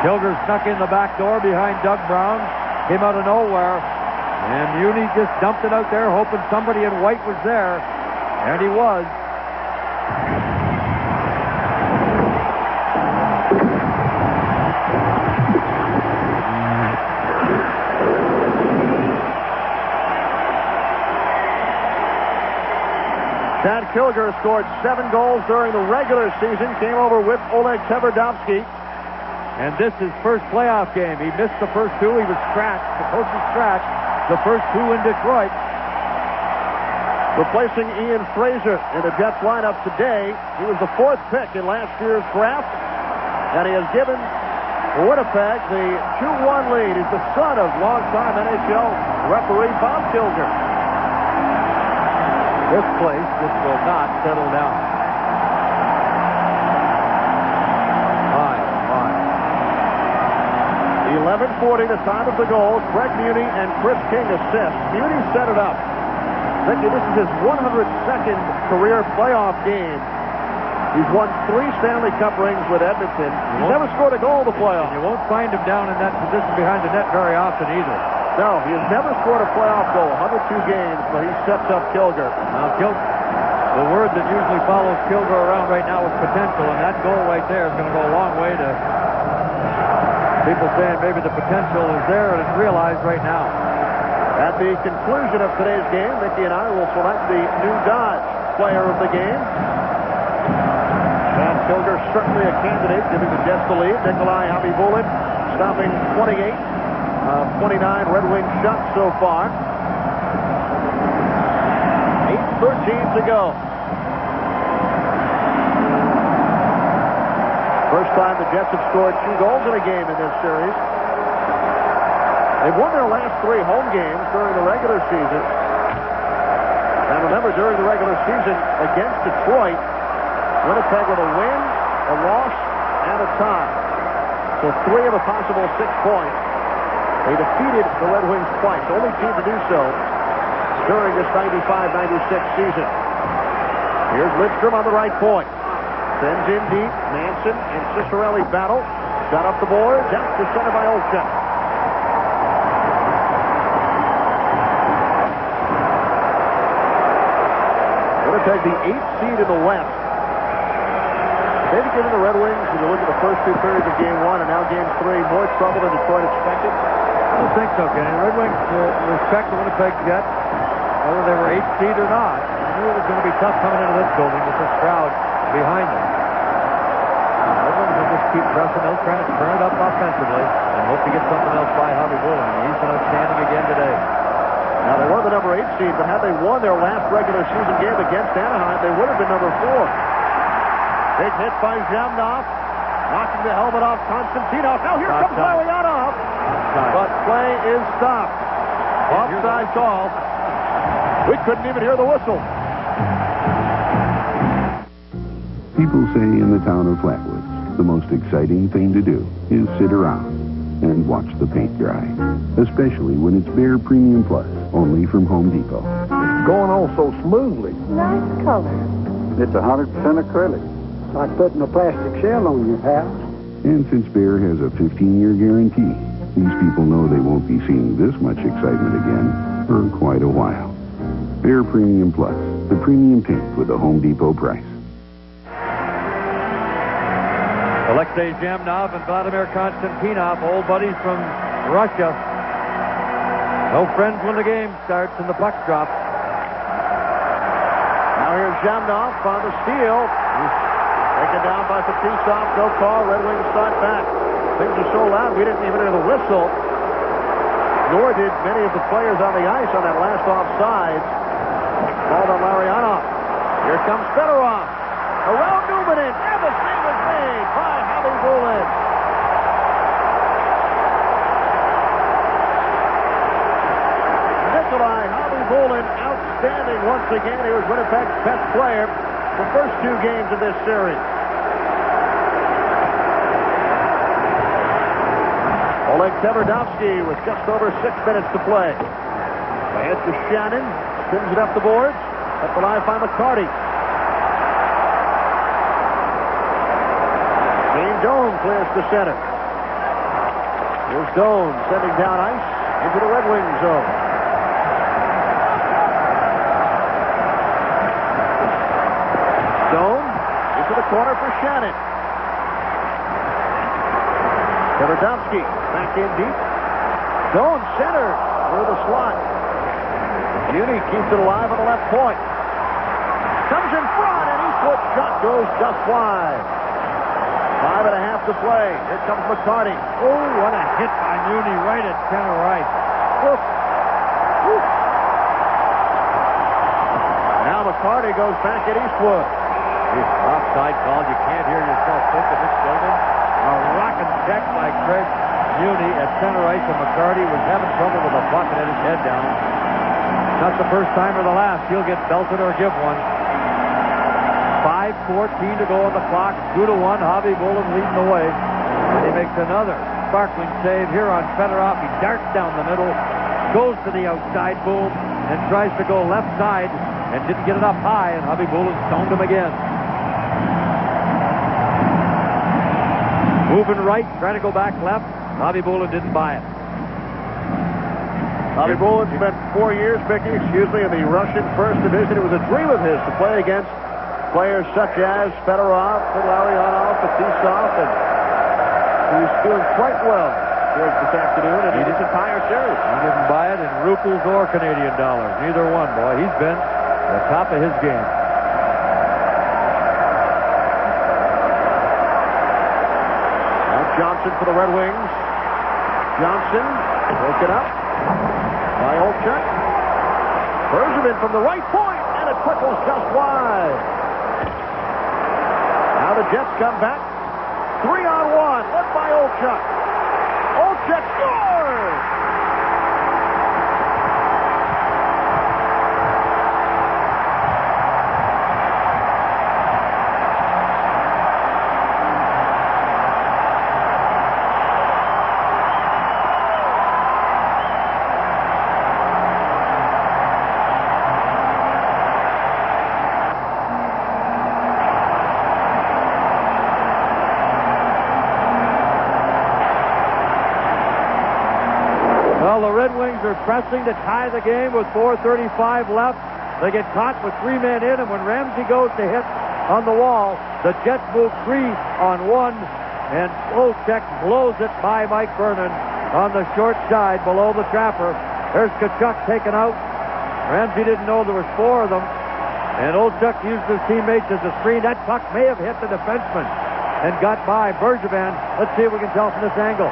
Kilger snuck in the back door behind Doug Brown, came out of nowhere, and Muni just dumped it out there, hoping somebody in white was there, and he was. Chad Kilger scored 7 goals during the regular season, came over with Oleg Tverdovsky. And this is first playoff game. He missed the first 2. He was scratched. The coach was scratched the first 2 in Detroit. Replacing Ian Fraser in the Jets lineup today. He was the 4th pick in last year's draft, and he has given Winnipeg the 2-1 lead. He's the son of longtime NHL referee Bob Kilger. This place just will not settle down. 11:40, the time of the goal. Craig Muni and Chris King assist. Muni set it up. Ricky, this is his 102nd career playoff game. He's won 3 Stanley Cup rings with Edmonton. He's never scored a goal in the playoffs. You won't find him down in that position behind the net very often either. No, he has never scored a playoff goal. 102 games, but he sets up Kilger. Now, the word that usually follows Kilger around right now is potential, and that goal right there is going to go a long way to people saying maybe the potential is there and it's realized right now. At the conclusion of today's game, Mickey and I will select the new Dodge player of the game. Chad Kilger certainly a candidate, giving the Jets the lead. Nikolai Habibulin stopping 28 of 29 Red Wings shots so far. 8:13 to go. First time the Jets have scored 2 goals in a game in this series. They've won their last 3 home games during the regular season. And remember, during the regular season against Detroit, Winnipeg with a win, a loss, and a tie. So 3 of a possible 6 points. They defeated the Red Wings twice, only team to do so during this 95-96 season. Here's Lidstrom on the right point. Sends in deep. Manson and Cicerelli battle. Got up the boards. Out to center by Olsen. Winnipeg, the 8th seed in the West. They've given the Red Wings, when you look at the first 2 periods of Game 1 and now Game 3, more trouble than Detroit expected? I don't think so, Kenny. Red Wings respect the Winnipeg Jets, whether they were 8th seed or not. I knew it was going to be tough coming into this building with this crowd behind them. Red Wings will just keep pressing. They'll try to turn it up offensively and hope to get something else by Habibulin. He's been outstanding again today. Now, they were the number 8 seed, but had they won their last regular season game against Anaheim, they would have been number 4. Big hit by Zhamnov, knocking the helmet off Konstantinov. Now here comes Larionov, but play is stopped. Offside call. We couldn't even hear the whistle. People say in the town of Flatwoods, the most exciting thing to do is sit around and watch the paint dry, especially when it's Behr Premium Plus, only from Home Depot. It's going on so smoothly. Nice color. It's 100% acrylic. Like putting a plastic shell on your house. And since Behr has a 15-year guarantee, these people know they won't be seeing this much excitement again for quite a while. Bear Premium Plus, the premium paint with a Home Depot price. Alexei Zhamnov and Vladimir Konstantinov, old buddies from Russia. No friends when the game starts and the puck drops. Now here's Zhamnov on the steal. He's taken down by Fetisov. No call. Red Wings start back. Things are so loud we didn't even hear the whistle. Nor did many of the players on the ice on that last offside. Called on Larionov. Here comes Fedorov. Around Newman, and the save is made by Javi Bulin. Nikolai Javi Bulin, outstanding once again. He was Winnipeg's best player the first two games of this series. Oleg Tverdovsky with just over 6 minutes to play. Ahead to Shannon. Spins it up the boards. Up the line by McCarty. Dean Doan clears to center. Here's Doan sending down ice into the Red Wings zone. Doan into the corner for Shannon. Tverdovsky back in deep. Doan center through the slot. Uni keeps it alive on the left point. Comes in front, and Eastwood's shot goes just wide. 5.5 to play. Here comes McCarty. Oh, what a hit by Muni right at center right. Oof. Oof. Now McCarty goes back at Eastwood. Offside call. You can't hear yourself think of this Stillman. A rocking check by Craig Muni at center ice, and McCarty was having trouble with the puck and had his head down. Not the first time or the last. He'll get belted or give one. 5:14 to go on the clock. 2-1. Javi Bulin leading the way. And he makes another sparkling save here on Fedorov. He darts down the middle, goes to the outside boom, and tries to go left side and didn't get it up high, and Javi Bulin stoned him again. Moving right, trying to go back left. Javi Bulin didn't buy it. Javi Bulin spent 4 years, Mickey, in the Russian First Division. It was a dream of his to play against players such as Fedorov, Larionov, Fetisov, and he was doing quite well here this afternoon and in his entire series. He didn't buy it in rubles or Canadian dollars. Neither one, boy. He's been at the top of his game. Now Johnson for the Red Wings. Johnson broken up by Olchuk. Bergevin from the right point, and it trickles just wide. Now the Jets come back. 3-on-1, led by Olchuk. Olchuk scores! Well, the Red Wings are pressing to tie the game with 4:35 left. They get caught with 3 men in, and when Ramsey goes to hit on the wall, the Jets move 3-on-1, and Olchek blows it by Mike Vernon on the short side below the trapper. There's Tkachuk taken out. Ramsey didn't know there was 4 of them, and Olchuk used his teammates as a screen. That puck may have hit the defenseman and got by Bergevin. Let's see if we can tell from this angle.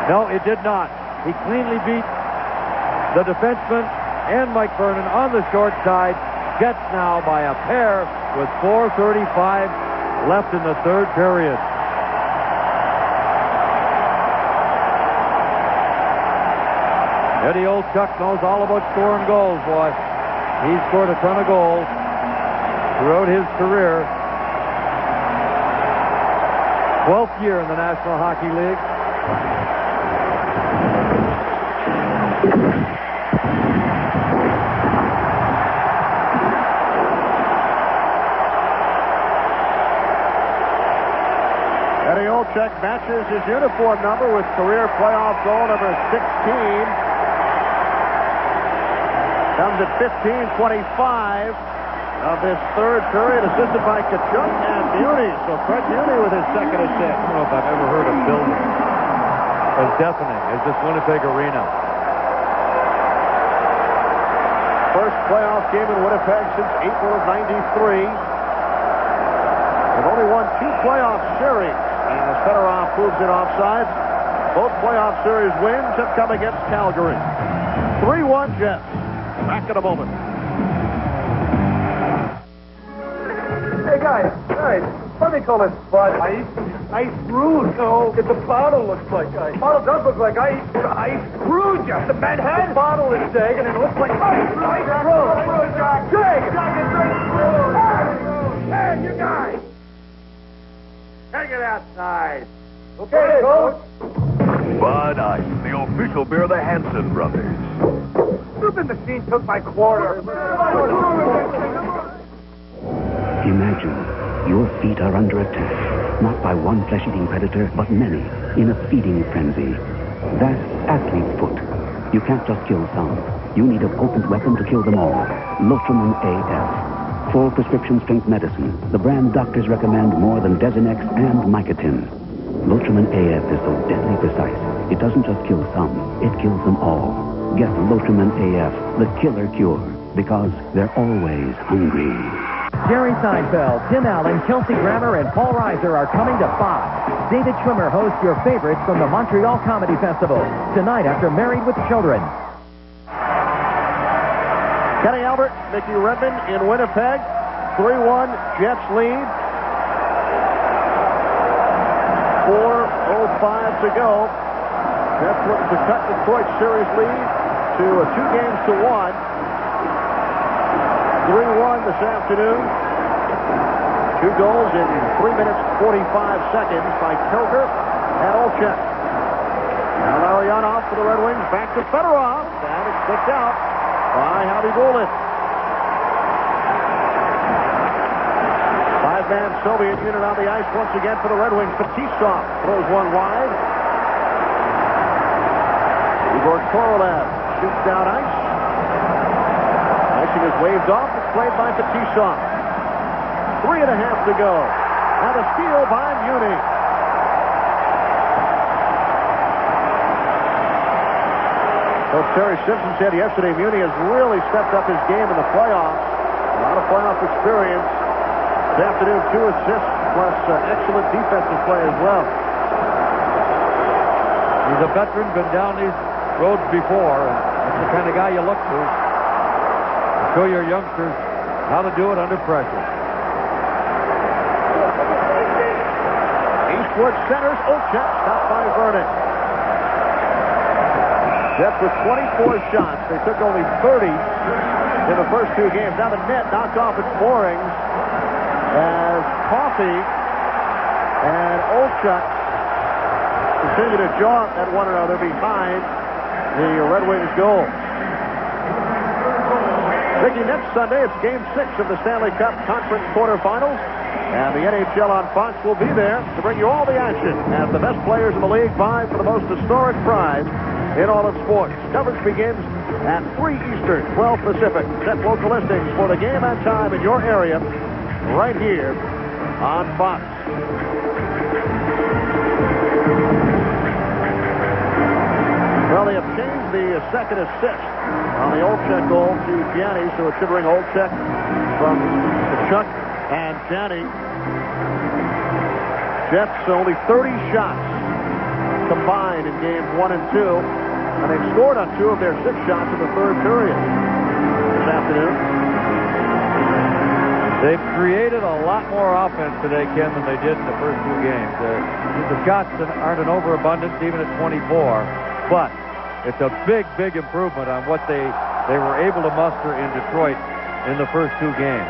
No, it did not. He cleanly beat the defenseman and Mike Vernon on the short side. Jets now by a pair with 4:35 left in the third period. Eddie Olchuk knows all about scoring goals, boy. He scored a ton of goals throughout his career. 12th year in the National Hockey League. Eddie Olchuk matches his uniform number with career playoff goal number 16. Comes at 15:25 of this third period, assisted by Kachuk and Muni. So Fred Muni with his second assist. I don't know if I've ever heard a building as deafening as this Winnipeg arena. First playoff game in Winnipeg since April of '93. They've only won 2 playoff series, and as Fedorov proves it offside, both playoff series wins have come against Calgary. 3-1 Jets. Back in a moment. Hey, guys, what do they call this spot? Ice rude. No, it's a bottle looks like ice. Bottle does look like ice. Ice rude, Jack. The Manhattan. The bottle is Dag, and it looks like ice rude. Ice rude, Jack. Dag. Hey, you guys. Take it outside. Okay, Coach. Bud Ice, the official beer of the Hanson brothers. Stupid machine took my quarter. Imagine your feet are under attack, not by one flesh-eating predator, but many, in a feeding frenzy. That's athlete foot. You can't just kill some. You need a potent weapon to kill them all. Lotrimin AF. Full prescription strength medicine. The brand doctors recommend more than Desinex and Mycotin. Lotrimin AF is so deadly precise, it doesn't just kill some, it kills them all. Get Lotrimin AF, the killer cure, because they're always hungry. Jerry Seinfeld, Tim Allen, Kelsey Grammer, and Paul Reiser are coming to Fox. David Schwimmer hosts your favorites from the Montreal Comedy Festival tonight after Married with Children. Kenny Albert, Mickey Redmond in Winnipeg. 3-1 Jets lead. 4:05 to go. Jets looking to cut Detroit's series lead to 2-1. 3-1 this afternoon. 2 goals in 3 minutes 45 seconds by Kilger and Olchek. Now Larionov for the Red Wings. Back to Fedorov. And it's kicked out by Howie Goulden. 5-man Soviet unit on the ice once again for the Red Wings. Fetisov throws one wide. Igor Korolev shoots down ice. Icing is waved off. It's played by Fetisov. 3.5 to go. And a steal by Muni. Coach Terry Simpson said yesterday Muni has really stepped up his game in the playoffs. A lot of playoff experience. This afternoon, 2 assists plus excellent defensive play as well. He's a veteran, been down these roads before, and that's the kind of guy you look to show your youngsters how to do it under pressure. Eastwood centers. Olchek stopped by Vernon. Jets with 24 shots. They took only 30 in the first 2 games. Now the net knocked off its moorings as Coffey and Olchek continue to jaw at one another behind the Red Wings goal. Mickey, next Sunday, it's Game 6 of the Stanley Cup Conference quarterfinals. And the NHL on Fox will be there to bring you all the action as the best players in the league vie for the most historic prize in all of sports. Coverage begins at 3 Eastern, 12 Pacific. Set local listings for the game and time in your area right here on Fox. Well, they have changed the second assist on the Olchek goal to Gianni, so it should bring Olchek from Kachuk and Gianni. Jets only 30 shots combined in games 1 and 2, and they've scored on 2 of their 6 shots in the third period this afternoon. They've created a lot more offense today, Ken, than they did in the first 2 games. The shots aren't an overabundance even at 24, but it's a big, big improvement on what they were able to muster in Detroit in the first 2 games.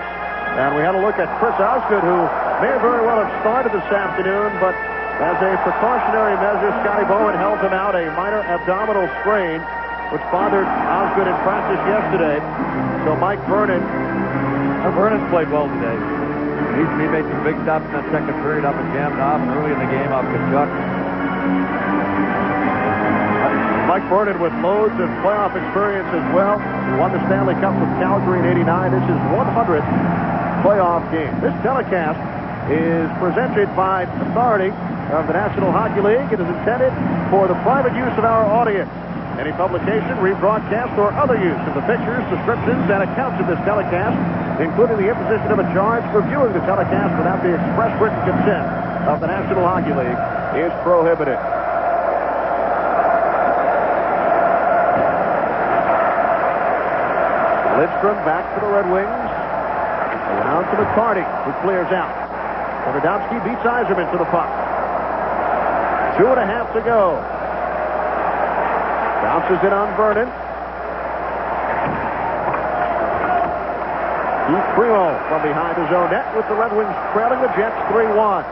And we had a look at Chris Osgood, who may very well have started this afternoon, but as a precautionary measure, Scotty Bowen held him out, a minor abdominal sprain, which bothered Osgood in practice yesterday. So Mike Vernon. Vernon's played well today. He made some big stops in that second period up at Jamnov and early in the game off Kachuk. Mike Vernon with loads of playoff experience as well. won the Stanley Cup with Calgary in '89. This is 100th playoff game. This telecast is presented by authority of the National Hockey League. It is intended for the private use of our audience. Any publication, rebroadcast, or other use of the pictures, descriptions, and accounts of this telecast, including the imposition of a charge for viewing the telecast without the express written consent of the National Hockey League, is prohibited. Lidstrom back to the Red Wings. Around to McCarty, who clears out. Radomski beats Yzerman to the puck. 2.5 to go. Bounces it on Vernon. Keith Primo from behind his own net with the Red Wings trailing the Jets 3-1.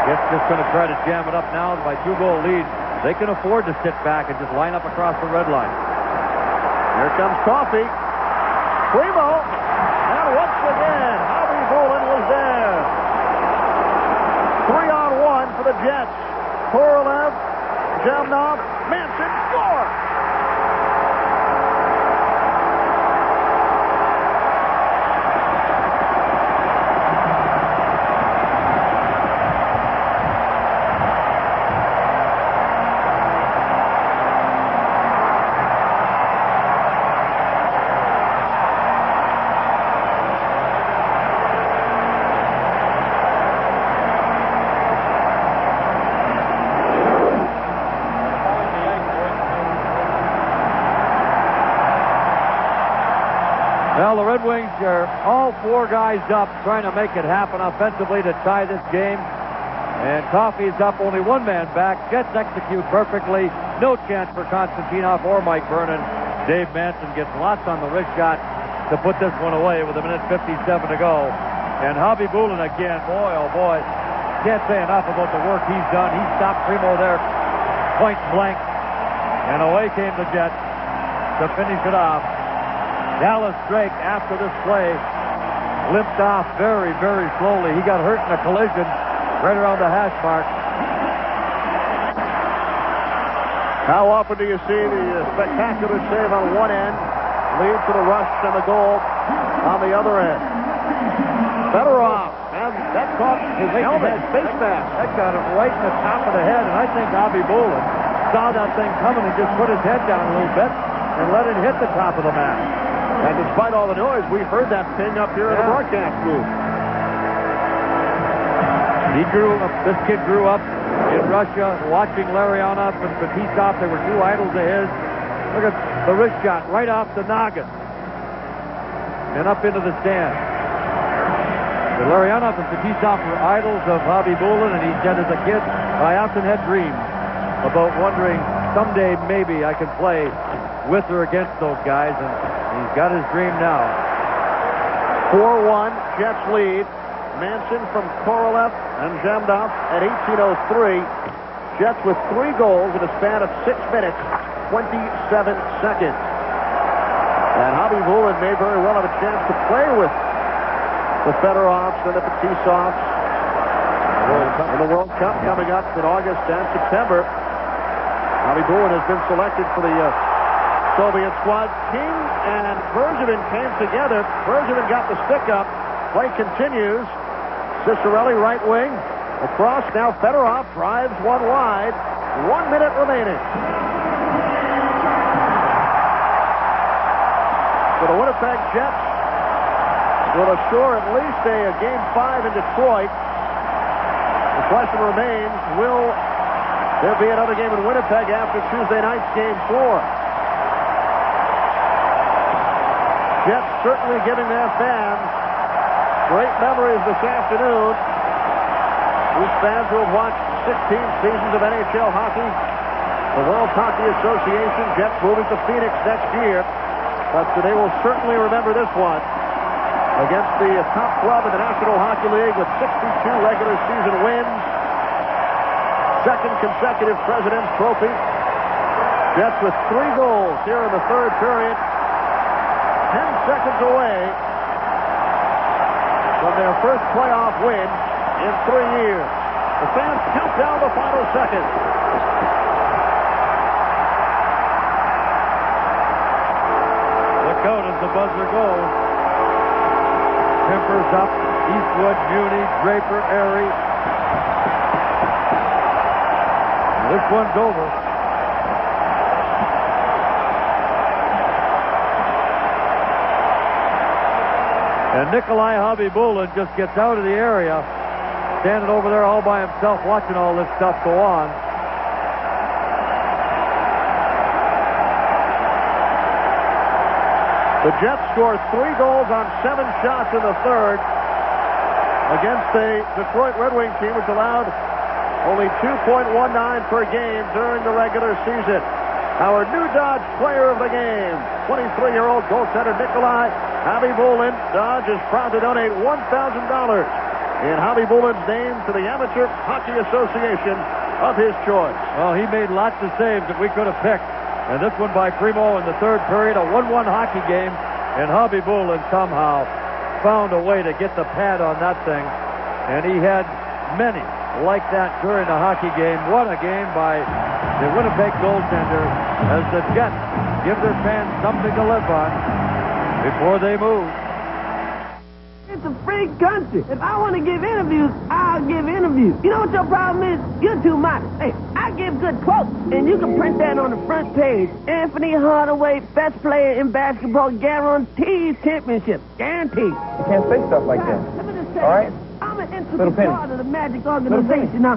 Jets just going to try to jam it up now by 2-goal lead. They can afford to sit back and just line up across the red line. Here comes Coffey. Primo. And once again, Bobby Bolin was there. 3-on-1 for the Jets. Korolev, Jamnov, Manson, score! Well, the Red Wings are all 4 guys up trying to make it happen offensively to tie this game. And Coffey's up, only 1 man back. Jets execute perfectly. No chance for Konstantinov or Mike Vernon. Dave Manson gets lots on the wrist shot to put this one away with 1:57 to go. And Hobby Bulin again, boy, oh boy. Can't say enough about the work he's done. He stopped Primo there point blank. And away came the Jets to finish it off. Dallas Drake, after this play, limped off very, very slowly. He got hurt in a collision right around the hash mark. How often do you see the spectacular save on one end lead to the rush and the goal on the other end? Fedorov, and that caught his helmet, face mask. That got him right in the top of the head, and I think Hobby Bulin saw that thing coming and just put his head down a little bit and let it hit the top of the mask. And despite all the noise, we heard that ping up here in the broadcast booth. This kid grew up in Russia watching Larionov and Fetisov. They were 2 idols of his. Look at the wrist shot right off the noggin and up into the stand. The Larionov and Fetisov were idols of Hobby Bulin, and he said as a kid, I often had dreams about wondering someday maybe I could play with or against those guys, and he's got his dream now. 4-1, Jets lead. Manson from Korolev and Jamdov at 18:03. Jets with 3 goals in a span of 6 minutes, 27 seconds. And Hobby Bulin may very well have a chance to play with the Fedorovs and the Fetisovs in the World Cup coming up in August and September. Hobby Bulin has been selected for the Soviet squad. King and Bergevin came together. Bergevin got the stick up. Play continues. Cicerelli right wing. Across now. Fedorov drives one wide. 1 minute remaining. So the Winnipeg Jets will assure at least a Game 5 in Detroit. The question remains, will there be another game in Winnipeg after Tuesday night's Game 4? Jets certainly giving their fans great memories this afternoon. These fans who have watched 16 seasons of NHL hockey, the World Hockey Association, Jets moving to Phoenix next year. But they will certainly remember this one against the top club in the National Hockey League with 62 regular season wins. Second consecutive President's Trophy. Jets with 3 goals here in the third period. 10 seconds away from their first playoff win in 3 years. The fans count down the final seconds. the buzzer goes. Kemper's up. Eastwood, Muni, Draper, Airy. This one's over. And Nikolai Habibulin just gets out of the area, standing over there all by himself, watching all this stuff go on. The Jets score 3 goals on 7 shots in the third against the Detroit Red Wing team, which allowed only 2.19 per game during the regular season. Our new Dodge player of the game, 23-year-old goaltender Nikolai Habibulin. Dodge is proud to donate $1,000 in Habibulin's name to the Amateur Hockey Association of his choice. Well, he made lots of saves that we could have picked. And this one by Primo in the third period, a 1-1 hockey game. And Habibulin somehow found a way to get the pad on that thing. And he had many like that during the hockey game. What a game by the Winnipeg goaltender as the Jets give their fans something to live on before they move. It's a free country. If I want to give interviews, I'll give interviews. You know what your problem is? You're too modest. Hey, I give good quotes, and you can print that on the front page. Anthony Hardaway, best player in basketball, guarantees championship. Guaranteed. You can't say stuff like that. Let me just say, all right? I'm an integral part of the Magic organization. Now,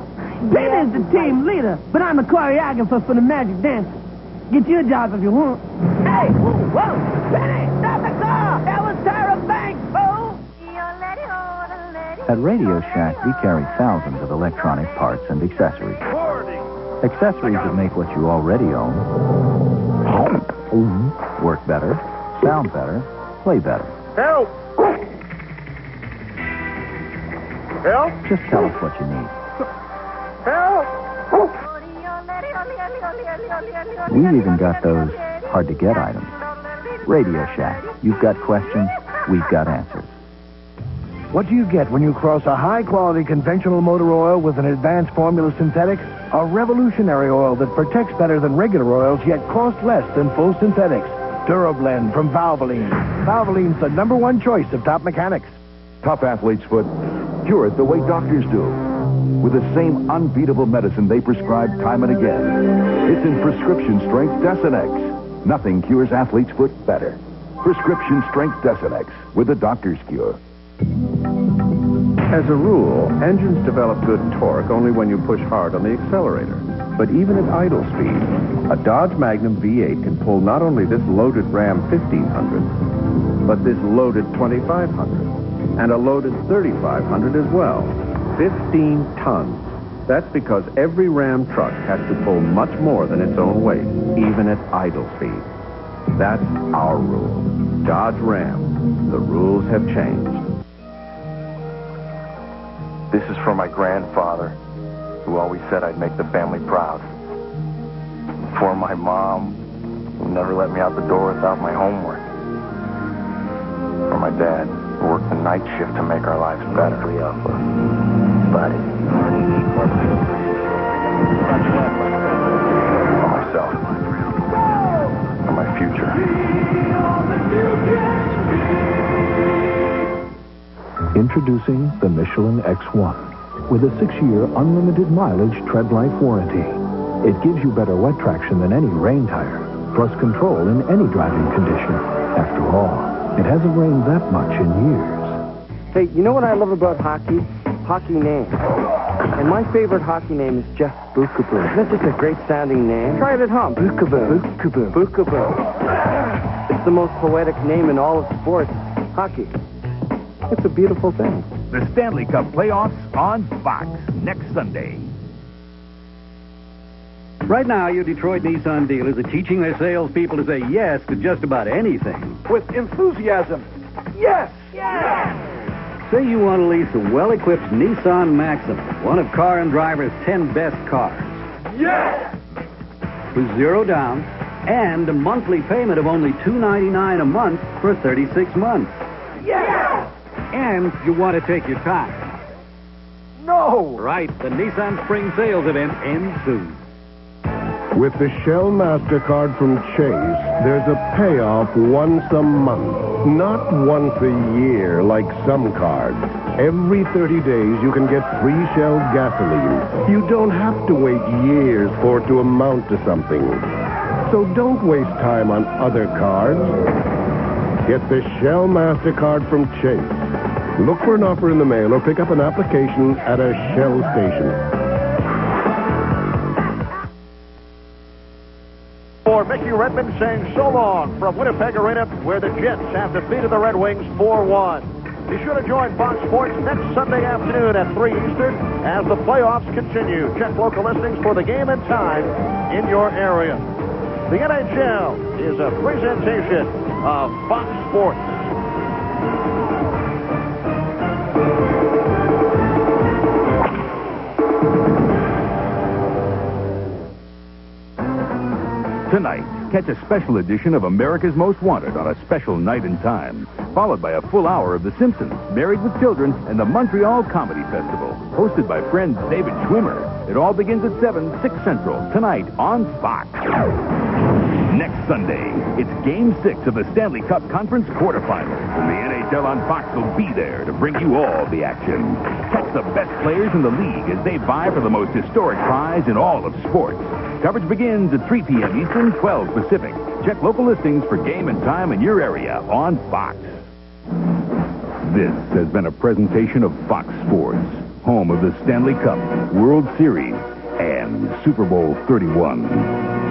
Penny is the team leader, but I'm the choreographer for the Magic Dance. Get your job if you want. Hey, whoa, Penny, stop the car! That was Tyra Banks, fool! At Radio Shack, we carry thousands of electronic parts and accessories. Accessories that make what you already own work better, sound better, play better. Help! Help? Just tell us what you need. Help! We've even got those hard-to-get items. Radio Shack. You've got questions, we've got answers. What do you get when you cross a high-quality conventional motor oil with an advanced formula synthetic? A revolutionary oil that protects better than regular oils, yet costs less than full synthetics. Durablend from Valvoline. Valvoline's the #1 choice of top mechanics. Top athlete's foot, cure it the way doctors do. With the same unbeatable medicine they prescribe time and again. It's in prescription strength Desenex. Nothing cures athlete's foot better. Prescription strength Desenex with the doctor's cure. As a rule, engines develop good torque only when you push hard on the accelerator. But even at idle speed, a Dodge Magnum V8 can pull not only this loaded Ram 1500, but this loaded 2500, and a loaded 3500 as well. 15 tons. That's because every Ram truck has to pull much more than its own weight, even at idle speed. That's our rule. Dodge Ram. The rules have changed. This is for my grandfather, who always said I'd make the family proud. For my mom, who never let me out the door without my homework. For my dad, who worked the night shift to make our lives better. For myself. For my future. Introducing the Michelin X1 with a 6-year unlimited mileage tread life warranty. It gives you better wet traction than any rain tire, plus control in any driving condition. After all, it hasn't rained that much in years. Hey, you know what I love about hockey? Hockey names. And my favorite hockey name is Jeff Bookaboo. Isn't that just a great sounding name? Try it at home. Bookaboo. Bookaboo. Bookaboo. It's the most poetic name in all of sports. Hockey. It's a beautiful thing. The Stanley Cup playoffs on Fox next Sunday. Right now, your Detroit Nissan dealers are teaching their salespeople to say yes to just about anything. With enthusiasm. Yes! Yes! Say you want to lease a well-equipped Nissan Maxima, one of Car and Driver's 10 best cars. Yes! With 0 down and a monthly payment of only $299 a month for 36 months. Yes! And you want to take your time. No! Right, the Nissan Spring Sales event ends soon. With the Shell MasterCard from Chase, there's a payoff once a month, not once a year like some cards. Every 30 days, you can get free Shell gasoline. You don't have to wait years for it to amount to something. So don't waste time on other cards. Get the Shell MasterCard from Chase. Look for an offer in the mail or pick up an application at a Shell station. For Mickey Redmond saying so long from Winnipeg Arena, where the Jets have defeated the Red Wings 4-1. Be sure to join Fox Sports next Sunday afternoon at 3 Eastern as the playoffs continue. Check local listings for the game and time in your area. The NHL is a presentation of Fox Sports. Tonight, catch a special edition of America's Most Wanted on a special night and time, followed by a full hour of The Simpsons, Married with Children, and the Montreal Comedy Festival, hosted by friend David Schwimmer. It all begins at 7, 6 Central, tonight on Fox. Next Sunday, it's Game 6 of the Stanley Cup Conference quarterfinals, and the NHL on Fox will be there to bring you all the action. Catch the best players in the league as they vie for the most historic prize in all of sports. Coverage begins at 3 p.m. Eastern, 12 Pacific. Check local listings for game and time in your area on Fox. This has been a presentation of Fox Sports, home of the Stanley Cup, World Series, and Super Bowl 31.